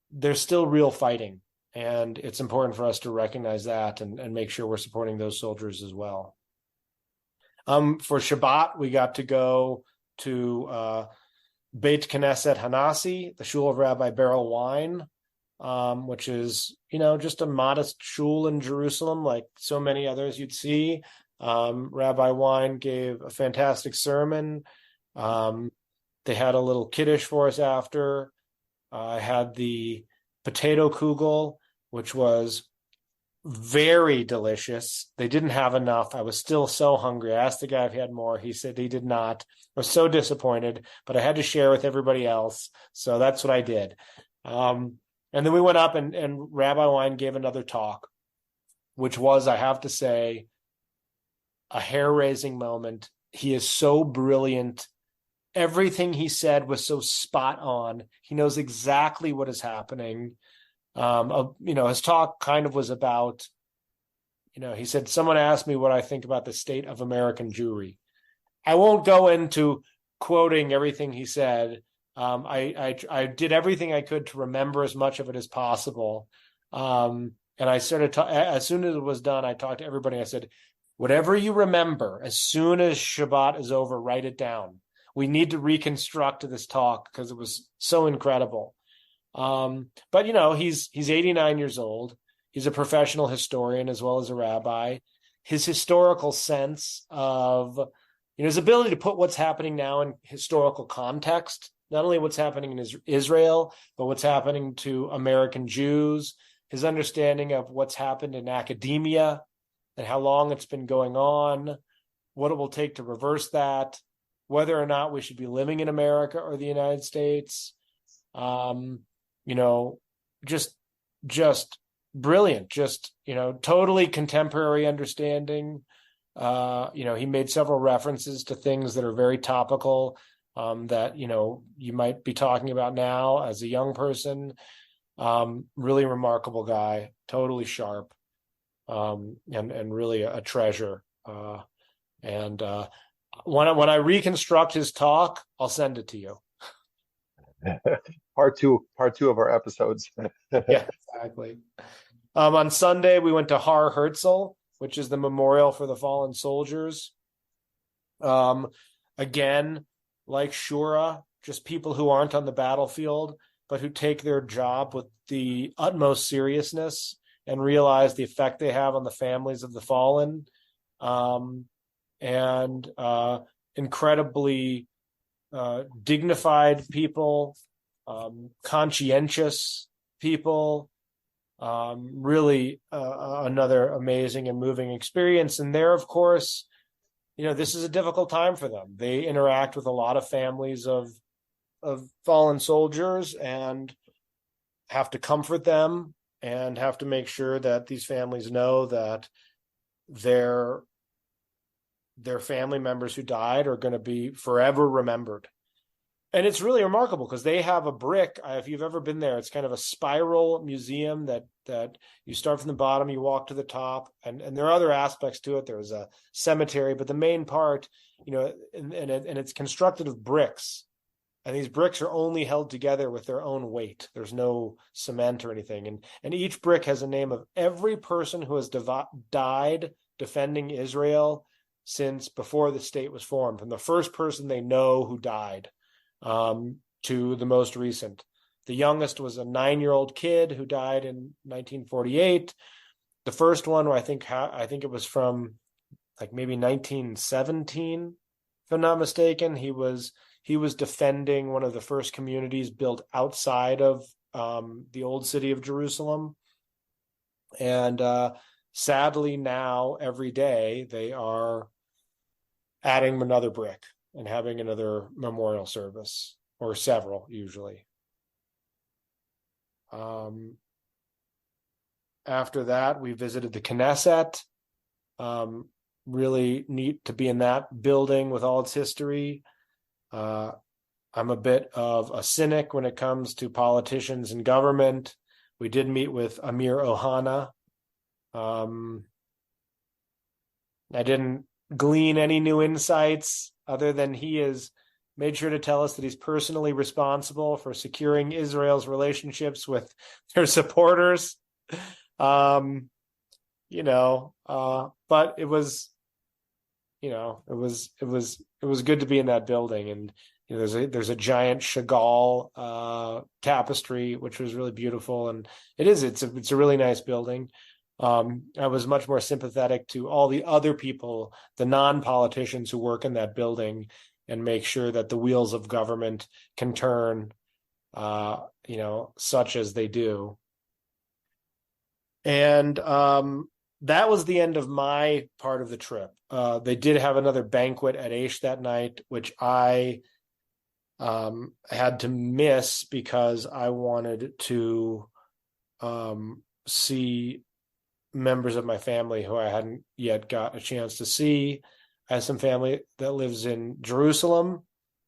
there's still real fighting. And it's important for us to recognize that and make sure we're supporting those soldiers as well. For Shabbat, we got to go to Beit Knesset Hanasi, the shul of Rabbi Beryl Wine, which is, you know, just a modest shul in Jerusalem, like so many others you'd see. Rabbi Wine gave a fantastic sermon. They had a little kiddush for us after. I had the potato kugel, which was very delicious. They didn't have enough. I was still so hungry. I asked the guy if he had more. He said he did not. I was so disappointed, but I had to share with everybody else. So that's what I did. And then we went up and Rabbi Wine gave another talk, which was, I have to say, a hair-raising moment. He is so brilliant. Everything he said was so spot on. He knows exactly what is happening. You know, his talk kind of was about, you know, he said, someone asked me what I think about the state of American Jewry. I won't go into quoting everything he said. I did everything I could to remember as much of it as possible. And I started as soon as it was done, I talked to everybody. I said, whatever you remember, as soon as Shabbat is over, write it down. We need to reconstruct this talk because it was so incredible. But, you know, he's 89 years old. He's a professional historian as well as a rabbi. His historical sense of, you know, his ability to put what's happening now in historical context, not only what's happening in Israel, but what's happening to American Jews, his understanding of what's happened in academia and how long it's been going on, what it will take to reverse that, whether or not we should be living in America or the United States. You know, just brilliant, just, you know, totally contemporary understanding. You know, he made several references to things that are very topical, that, you know, you might be talking about now as a young person. Really remarkable guy, totally sharp, and really a treasure. And when I reconstruct his talk, I'll send it to you. Part two of our episodes. Yeah, exactly. On Sunday, we went to Har Herzl, which is the memorial for the fallen soldiers. Again, like Shura, just people who aren't on the battlefield, but who take their job with the utmost seriousness and realize the effect they have on the families of the fallen. And incredibly dignified people, conscientious people, really another amazing and moving experience. And there, of course, you know, this is a difficult time for them. They interact with a lot of families of fallen soldiers and have to comfort them and have to make sure that these families know that their family members who died are going to be forever remembered. And it's really remarkable because they have a brick. If you've ever been there, it's kind of a spiral museum that you start from the bottom, you walk to the top, and there are other aspects to it. There's a cemetery, but the main part, you know, and it's constructed of bricks. And these bricks are only held together with their own weight. There's no cement or anything. And each brick has a name of every person who has died defending Israel since before the state was formed, from the first person they know who died to the most recent. The youngest was a 9-year-old kid who died in 1948. The first one, I think it was from like maybe 1917, if I'm not mistaken. He was defending one of the first communities built outside of the old city of Jerusalem. And sadly, now every day they are adding another brick and having another memorial service, or several usually. After that, we visited the Knesset. Really neat to be in that building with all its history. I'm a bit of a cynic when it comes to politicians and government. We did meet with Amir Ohana. I didn't glean any new insights other than he has made sure to tell us that he's personally responsible for securing Israel's relationships with their supporters. But it was, it was good to be in that building. And there's a giant Chagall tapestry, which was really beautiful, and it's a really nice building. I was much more sympathetic to all the other people, the non-politicians who work in that building and make sure that the wheels of government can turn, such as they do. And that was the end of my part of the trip. They did have another banquet at Aish that night, which I had to miss because I wanted to see members of my family who I hadn't yet got a chance to see. I have some family that lives in Jerusalem.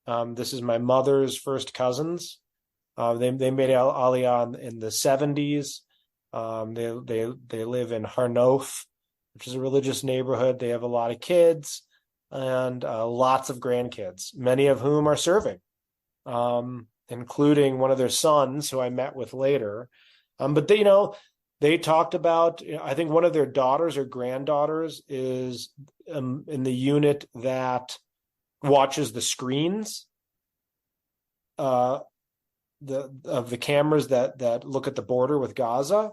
This is my mother's first cousins. They made Aliyah in the 70s. They live in Harnof, which is a religious neighborhood. They have a lot of kids and lots of grandkids, many of whom are serving, including one of their sons who I met with later. But they talked about, I think one of their daughters or granddaughters is in the unit that watches the screens of the cameras that look at the border with Gaza.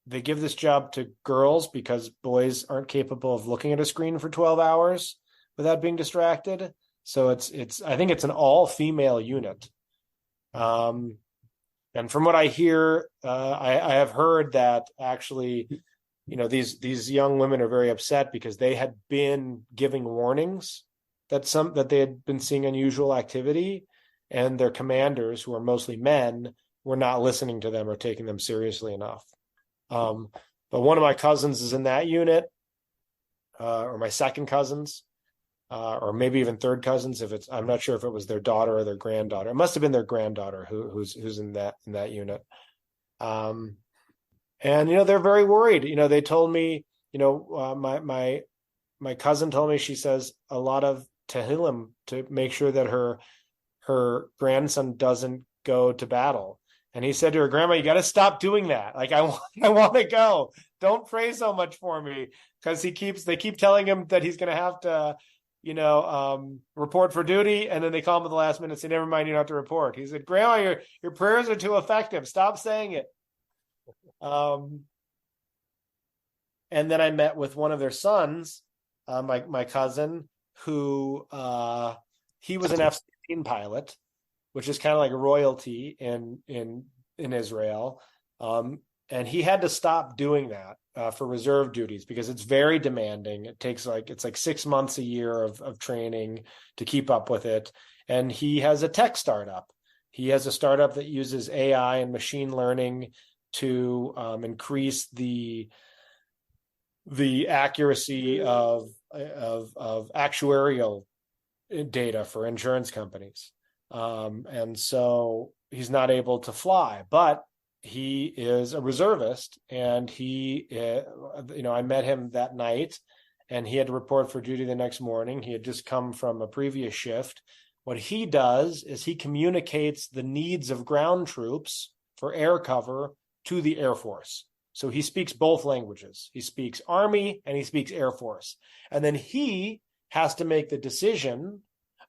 They give this job to girls because boys aren't capable of looking at a screen for 12 hours without being distracted. So I think it's an all-female unit. And from what I hear, I have heard that actually, these young women are very upset because they had been giving warnings that they had been seeing unusual activity, and their commanders, who are mostly men, were not listening to them or taking them seriously enough. But one of my cousins is in that unit, or my second cousins, or maybe even third cousins. I'm not sure if it was their daughter or their granddaughter. It must have been their granddaughter who's in that unit. And they're very worried. They told me, my cousin told me, she says a lot of Tehillim to make sure that her grandson doesn't go to battle. And he said to her, "Grandma, you got to stop doing that. Like, I want to go. Don't pray so much for me," because they keep telling him that he's going to have to, report for duty, and then they call him at the last minute and say, "Never mind, you don't have to report." He said, "Grandma, your prayers are too effective. Stop saying it." And then I met with one of their sons, my cousin, who he was an F-16 pilot, which is kind of like royalty in Israel. And he had to stop doing that for reserve duties because it's very demanding. It takes it's like 6 months a year of training to keep up with it. And he has a tech startup. He has a startup that uses AI and machine learning to increase the accuracy of actuarial data for insurance companies. And so he's not able to fly, but he is a reservist, and I met him that night, and he had to report for duty the next morning. He had just come from a previous shift. What he does is he communicates the needs of ground troops for air cover to the Air Force. So he speaks both languages. He speaks Army and he speaks Air Force. And then he has to make the decision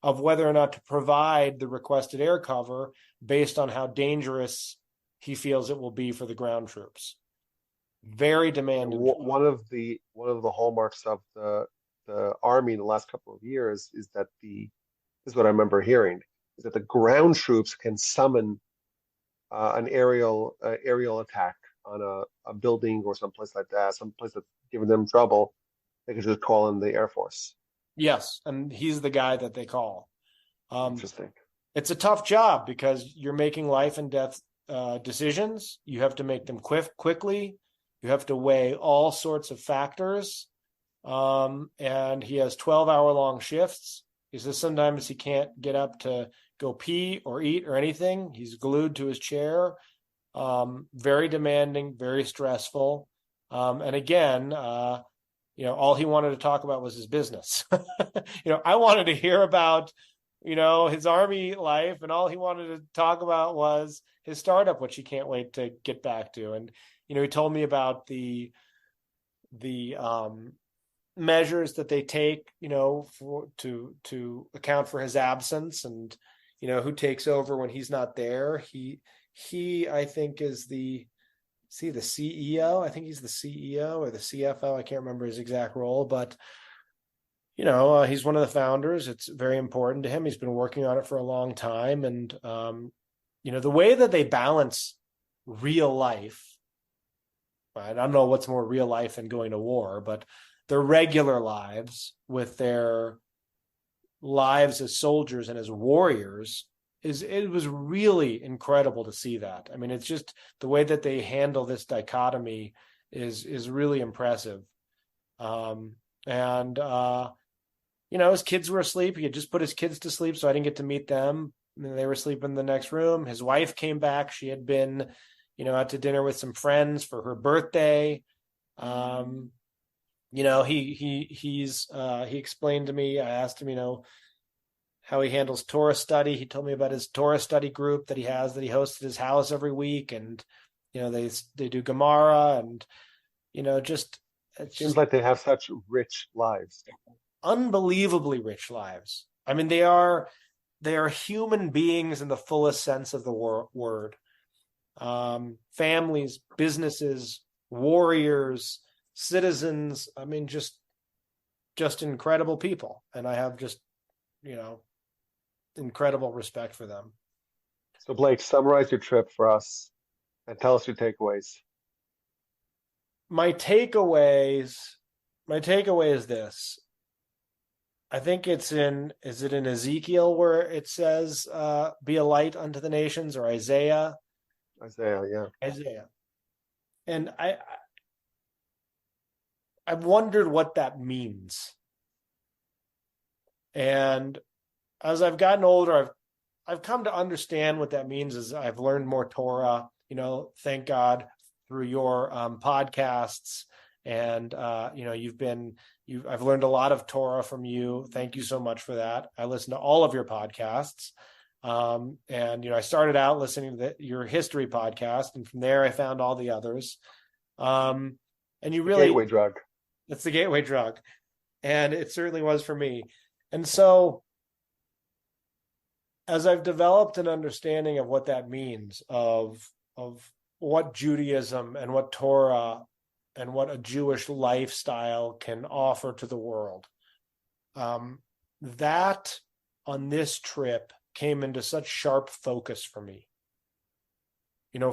of whether or not to provide the requested air cover based on how dangerous he feels it will be for the ground troops. Very demanding. One of the hallmarks of the Army in the last couple of years is that this is what I remember hearing, is that the ground troops can summon an aerial attack on a building or someplace like that, someplace that's giving them trouble. They can just call in the Air Force. Yes, and he's the guy that they call. Interesting. It's a tough job because you're making life and death decisions. You have to make them quickly. You have to weigh all sorts of factors. And he has 12-hour-long shifts. He says sometimes he can't get up to go pee or eat or anything. He's glued to his chair. Very demanding, very stressful. And again, all he wanted to talk about was his business. I wanted to hear about, his Army life, and all he wanted to talk about was his startup, which he can't wait to get back to. And, he told me about the measures that they take, to account for his absence, and, who takes over when he's not there. He, I think, is the CEO. I think he's the CEO or the CFO. I can't remember his exact role, but he's one of the founders. It's very important to him. He's been working on it for a long time. And, the way that they balance real life, I don't know what's more real life than going to war, but their regular lives with their lives as soldiers and as warriors, it was really incredible to see that. I mean, it's just the way that they handle this dichotomy is really impressive. His kids were asleep. He had just put his kids to sleep, so I didn't get to meet them. And they were sleeping in the next room. His wife came back. She had been, out to dinner with some friends for her birthday. He explained to me, I asked him, how he handles Torah study. He told me about his Torah study group that he hosts at his house every week. And, they do Gemara, and, it seems like they have such rich lives. Unbelievably rich lives. I mean, they are human beings in the fullest sense of the word. Families, businesses, warriors, citizens. I mean, just incredible people. And I have just, incredible respect for them. So Blake, summarize your trip for us and tell us your takeaways. My takeaway is this. I think is it in Ezekiel where it says, be a light unto the nations, or Isaiah? Isaiah, yeah. Isaiah. And I've wondered what that means. And as I've gotten older, I've come to understand what that means as I've learned more Torah, thank God, through your podcasts. And, I've learned a lot of Torah from you. Thank you so much for that. I listen to all of your podcasts. I started out listening to your history podcast, and from there I found all the others. And you really, gateway drug. It's the gateway drug. And it certainly was for me. And so as I've developed an understanding of what that means, of what Judaism and what Torah and what a Jewish lifestyle can offer to the world, that on this trip came into such sharp focus for me.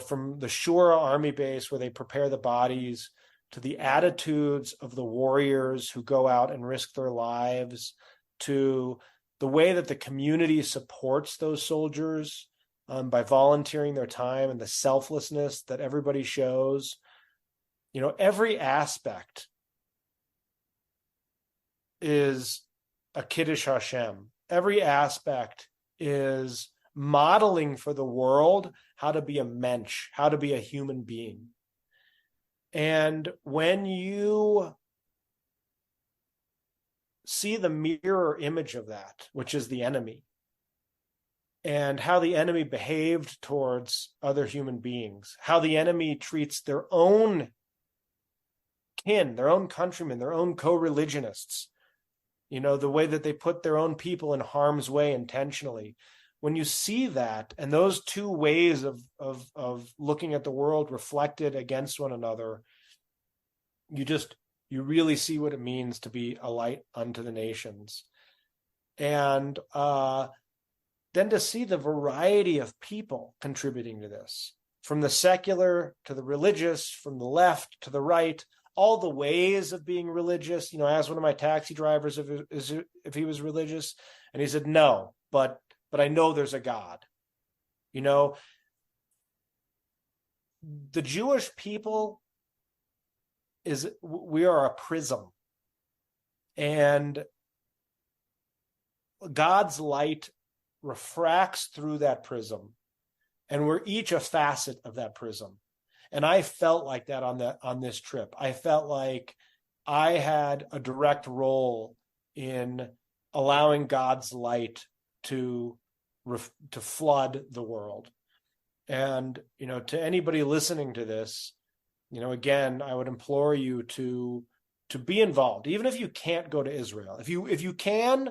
From the Shura Army base where they prepare the bodies, to the attitudes of the warriors who go out and risk their lives, to the way that the community supports those soldiers by volunteering their time, and the selflessness that everybody shows. Every aspect is a Kiddush Hashem. Every aspect is modeling for the world how to be a mensch, how to be a human being. And when you see the mirror image of that, which is the enemy, and how the enemy behaved towards other human beings, how the enemy treats their own kin, their own countrymen, their own co-religionists, the way that they put their own people in harm's way intentionally. When you see that, and those two ways of looking at the world reflected against one another, you really see what it means to be a light unto the nations. And then to see the variety of people contributing to this, from the secular to the religious, from the left to the right, all the ways of being religious. I asked one of my taxi drivers if he was religious, and he said, no, but I know there's a God. The Jewish people we are a prism, and God's light refracts through that prism, and we're each a facet of that prism. And I felt like that on this trip. I felt like I had a direct role in allowing God's light to flood the world. And to anybody listening to this, again, I would implore you to be involved, even if you can't go to Israel. If you can,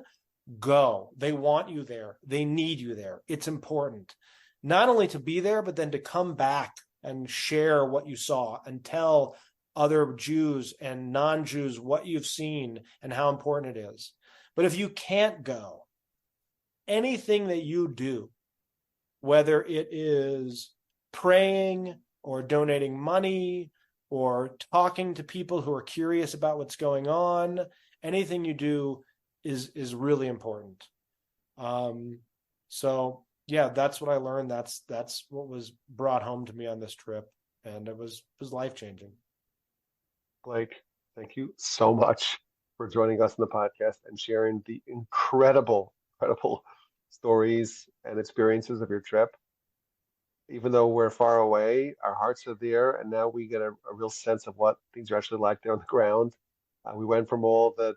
go. They want you there. They need you there. It's important not only to be there, but then to come back and share what you saw and tell other Jews and non-Jews what you've seen and how important it is. But if you can't go, anything that you do, whether it is praying or donating money or talking to people who are curious about what's going on, anything you do is really important. So yeah, that's what I learned. That's what was brought home to me on this trip, and it was life-changing. Blake, thank you so much for joining us on the podcast and sharing the incredible stories and experiences of your trip. Even though we're far away, our hearts are there, and now we get a real sense of what things are actually like there on the ground. We went from all the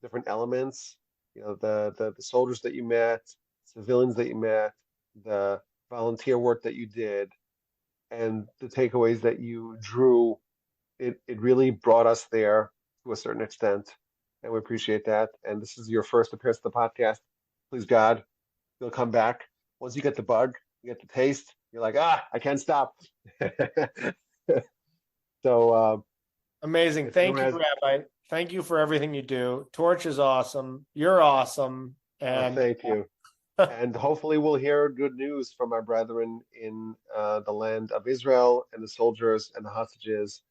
different elements, the soldiers that you met, civilians that you met, the volunteer work that you did, and the takeaways that you drew. It really brought us there to a certain extent, and we appreciate that. And this is your first appearance on the podcast. Please God, you'll come back. Once you get the bug, you get the taste, you're like, I can't stop. So amazing. Thank you, Rabbi. Thank you for everything you do. Torch is awesome. You're awesome. And thank you. And hopefully we'll hear good news from our brethren in the land of Israel and the soldiers and the hostages.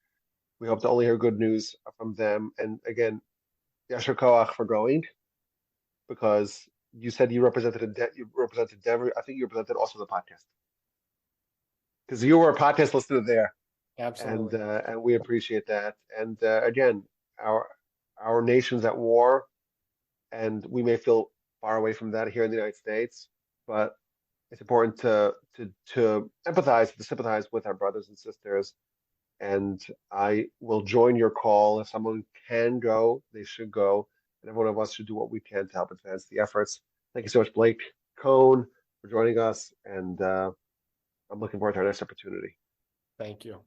We hope to only hear good news from them. And again, Yasher Koach for going, because you said you represented Denver. I think you represented also the podcast, because you were a podcast listener there. Absolutely. And we appreciate that. And again, our nation's at war, and we may feel far away from that here in the United States, but it's important to empathize, to sympathize with our brothers and sisters. And I will join your call. If someone can go, they should go, and every one of us should do what we can to help advance the efforts. Thank you so much, Blake Cohen, for joining us, and I'm looking forward to our next opportunity. Thank you.